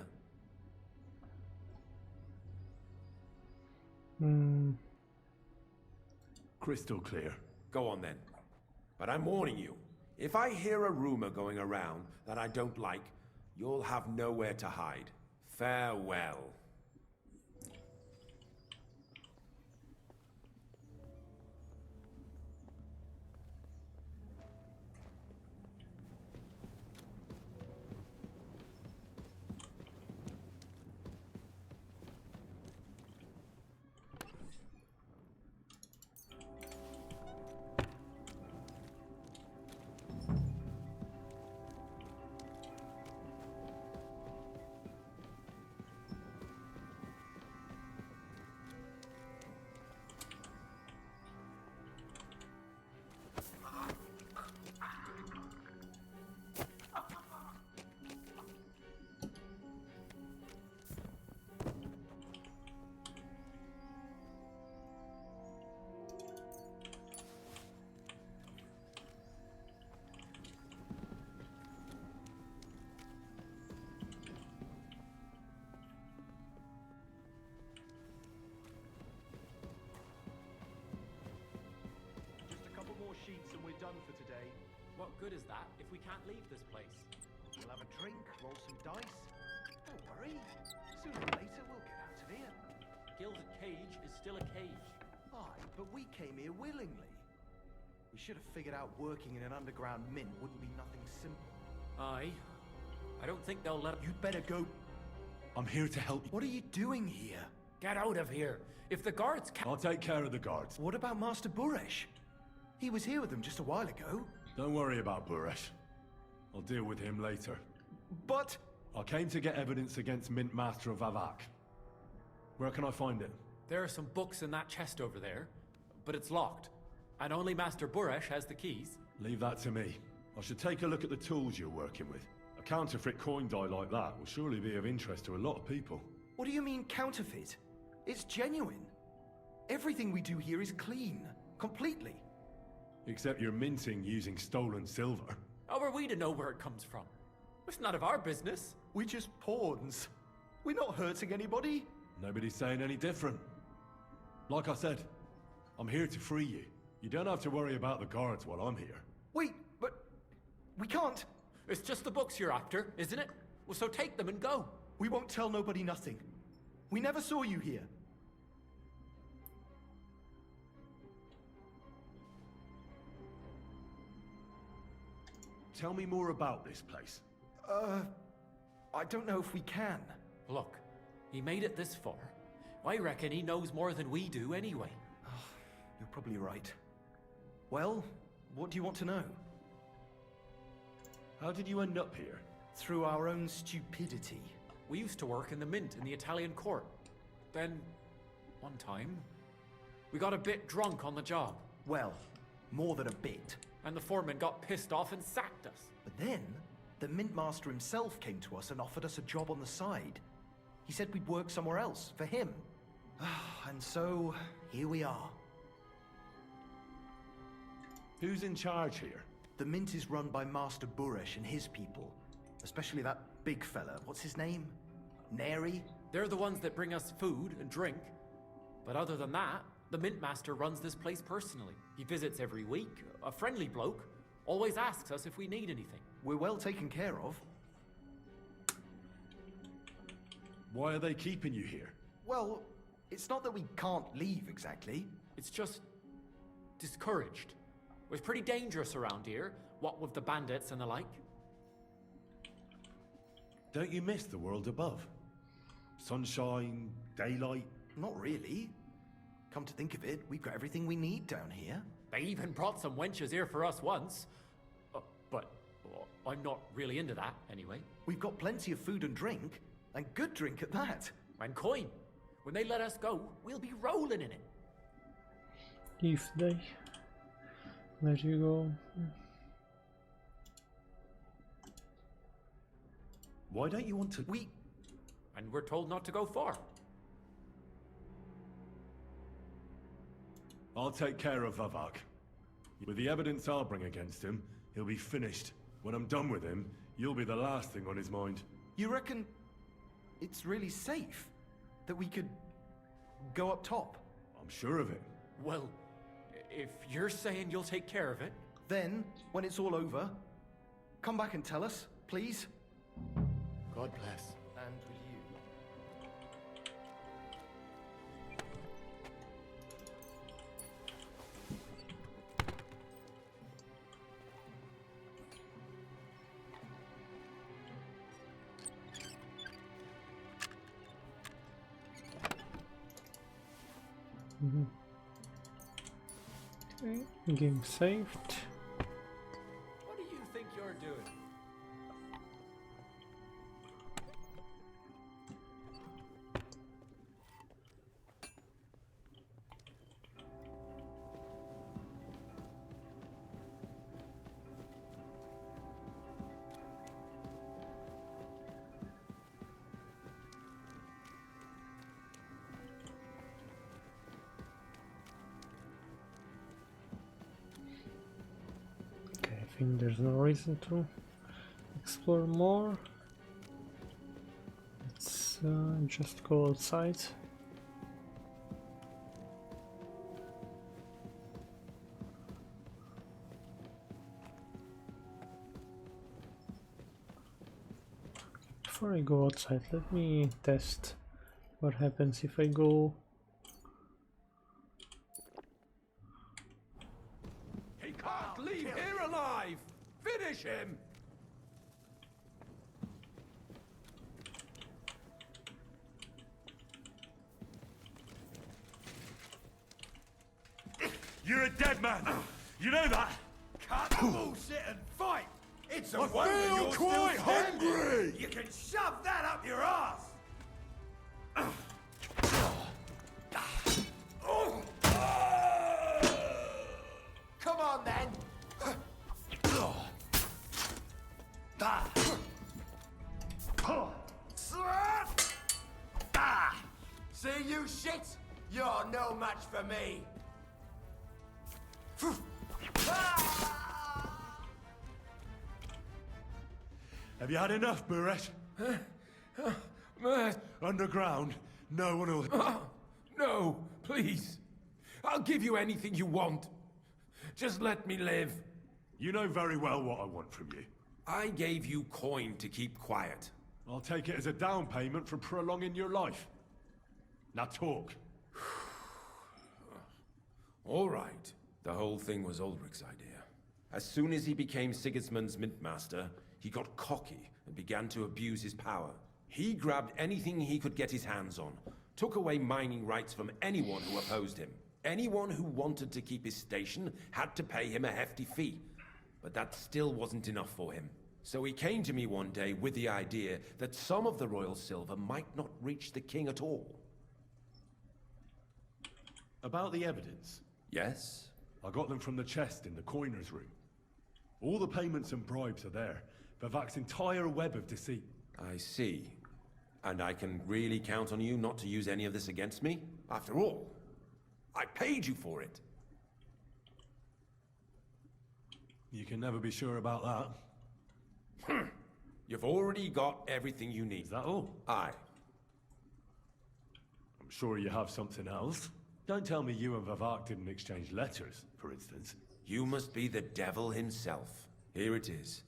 Crystal clear. Go on then. But I'm warning you, if I hear a rumor going around that I don't like, you'll have nowhere to hide. Farewell. Sheets and we're done for today. What good is that if we can't leave this place? We'll have a drink, roll some dice. Don't worry. Sooner or later we'll get out of here. Gilded cage is still a cage. Aye, but we came here willingly. We should have figured out working in an underground mint wouldn't be nothing simple. Aye. I don't think they'll let... You'd better go. I'm here to help you. What are you doing here? Get out of here. If the guards can't... I'll take care of the guards. What about Master Buresh? He was here with them just a while ago. Don't worry about Buresh. I'll deal with him later. But... I came to get evidence against Mint Master of Vavak. Where can I find it? There are some books in that chest over there, but it's locked. And only Master Buresh has the keys. Leave that to me. I should take a look at the tools you're working with. A counterfeit coin die like that will surely be of interest to a lot of people. What do you mean counterfeit? It's genuine. Everything we do here is clean. Completely. Except you're minting using stolen silver. How are we to know where it comes from? It's none of our business. We're just pawns. We're not hurting anybody. Nobody's saying any different. Like I said, I'm here to free you. You don't have to worry about the guards while I'm here. Wait, but... we can't. It's just the books you're after, isn't it? Well, so take them and go. We won't tell nobody nothing. We never saw you here. tell me more about this place. I don't know if we can. Look, he made it this far. I reckon he knows more than we do anyway. You're probably right. Well, what do you want to know? How did you end up here? Through our own stupidity. We used to work in the mint in the Italian court. Then, one time, we got a bit drunk on the job. Well, more than a bit. And the foreman got pissed off and sacked us. But then, the mint master himself came to us and offered us a job on the side. He said we'd work somewhere else, for him. And so, here we are. Who's in charge here? The mint is run by Master Buresh and his people. Especially that big fella. What's his name? Neri? They're the ones that bring us food and drink. But other than that, the mint master runs this place personally. He visits every week, a friendly bloke, always asks us if we need anything. We're well taken care of. Why are they keeping you here? Well, it's not that we can't leave exactly. It's just discouraged. It's pretty dangerous around here, what with the bandits and the like. Don't you miss the world above? Sunshine, daylight? Not really. Come to think of it, we've got everything we need down here. They even brought some wenches here for us once. But I'm not really into that, anyway. We've got plenty of food and drink, and good drink at that. And coin. When they let us go, we'll be rolling in it. If they let you go. Why don't you want to... And we're told not to go far. I'll take care of Vavak. With the evidence I'll bring against him, he'll be finished. When I'm done with him, you'll be the last thing on his mind. You reckon it's really safe that we could go up top? I'm sure of it. Well, if you're saying you'll take care of it... Then, when it's all over, come back and tell us, please. God bless. And with you. Okay, game saved. What do you think you're doing? I think there's no reason to explore more. Let's just go outside. Before I go outside, let me test what happens if I go. Leave here alive! Finish him! You're a dead man! You know that? Cut bullshit and fight! It's a I wonder feel you're quite still standing. hungry! You can shove that up your ass! Come on then! See you shit? You're no match for me! Have you had enough, Buresh? Underground, no one will... No, please. I'll give you anything you want. Just let me live. You know very well what I want from you. I gave you coin to keep quiet. I'll take it as a down payment for prolonging your life. Now talk. All right. The whole thing was Ulrich's idea. As soon as he became Sigismund's Mintmaster, he got cocky and began to abuse his power. He grabbed anything he could get his hands on, took away mining rights from anyone who opposed him. Anyone who wanted to keep his station had to pay him a hefty fee. But that still wasn't enough for him. So he came to me one day with the idea that some of the royal silver might not reach the king at all. About the evidence? Yes? I got them from the chest in the coiner's room. All the payments and bribes are there. Vivac's entire web of deceit. I see. And I can really count on you not to use any of this against me? After all, I paid you for it. You can never be sure about that. You've already got everything you need. Is that all? Aye. I'm sure you have something else. Don't tell me you and Vivac didn't exchange letters, for instance. You must be the devil himself. Here it is.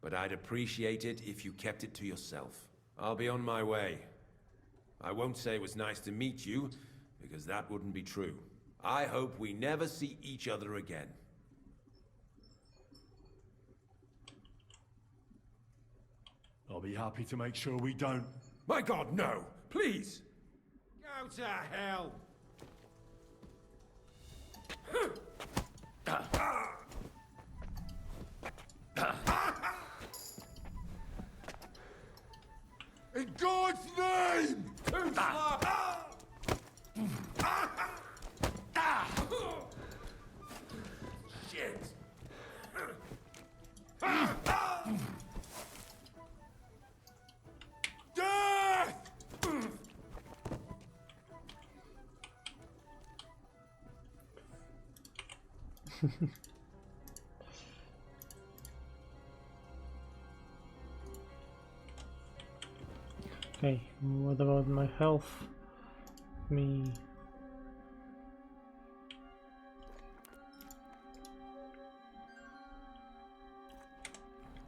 But I'd appreciate it if you kept it to yourself. I'll be on my way. I won't say it was nice to meet you, because that wouldn't be true. I hope we never see each other again. I'll be happy to make sure we don't. My God, no! Please! Go to hell! In God's name! Shit! Death! Okay, what about my health? Me.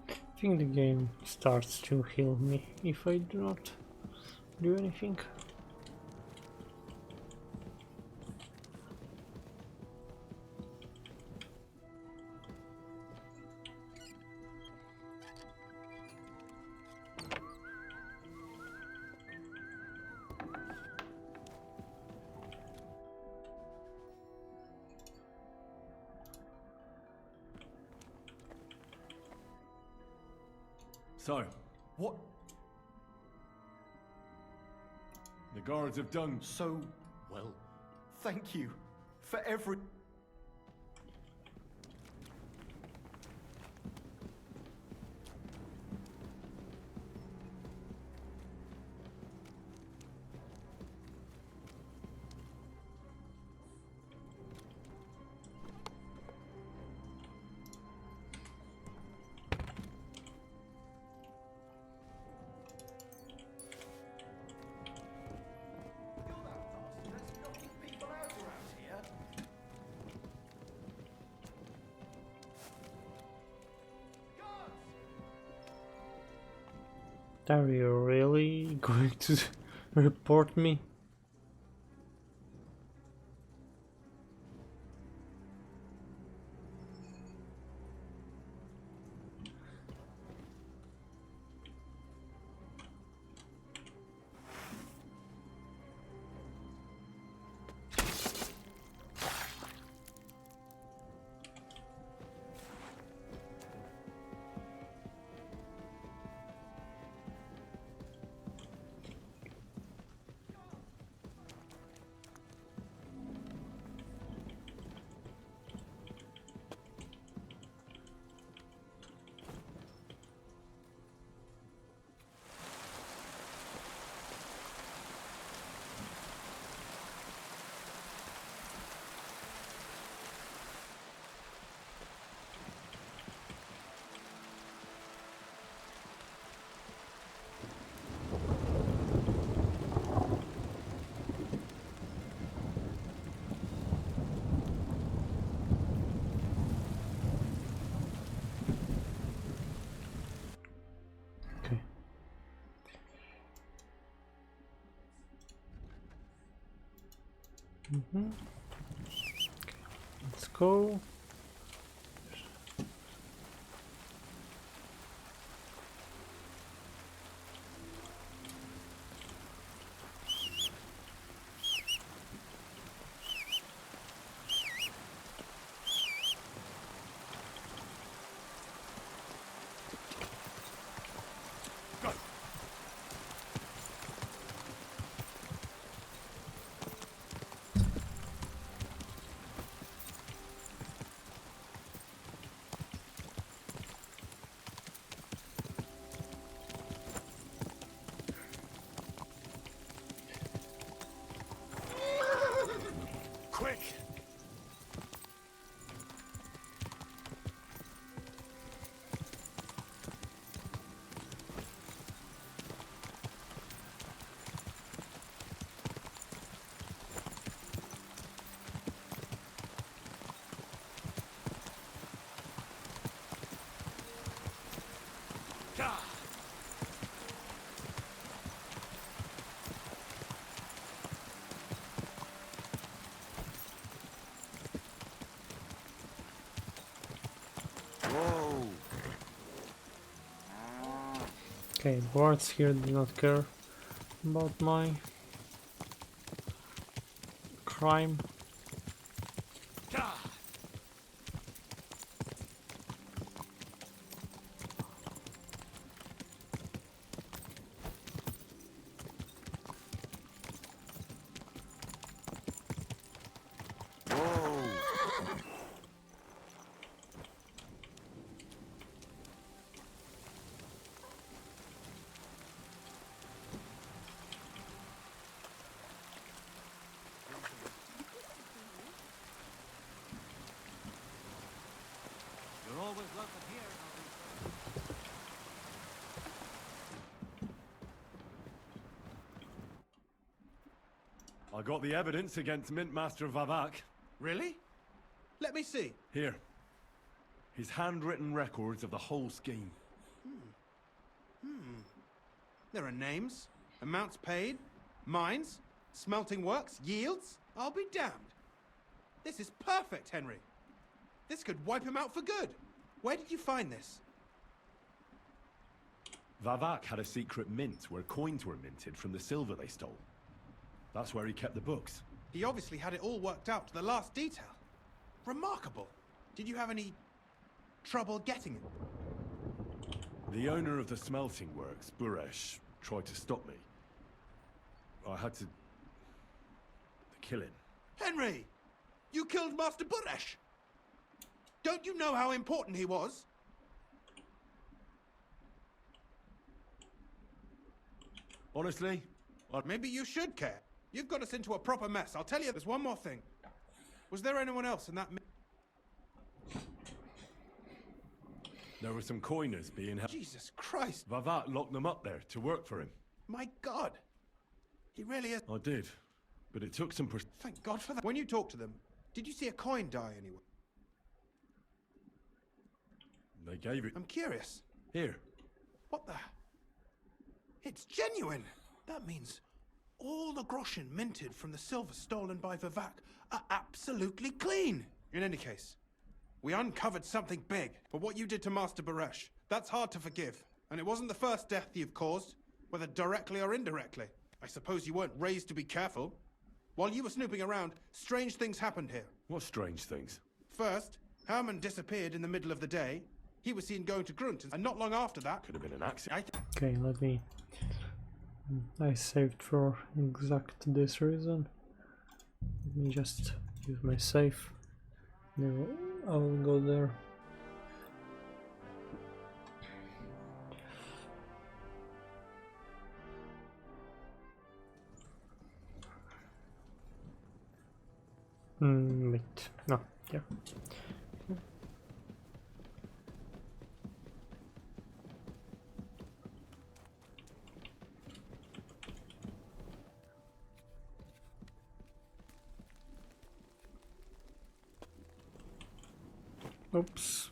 I think the game starts to heal me if I do not do anything. So, What? the guards have done So, well. thank you for every... Are you really going to report me? Let's go. Okay, guards here do not care about my crime. You're always welcome here. I got the evidence against Mint Master Vavak. Really? Let me see. Here. His handwritten records of the whole scheme. There are names, amounts paid, mines, smelting works, yields. I'll be damned. This is perfect, Henry. This could wipe him out for good. Where did you find this? Vavak had a secret mint where coins were minted from the silver they stole. That's where he kept the books. He obviously had it all worked out to the last detail. Remarkable. Did you have any trouble getting it? The owner of the smelting works, Buresh, tried to stop me. I had to kill him. Henry! You killed Master Buresh! Don't you know how important he was? Honestly, maybe you should care. You've got us into a proper mess. I'll tell you, there's one more thing. Was there anyone else in that... There were some coiners being held. Jesus Christ! Vavak locked them up there to work for him. My God! He really is... I did, but it took some... Thank God for that. When you talked to them, did you see a coin die anywhere? They gave it... I'm curious. Here. What the... It's genuine! That means all the groschen minted from the silver stolen by Vavak are absolutely clean! In any case, we uncovered something big. But what you did to Master Buresh, that's hard to forgive. And it wasn't the first death you've caused, whether directly or indirectly. I suppose you weren't raised to be careful. While you were snooping around, strange things happened here. What strange things? First, Herman disappeared in the middle of the day. He was seen going to Grunt, and not long after that... Could have been an accident. Okay, let me... I saved for exact this reason. Let me just use my save. Now I will go there. Wait, no, yeah. Oops.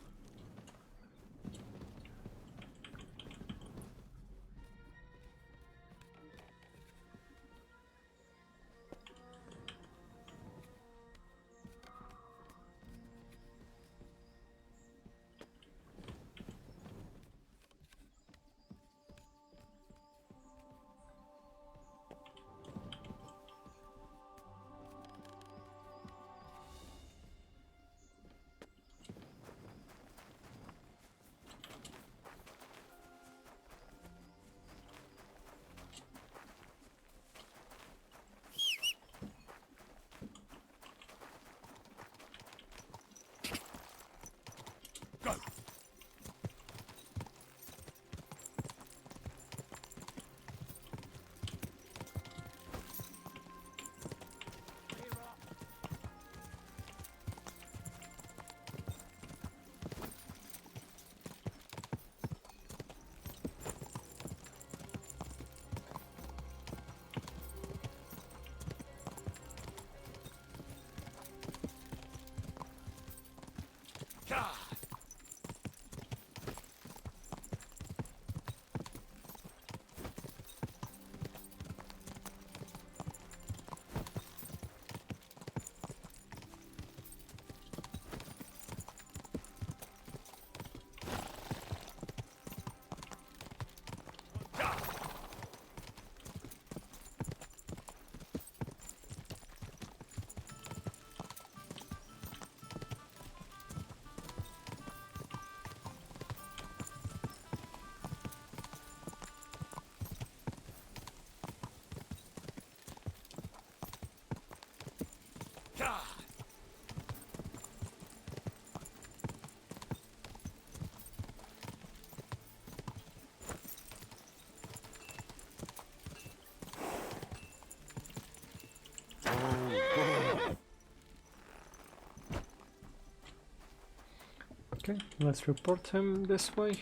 Okay, let's report him this way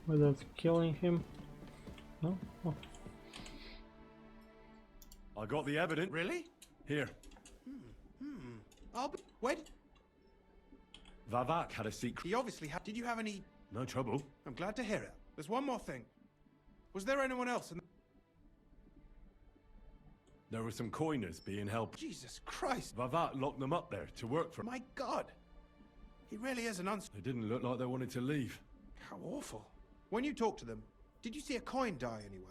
without killing him. No? Oh. I got the evidence. Really? Here. Wait. Vavak had a secret. He obviously had. Did you have any? No trouble. I'm glad to hear it. There's one more thing. Was there anyone else in? There were some coiners being held. Jesus Christ! Vavak locked them up there to work for. My God! He really is an They didn't look like they wanted to leave. How awful. When you talked to them, did you see a coin die anywhere?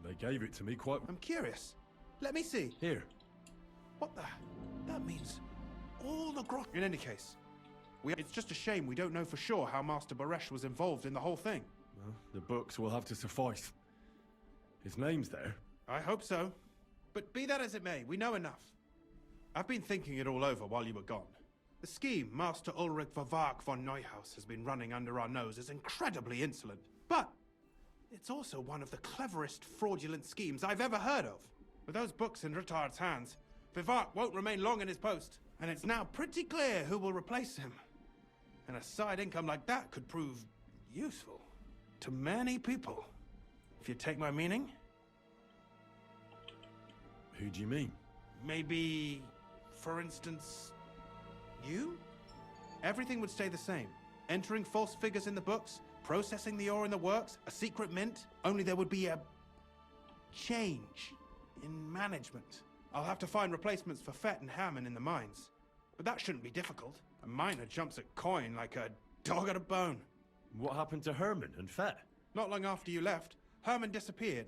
They gave it to me quite. I'm curious. Let me see. Here. What the? That means all the grot. In any case, it's just a shame we don't know for sure how Master Baresh was involved in the whole thing. Well, the books will have to suffice. His name's there. I hope so. But be that as it may, we know enough. I've been thinking it all over while you were gone. The scheme Master Ulrich Vavak von Neuhaus has been running under our nose is incredibly insolent. But it's also one of the cleverest fraudulent schemes I've ever heard of. With those books in Ruthard's hands, Vivart won't remain long in his post, and it's now pretty clear who will replace him. And a side income like that could prove useful to many people, if you take my meaning. Who do you mean? Maybe, for instance, you? Everything would stay the same. Entering false figures in the books, processing the ore in the works, a secret mint, only there would be a change in management. I'll have to find replacements for Fett and Hammond in the mines. But that shouldn't be difficult. A miner jumps at coin like a dog at a bone. What happened to Herman and Fett? Not long after you left, Herman disappeared.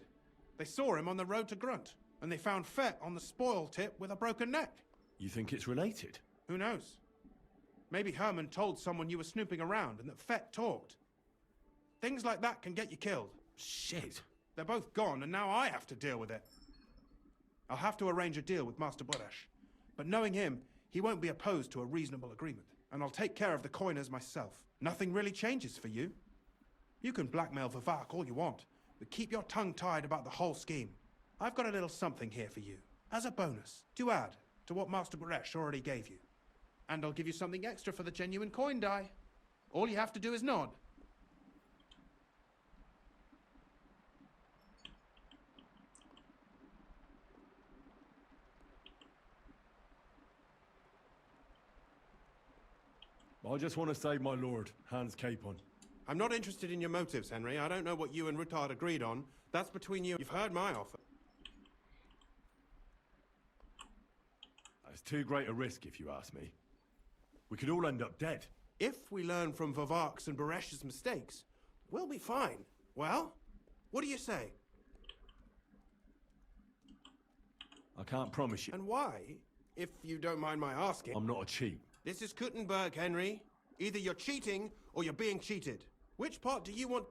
They saw him on the road to Grunt, and they found Fett on the spoil tip with a broken neck. You think it's related? Who knows? Maybe Herman told someone you were snooping around and that Fett talked. Things like that can get you killed. Shit. They're both gone, and now I have to deal with it. I'll have to arrange a deal with Master Boresh. But knowing him, he won't be opposed to a reasonable agreement. And I'll take care of the coiners myself. Nothing really changes for you. You can blackmail Vivak all you want, but keep your tongue tied about the whole scheme. I've got a little something here for you, as a bonus, to add to what Master Boresh already gave you. And I'll give you something extra for the genuine coin die. All you have to do is nod. I just want to save my lord, Hans Capon. I'm not interested in your motives, Henry. I don't know what you and Ruthard agreed on. That's between you. You've heard my offer. It's too great a risk, if you ask me. We could all end up dead. If we learn from Vavak's and Baresh's mistakes, we'll be fine. Well, what do you say? I can't promise you. And why, if you don't mind my asking? I'm not a cheat. This is Kuttenberg, Henry. Either you're cheating or you're being cheated. Which part do you want?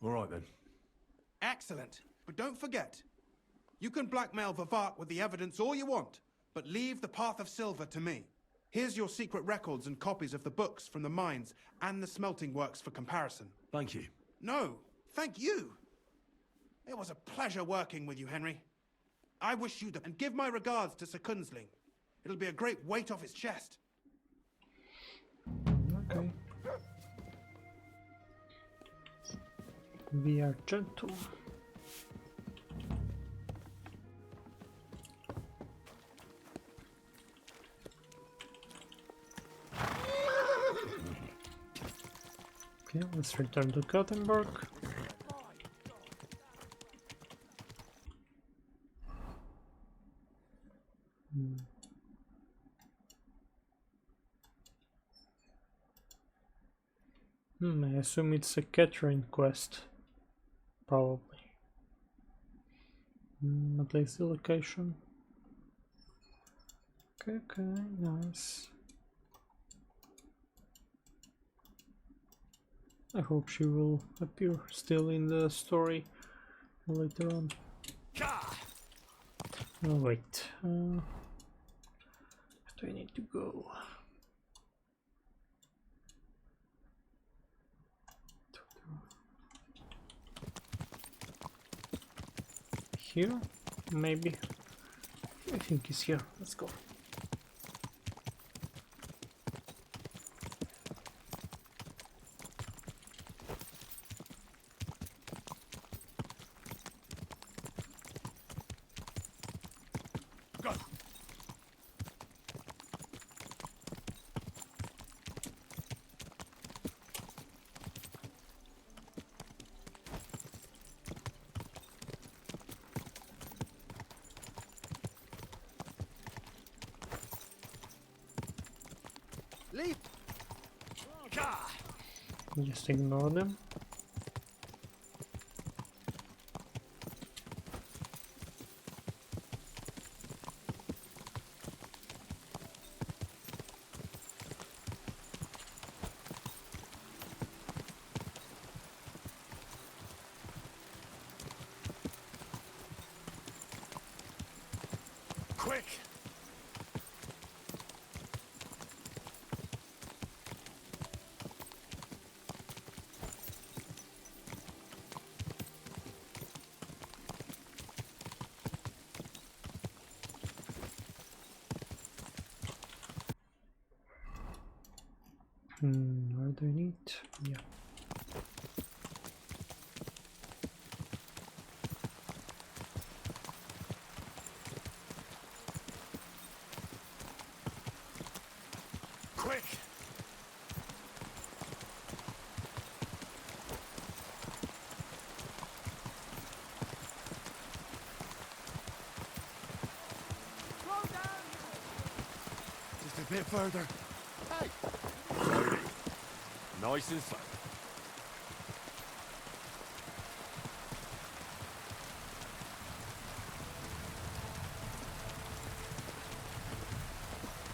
All right then. Excellent. But don't forget, you can blackmail Vavak with the evidence all you want, but leave the Path of Silver to me. Here's your secret records and copies of the books from the mines and the smelting works for comparison. Thank you. No, thank you. It was a pleasure working with you, Henry. I wish you the... And give my regards to Sir Kunzling. It'll be a great weight off his chest. Okay. We are gentle. Okay, let's return to Kuttenberg. I assume it's a Catherine quest. Probably. At least the location. Okay, nice. I hope she will appear still in the story later on. Oh wait, where do I need to go? Here? Maybe? I think it's here. Let's go. Leave. Just ignore them. Quick. Where do I need? Yeah. Quick. Just a bit further. Hey! Slowly. Nice and slow.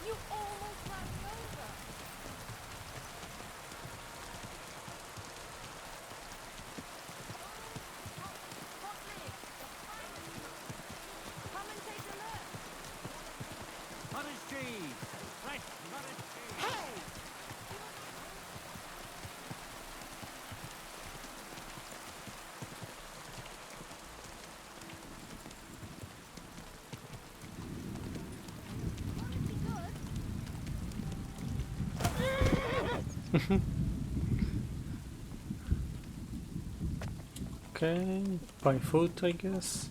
You almost ran me over. Come and take a look. Cottage cheese! Fresh cottage cheese! Hey! Okay, by foot, I guess.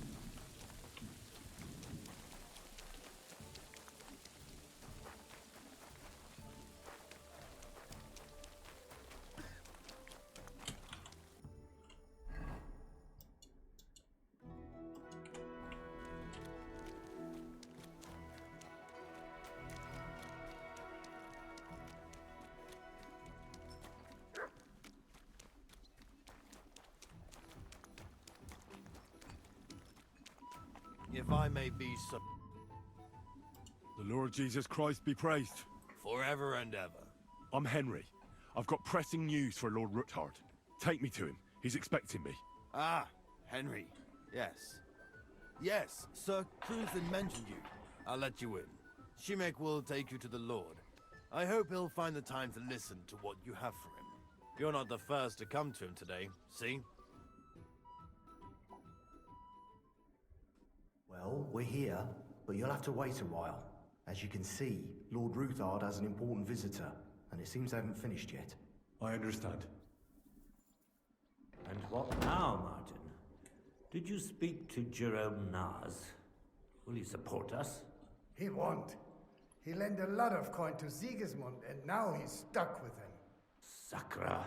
If I may be so... The Lord Jesus Christ be praised. Forever and ever. I'm Henry. I've got pressing news for Lord Ruthard. Take me to him. He's expecting me. Ah, Henry. Yes. Yes, Sir Cruthen mentioned you. I'll let you in. Shimek will take you to the Lord. I hope he'll find the time to listen to what you have for him. You're not the first to come to him today, see? Well, we're here, but you'll have to wait a while. As you can see, Lord Ruthard has an important visitor, and it seems they haven't finished yet. I understand. And what now, Martin? Did you speak to Jerome Naz? Will he support us? He won't. He lent a lot of coin to Sigismund, and now he's stuck with him. Sakra.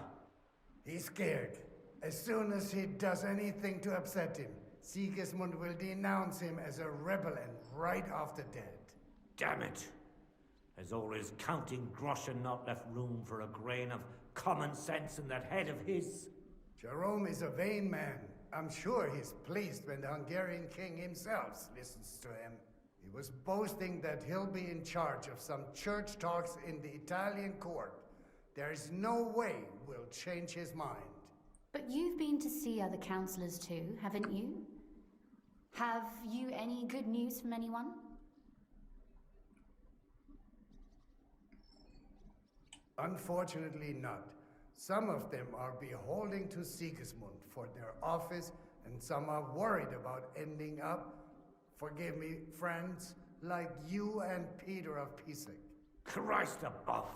He's scared. As soon as he does anything to upset him, Sigismund will denounce him as a rebel and right off the dead. Damn it! There's always counting groschen not left room for a grain of common sense in that head of his. Jerome is a vain man. I'm sure he's pleased when the Hungarian king himself listens to him. He was boasting that he'll be in charge of some church talks in the Italian court. There is no way we'll change his mind. But you've been to see other councillors too, haven't you? Have you any good news from anyone? Unfortunately not. Some of them are beholden to Sigismund for their office, and some are worried about ending up, forgive me, friends, like you and Peter of Pisek. Christ above!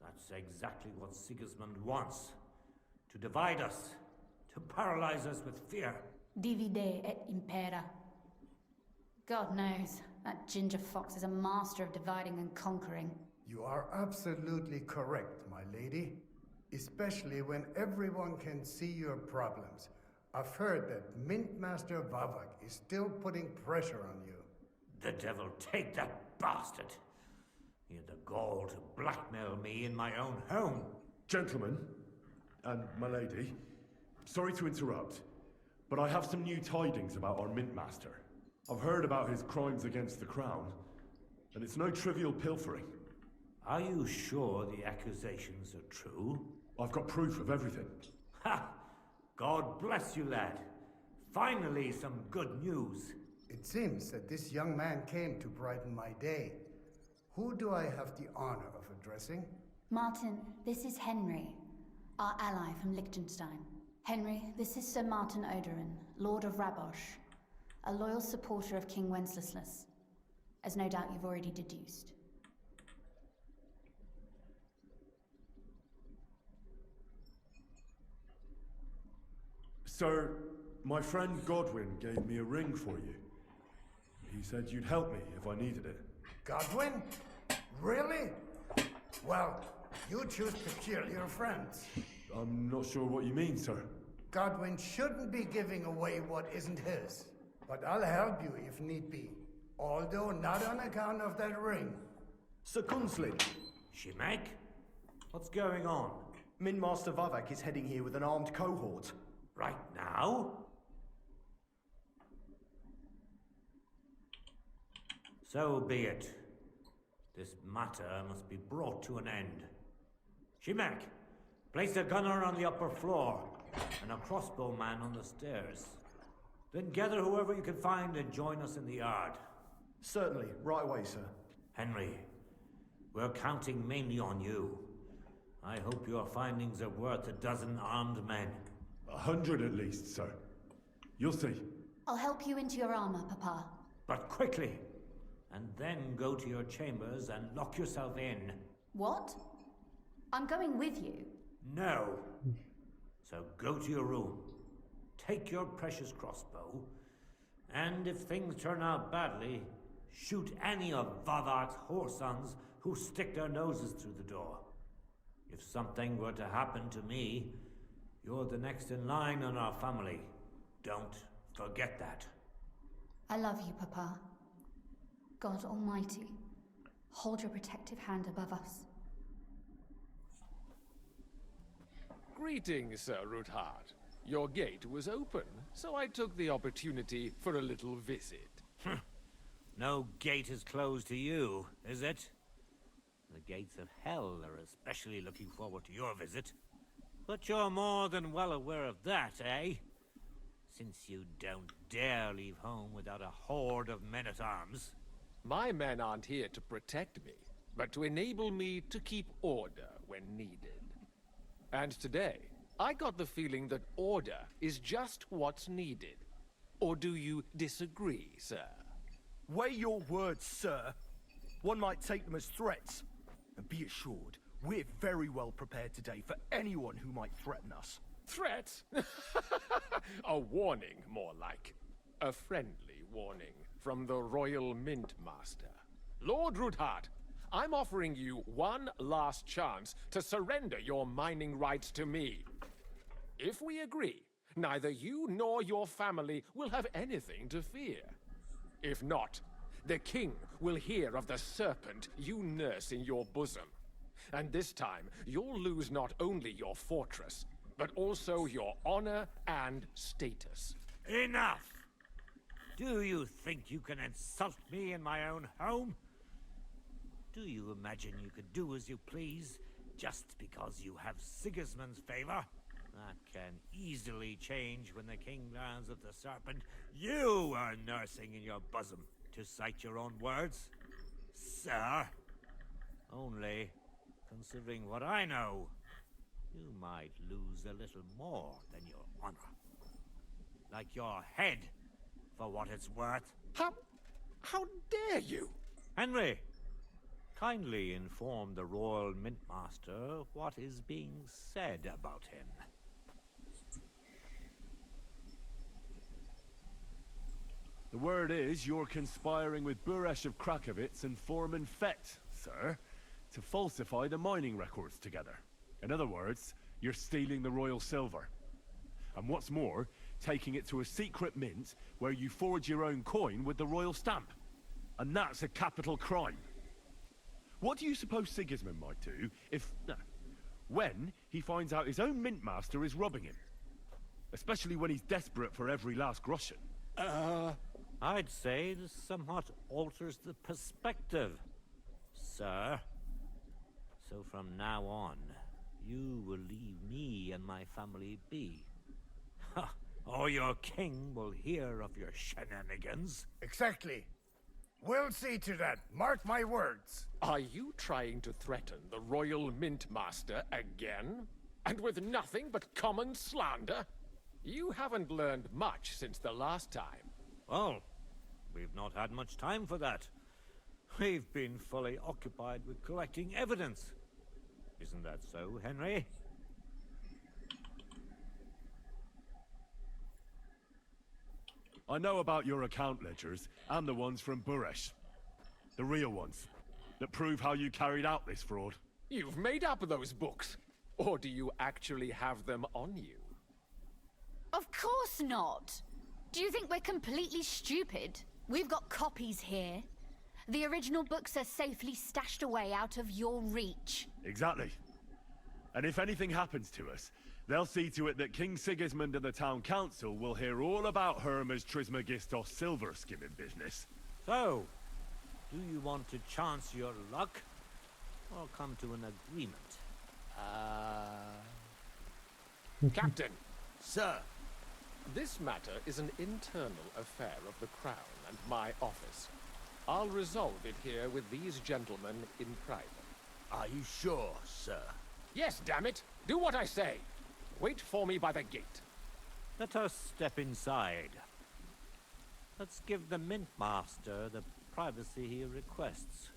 That's exactly what Sigismund wants. To divide us. To paralyze us with fear. Divide et impera. God knows, that ginger fox is a master of dividing and conquering. You are absolutely correct, my lady. Especially when everyone can see your problems. I've heard that Mint Master Vavak is still putting pressure on you. The devil take that bastard! He had the gall to blackmail me in my own home. Gentlemen, and my lady, sorry to interrupt, but I have some new tidings about our Mint Master. I've heard about his crimes against the Crown, and it's no trivial pilfering. Are you sure the accusations are true? I've got proof of everything. Ha! God bless you, lad. Finally, some good news. It seems that this young man came to brighten my day. Who do I have the honor of addressing? Martin, this is Henry, our ally from Liechtenstein. Henry, this is Sir Martin Odorin, Lord of Rabosh, a loyal supporter of King Wenceslas, as no doubt you've already deduced. Sir, my friend Godwin gave me a ring for you. He said you'd help me if I needed it. Godwin? Really? Well, you choose peculiar friends. I'm not sure what you mean, sir. Godwin shouldn't be giving away what isn't his. But I'll help you if need be. Although not on account of that ring. Sir Gunslin. Shimek? What's going on? Min Master Vavak is heading here with an armed cohort. Right now? So be it. This matter must be brought to an end. Shimek, place a gunner on the upper floor and a crossbowman on the stairs. Then gather whoever you can find and join us in the yard. Certainly, right away, sir. Henry, we're counting mainly on you. I hope your findings are worth a dozen armed men. 100 at least, sir. You'll see. I'll help you into your armor, Papa. But quickly! And then go to your chambers and lock yourself in. What? I'm going with you. No. So go to your room. Take your precious crossbow. And if things turn out badly, shoot any of Vavak's whoresons who stick their noses through the door. If something were to happen to me, you're the next in line in our family. Don't forget that. I love you, Papa. God Almighty, hold your protective hand above us. Greetings, Sir Ruthard. Your gate was open, so I took the opportunity for a little visit. No gate is closed to you, is it? The gates of hell are especially looking forward to your visit. But you're more than well aware of that, eh? Since you don't dare leave home without a horde of men-at-arms. My men aren't here to protect me, but to enable me to keep order when needed. And today, I got the feeling that order is just what's needed. Or do you disagree, sir? Weigh your words, sir. One might take them as threats. And be assured, we're very well prepared today for anyone who might threaten us. Threat? A warning, more like. A friendly warning from the Royal Mint Master. Lord Ruthard, I'm offering you one last chance to surrender your mining rights to me. If we agree, neither you nor your family will have anything to fear. If not, the king will hear of the serpent you nurse in your bosom. And this time, you'll lose not only your fortress, but also your honor and status. Enough! Do you think you can insult me in my own home? Do you imagine you could do as you please, just because you have Sigismund's favor. That can easily change when the king learns of the serpent you are nursing in your bosom, to cite your own words, sir. Only, considering what I know, you might lose a little more than your honor. Like your head, for what it's worth. How dare you? Henry, kindly inform the Royal Mintmaster what is being said about him. The word is you're conspiring with Buresh of Krakowitz and Foreman Fett, sir, to falsify the mining records together. In other words, you're stealing the royal silver. And what's more, taking it to a secret mint where you forge your own coin with the royal stamp. And that's a capital crime. What do you suppose Sigismund might do if... when he finds out his own mintmaster is robbing him? Especially when he's desperate for every last groschen. I'd say this somewhat alters the perspective, sir. So from now on, you will leave me and my family be. Or your king will hear of your shenanigans. Exactly. We'll see to that. Mark my words. Are you trying to threaten the Royal Mintmaster again? And with nothing but common slander? You haven't learned much since the last time. Well, we've not had much time for that. We've been fully occupied with collecting evidence. Isn't that so, Henry? I know about your account ledgers, and the ones from Buresh. The real ones, that prove how you carried out this fraud. You've made up those books. Or do you actually have them on you? Of course not. Do you think we're completely stupid? We've got copies here. The original books are safely stashed away out of your reach. Exactly. And if anything happens to us, they'll see to it that King Sigismund and the town council will hear all about Herma's Trismegistos silver skimming business. So, do you want to chance your luck, or come to an agreement? Captain! Sir! This matter is an internal affair of the Crown and my office. I'll resolve it here with these gentlemen in private. Are you sure, sir? Yes, damn it! Do what I say! Wait for me by the gate. Let us step inside. Let's give the Mintmaster the privacy he requests.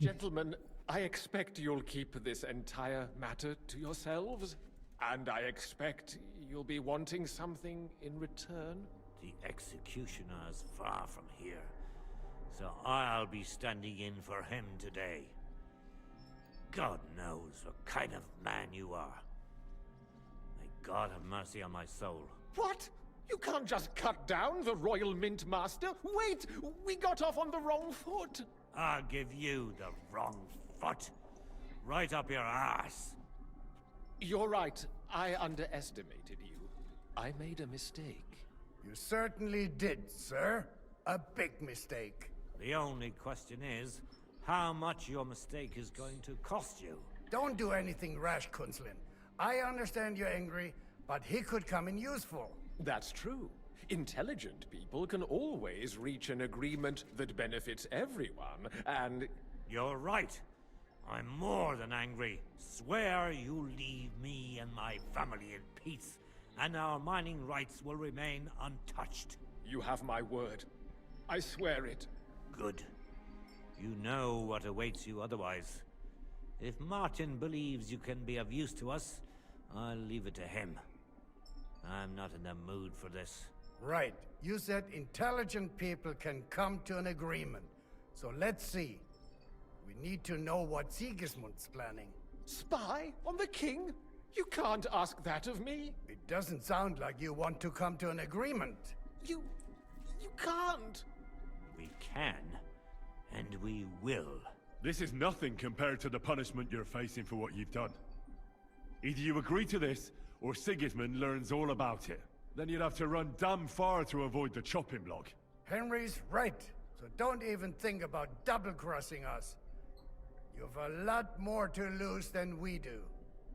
Gentlemen, I expect you'll keep this entire matter to yourselves. And I expect you'll be wanting something in return. The executioner is far from here, so I'll be standing in for him today. God knows what kind of man you are. May God have mercy on my soul. What? You can't just cut down the Royal Mintmaster? Wait! We got off on the wrong foot! I'll give you the wrong foot. Right up your ass. You're right. I underestimated you. I made a mistake. You certainly did, sir. A big mistake. The only question is, how much your mistake is going to cost you. Don't do anything rash, Kunslin. I understand you're angry, but he could come in useful. That's true. Intelligent people can always reach an agreement that benefits everyone, and... You're right. I'm more than angry. Swear you leave me and my family in peace, and our mining rights will remain untouched. You have my word. I swear it. Good. You know what awaits you otherwise. If Martin believes you can be of use to us, I'll leave it to him. I'm not in the mood for this. Right. You said intelligent people can come to an agreement. So let's see. We need to know what Sigismund's planning. Spy on the king? You can't ask that of me. It doesn't sound like you want to come to an agreement. You can't. We can, and we will. This is nothing compared to the punishment you're facing for what you've done. Either you agree to this, or Sigismund learns all about it. Then you'd have to run damn far to avoid the chopping block. Henry's right, so don't even think about double-crossing us. You've a lot more to lose than we do.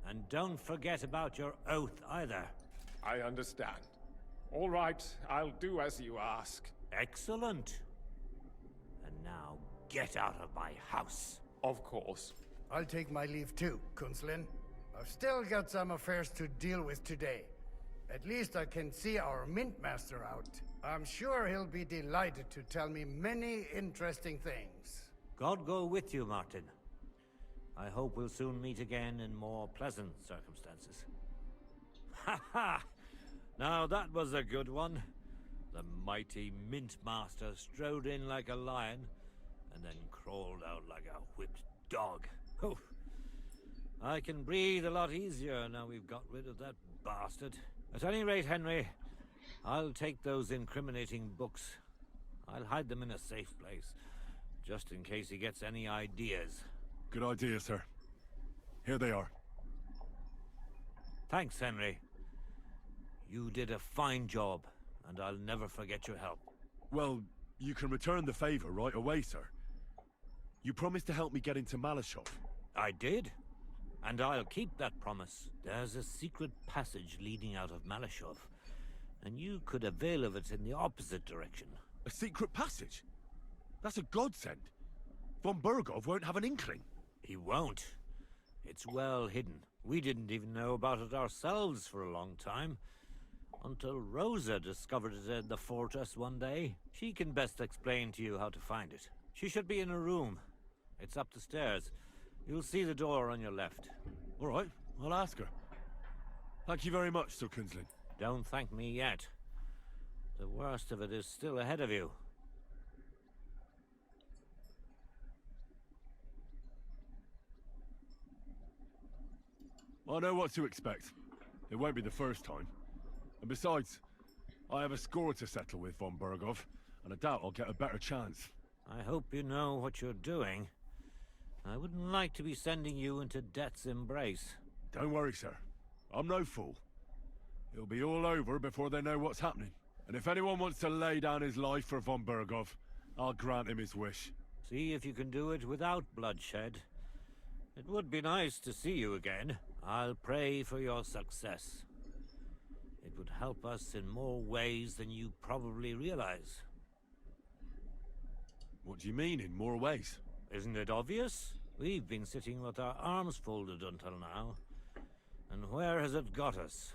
And don't forget about your oath either. I understand. All right, I'll do as you ask. Excellent. And now, get out of my house. Of course. I'll take my leave too, Kunslin. I've still got some affairs to deal with today. At least I can see our Mint Master out. I'm sure he'll be delighted to tell me many interesting things. God go with you, Martin. I hope we'll soon meet again in more pleasant circumstances. Ha ha! Now that was a good one. The mighty Mint Master strode in like a lion, and then crawled out like a whipped dog. Oof. I can breathe a lot easier now we've got rid of that bastard. At any rate, Henry, I'll take those incriminating books. I'll hide them in a safe place, just in case he gets any ideas. Good idea, sir. Here they are. Thanks, Henry. You did a fine job, and I'll never forget your help. Well, you can return the favor right away, sir. You promised to help me get into Malashov. I did, and I'll keep that promise. There's a secret passage leading out of Malashov, and you could avail of it in the opposite direction. A secret passage? That's a godsend. Von Bergov won't have an inkling. He won't. It's well hidden. We didn't even know about it ourselves for a long time. Until Rosa discovered it in the fortress one day. She can best explain to you how to find it. She should be in a room. It's up the stairs. You'll see the door on your left. All right, I'll ask her. Thank you very much, Sir Kunslin. Don't thank me yet. The worst of it is still ahead of you. I know what to expect. It won't be the first time. And besides, I have a score to settle with Von Bergov, and I doubt I'll get a better chance. I hope you know what you're doing. I wouldn't like to be sending you into death's embrace. Don't worry, sir. I'm no fool. It'll be all over before they know what's happening. And if anyone wants to lay down his life for Von Bergov, I'll grant him his wish. See if you can do it without bloodshed. It would be nice to see you again. I'll pray for your success. It would help us in more ways than you probably realize. What do you mean, in more ways? Isn't it obvious? We've been sitting with our arms folded until now. And where has it got us?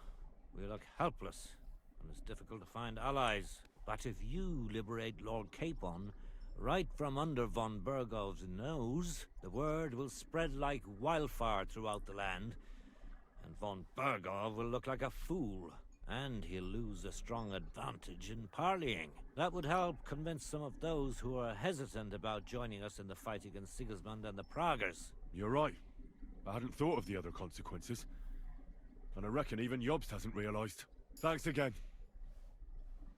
We look helpless, and it's difficult to find allies. But if you liberate Lord Capon, right from under Von Bergov's nose, the word will spread like wildfire throughout the land, and Von Bergov will look like a fool, and he'll lose a strong advantage in parleying. That would help convince some of those who are hesitant about joining us in the fight against Sigismund and the Praguers. You're right. I hadn't thought of the other consequences. And I reckon even Jobst hasn't realized. Thanks again.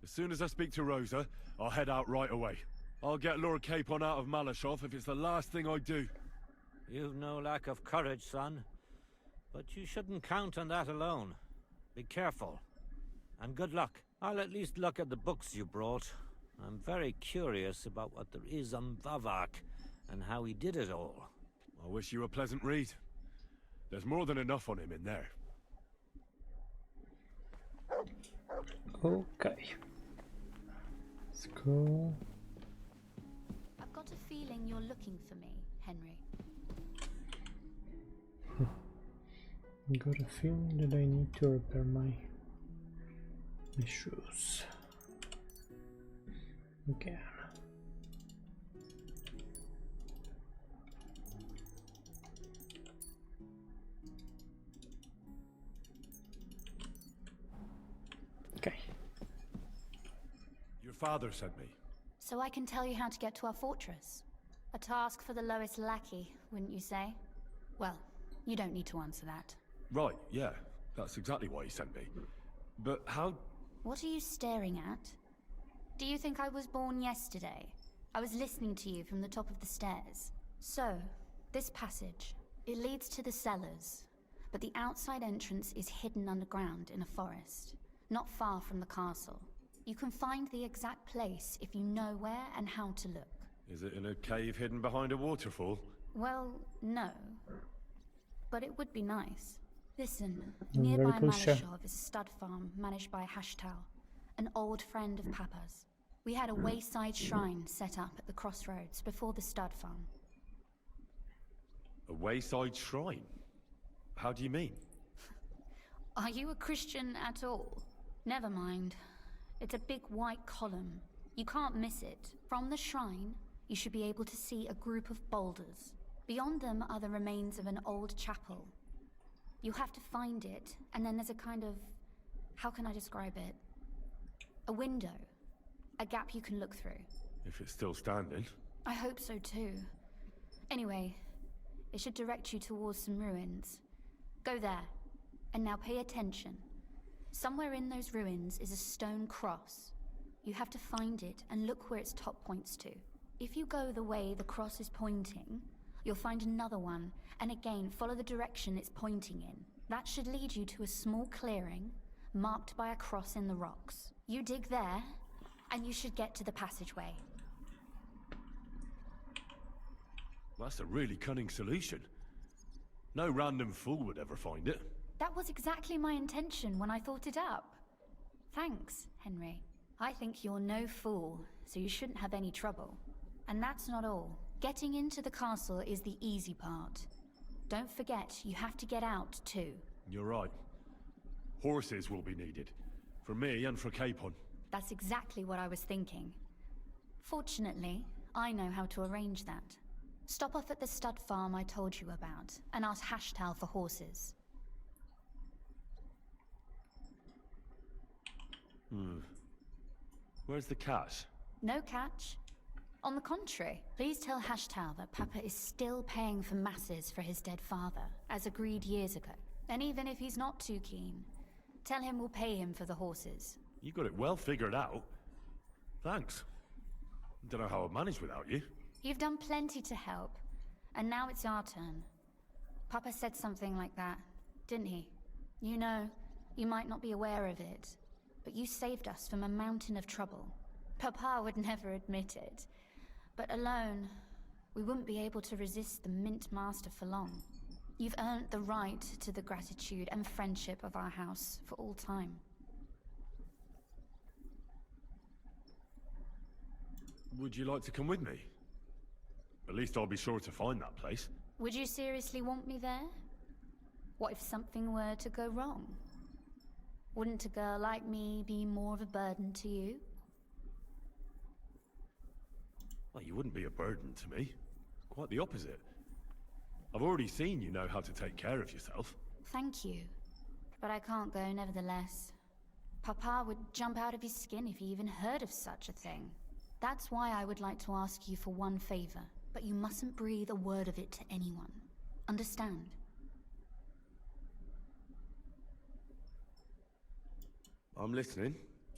As soon as I speak to Rosa, I'll head out right away. I'll get Lord Capon out of Malashov if it's the last thing I do. You've no lack of courage, son. But you shouldn't count on that alone. Be careful. And good luck. I'll at least look at the books you brought. I'm very curious about what there is on Vavak and how he did it all. I wish you a pleasant read. There's more than enough on him in there. Okay. Let's go. I've got a feeling you're looking for me, Henry. Got a feeling that I need to repair my shoes again. Okay. Your father sent me. So I can tell you how to get to our fortress. A task for the lowest lackey, wouldn't you say? Well, you don't need to answer that. Right, yeah. That's exactly why he sent me. But how... What are you staring at? Do you think I was born yesterday? I was listening to you from the top of the stairs. So, this passage, it leads to the cellars, but the outside entrance is hidden underground in a forest, not far from the castle. You can find the exact place if you know where and how to look. Is it in a cave hidden behind a waterfall? Well, no. But it would be nice. Listen, Very nearby cool, sure. Malashov is a stud farm managed by Hashtal, an old friend of Papa's. We had a wayside shrine set up at the crossroads before the stud farm. A wayside shrine? How do you mean? Are you a Christian at all? Never mind. It's a big white column. You can't miss it. From the shrine, you should be able to see a group of boulders. Beyond them are the remains of an old chapel. You have to find it, and then there's a kind of... how can I describe it? A window. A gap you can look through. If it's still standing. I hope so too. Anyway, it should direct you towards some ruins. Go there. And now pay attention. Somewhere in those ruins is a stone cross. You have to find it and look where its top points to. If you go the way the cross is pointing, you'll find another one, and again follow the direction it's pointing in. That should lead you to a small clearing, marked by a cross in the rocks. You dig there, and you should get to the passageway. That's a really cunning solution. No random fool would ever find it. That was exactly my intention when I thought it up. Thanks, Henry. I think you're no fool, so you shouldn't have any trouble. And that's not all. Getting into the castle is the easy part. Don't forget, you have to get out too. You're right. Horses will be needed. For me and for Capon. That's exactly what I was thinking. Fortunately, I know how to arrange that. Stop off at the stud farm I told you about, and ask Hashtal for horses. Where's the cash? No catch. On the contrary, please tell Hashtal that Papa is still paying for masses for his dead father, as agreed years ago. And even if he's not too keen, tell him we'll pay him for the horses. You got it well figured out. Thanks. Don't know how I'd manage without you. You've done plenty to help, and now it's our turn. Papa said something like that, didn't he? You know, you might not be aware of it, but you saved us from a mountain of trouble. Papa would never admit it, but alone, we wouldn't be able to resist the Mint Master for long. You've earned the right to the gratitude and friendship of our house for all time. Would you like to come with me? At least I'll be sure to find that place. Would you seriously want me there? What if something were to go wrong? Wouldn't a girl like me be more of a burden to you? Well, you wouldn't be a burden to me. Quite the opposite. I've already seen you know how to take care of yourself. Thank you. But I can't go nevertheless. Papa would jump out of his skin if he even heard of such a thing. That's why I would like to ask you for one favor, but you mustn't breathe a word of it to anyone. Understand? I'm listening.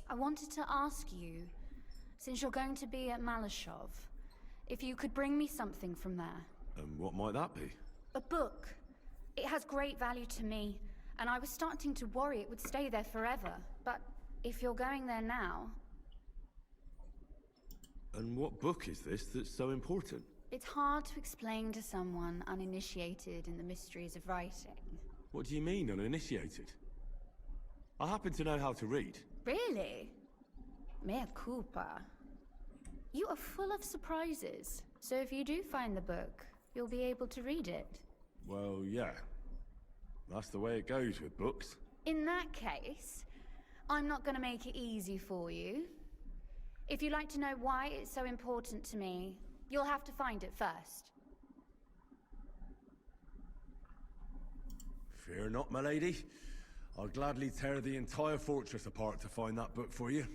I wanted to ask you, since you're going to be at Malashov, if you could bring me something from there. And what might that be? A book. It has great value to me, and I was starting to worry it would stay there forever. But if you're going there now... And what book is this that's so important? It's hard to explain to someone uninitiated in the mysteries of writing. What do you mean, uninitiated? I happen to know how to read. Really? Mea culpa. You are full of surprises. So if you do find the book, you'll be able to read it. Well, yeah. That's the way it goes with books. In that case, I'm not going to make it easy for you. If you'd like to know why it's so important to me, you'll have to find it first. Fear not, my lady. I'll gladly tear the entire fortress apart to find that book for you.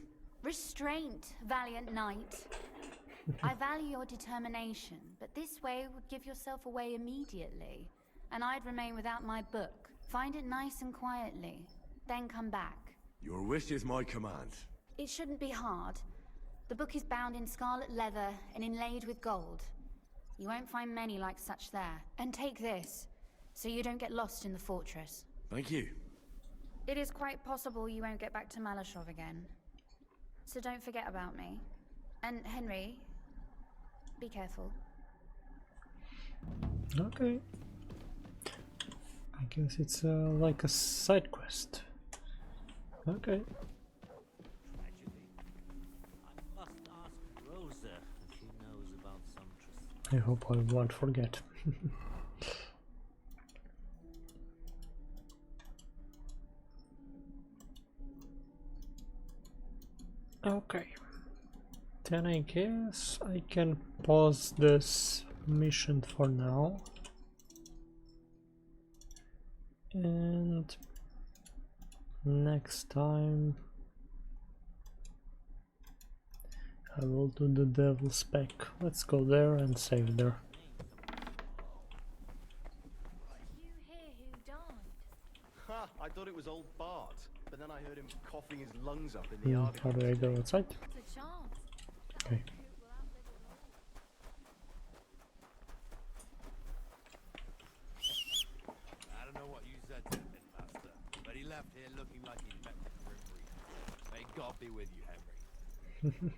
Restraint, valiant knight. I value your determination, but this way would give yourself away immediately, and I'd remain without my book. Find it nice and quietly, then come back. Your wish is my command. It shouldn't be hard. The book is bound in scarlet leather and inlaid with gold. You won't find many like such there. And take this, so you don't get lost in the fortress. Thank you. It is quite possible you won't get back to Malashov again. So don't forget about me. And Henry, be careful. Okay. I guess it's like a side quest. Okay. I must ask Rosa if she knows about Sumtress. I hope I won't forget. Okay. Then I guess I can pause this mission for now. And next time I will do the devil's pack. Let's go there and save there. Ha! I thought it was old Bart, but then I heard him coughing his lungs up in the yard. How do I go outside? Okay. I don't know what you said to him, Master, but he left here looking like he'd met the Grim Reaper. May God be with you, Henry.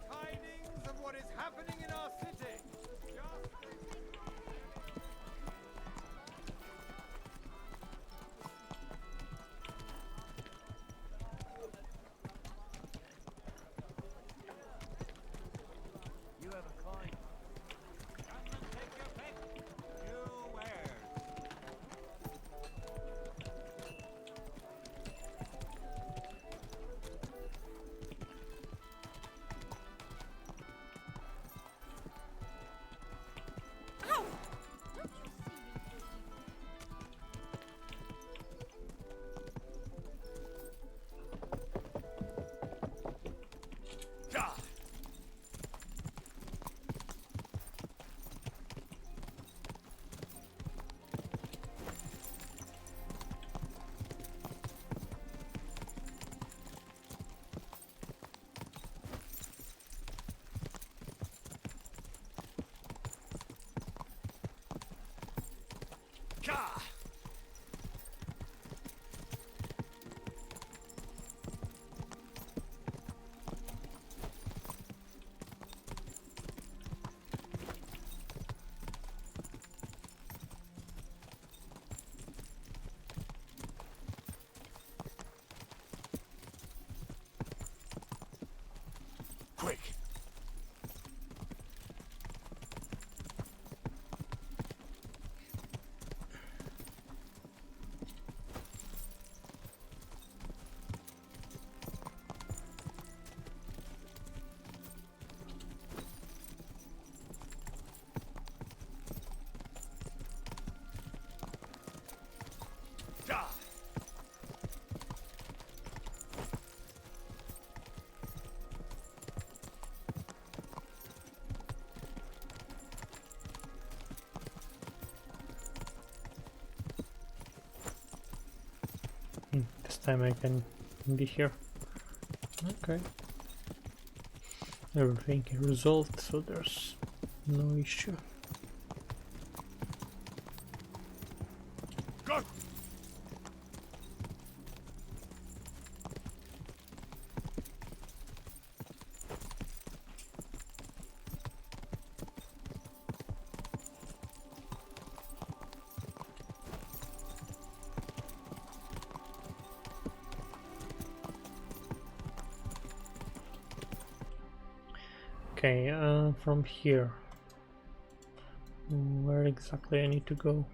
Tidings of what is happening in our city. You have a fine. Come and take your pick. You wares. Quick! This time I can be here. Okay. Everything resolved, so there's no issue. Go! Okay, from here, where exactly I need to go?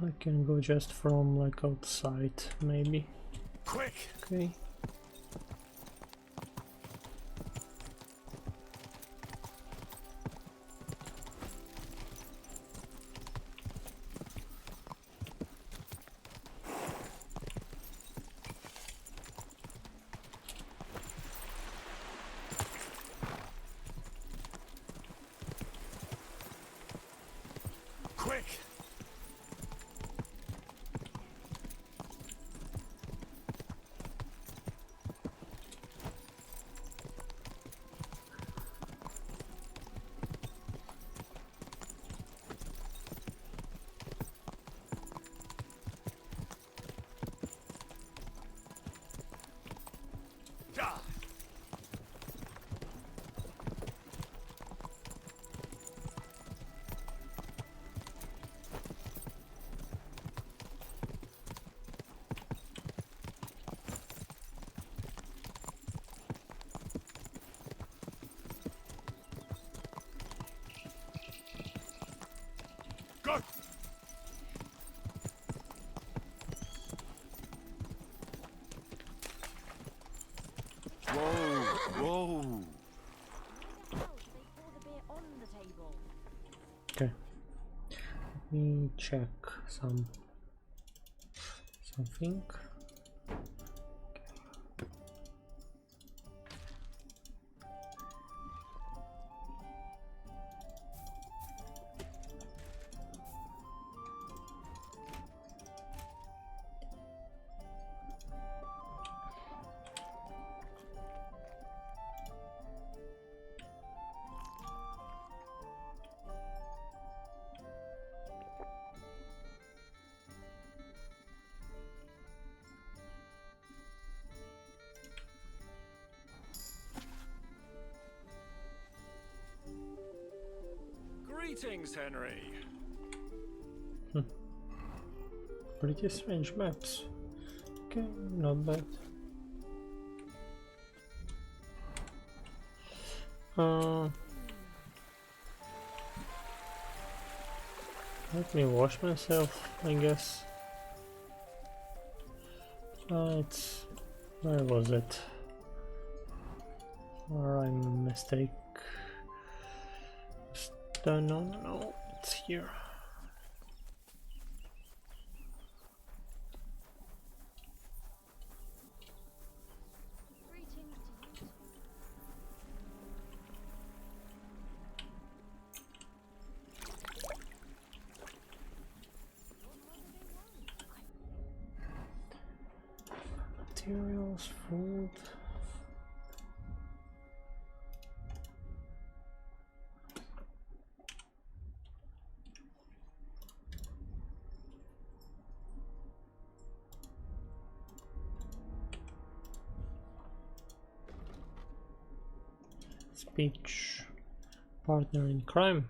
I can go just from like outside, maybe. Quick! Okay. Whoa! Okay. Let me check something. Greetings, Henry. Pretty strange maps. Okay, not bad. Let me wash myself, I guess. It's... where was it? Or I'm a mistake. No, it's here. Materials, food. Speech, partner in crime.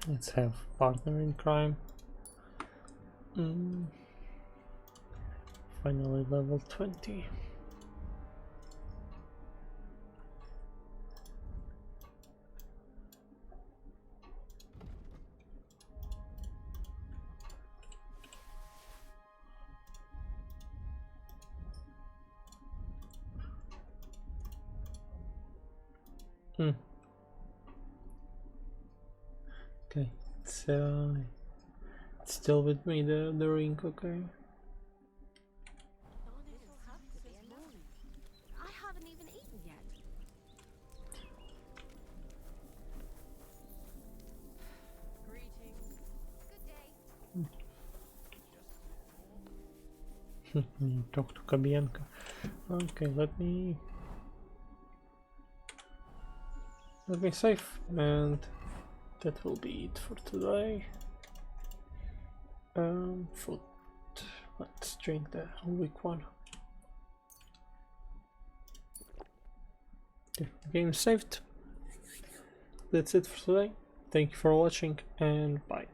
Let's have partner in crime. Finally level 20. Okay, it's still with me, the ring, okay. I haven't even eaten yet. Greetings. Good day. Talk to Kabianka. Okay, let me save, and that will be it for today. Food. Let's drink the weak one. Okay, game saved. That's it for today. Thank you for watching, and bye.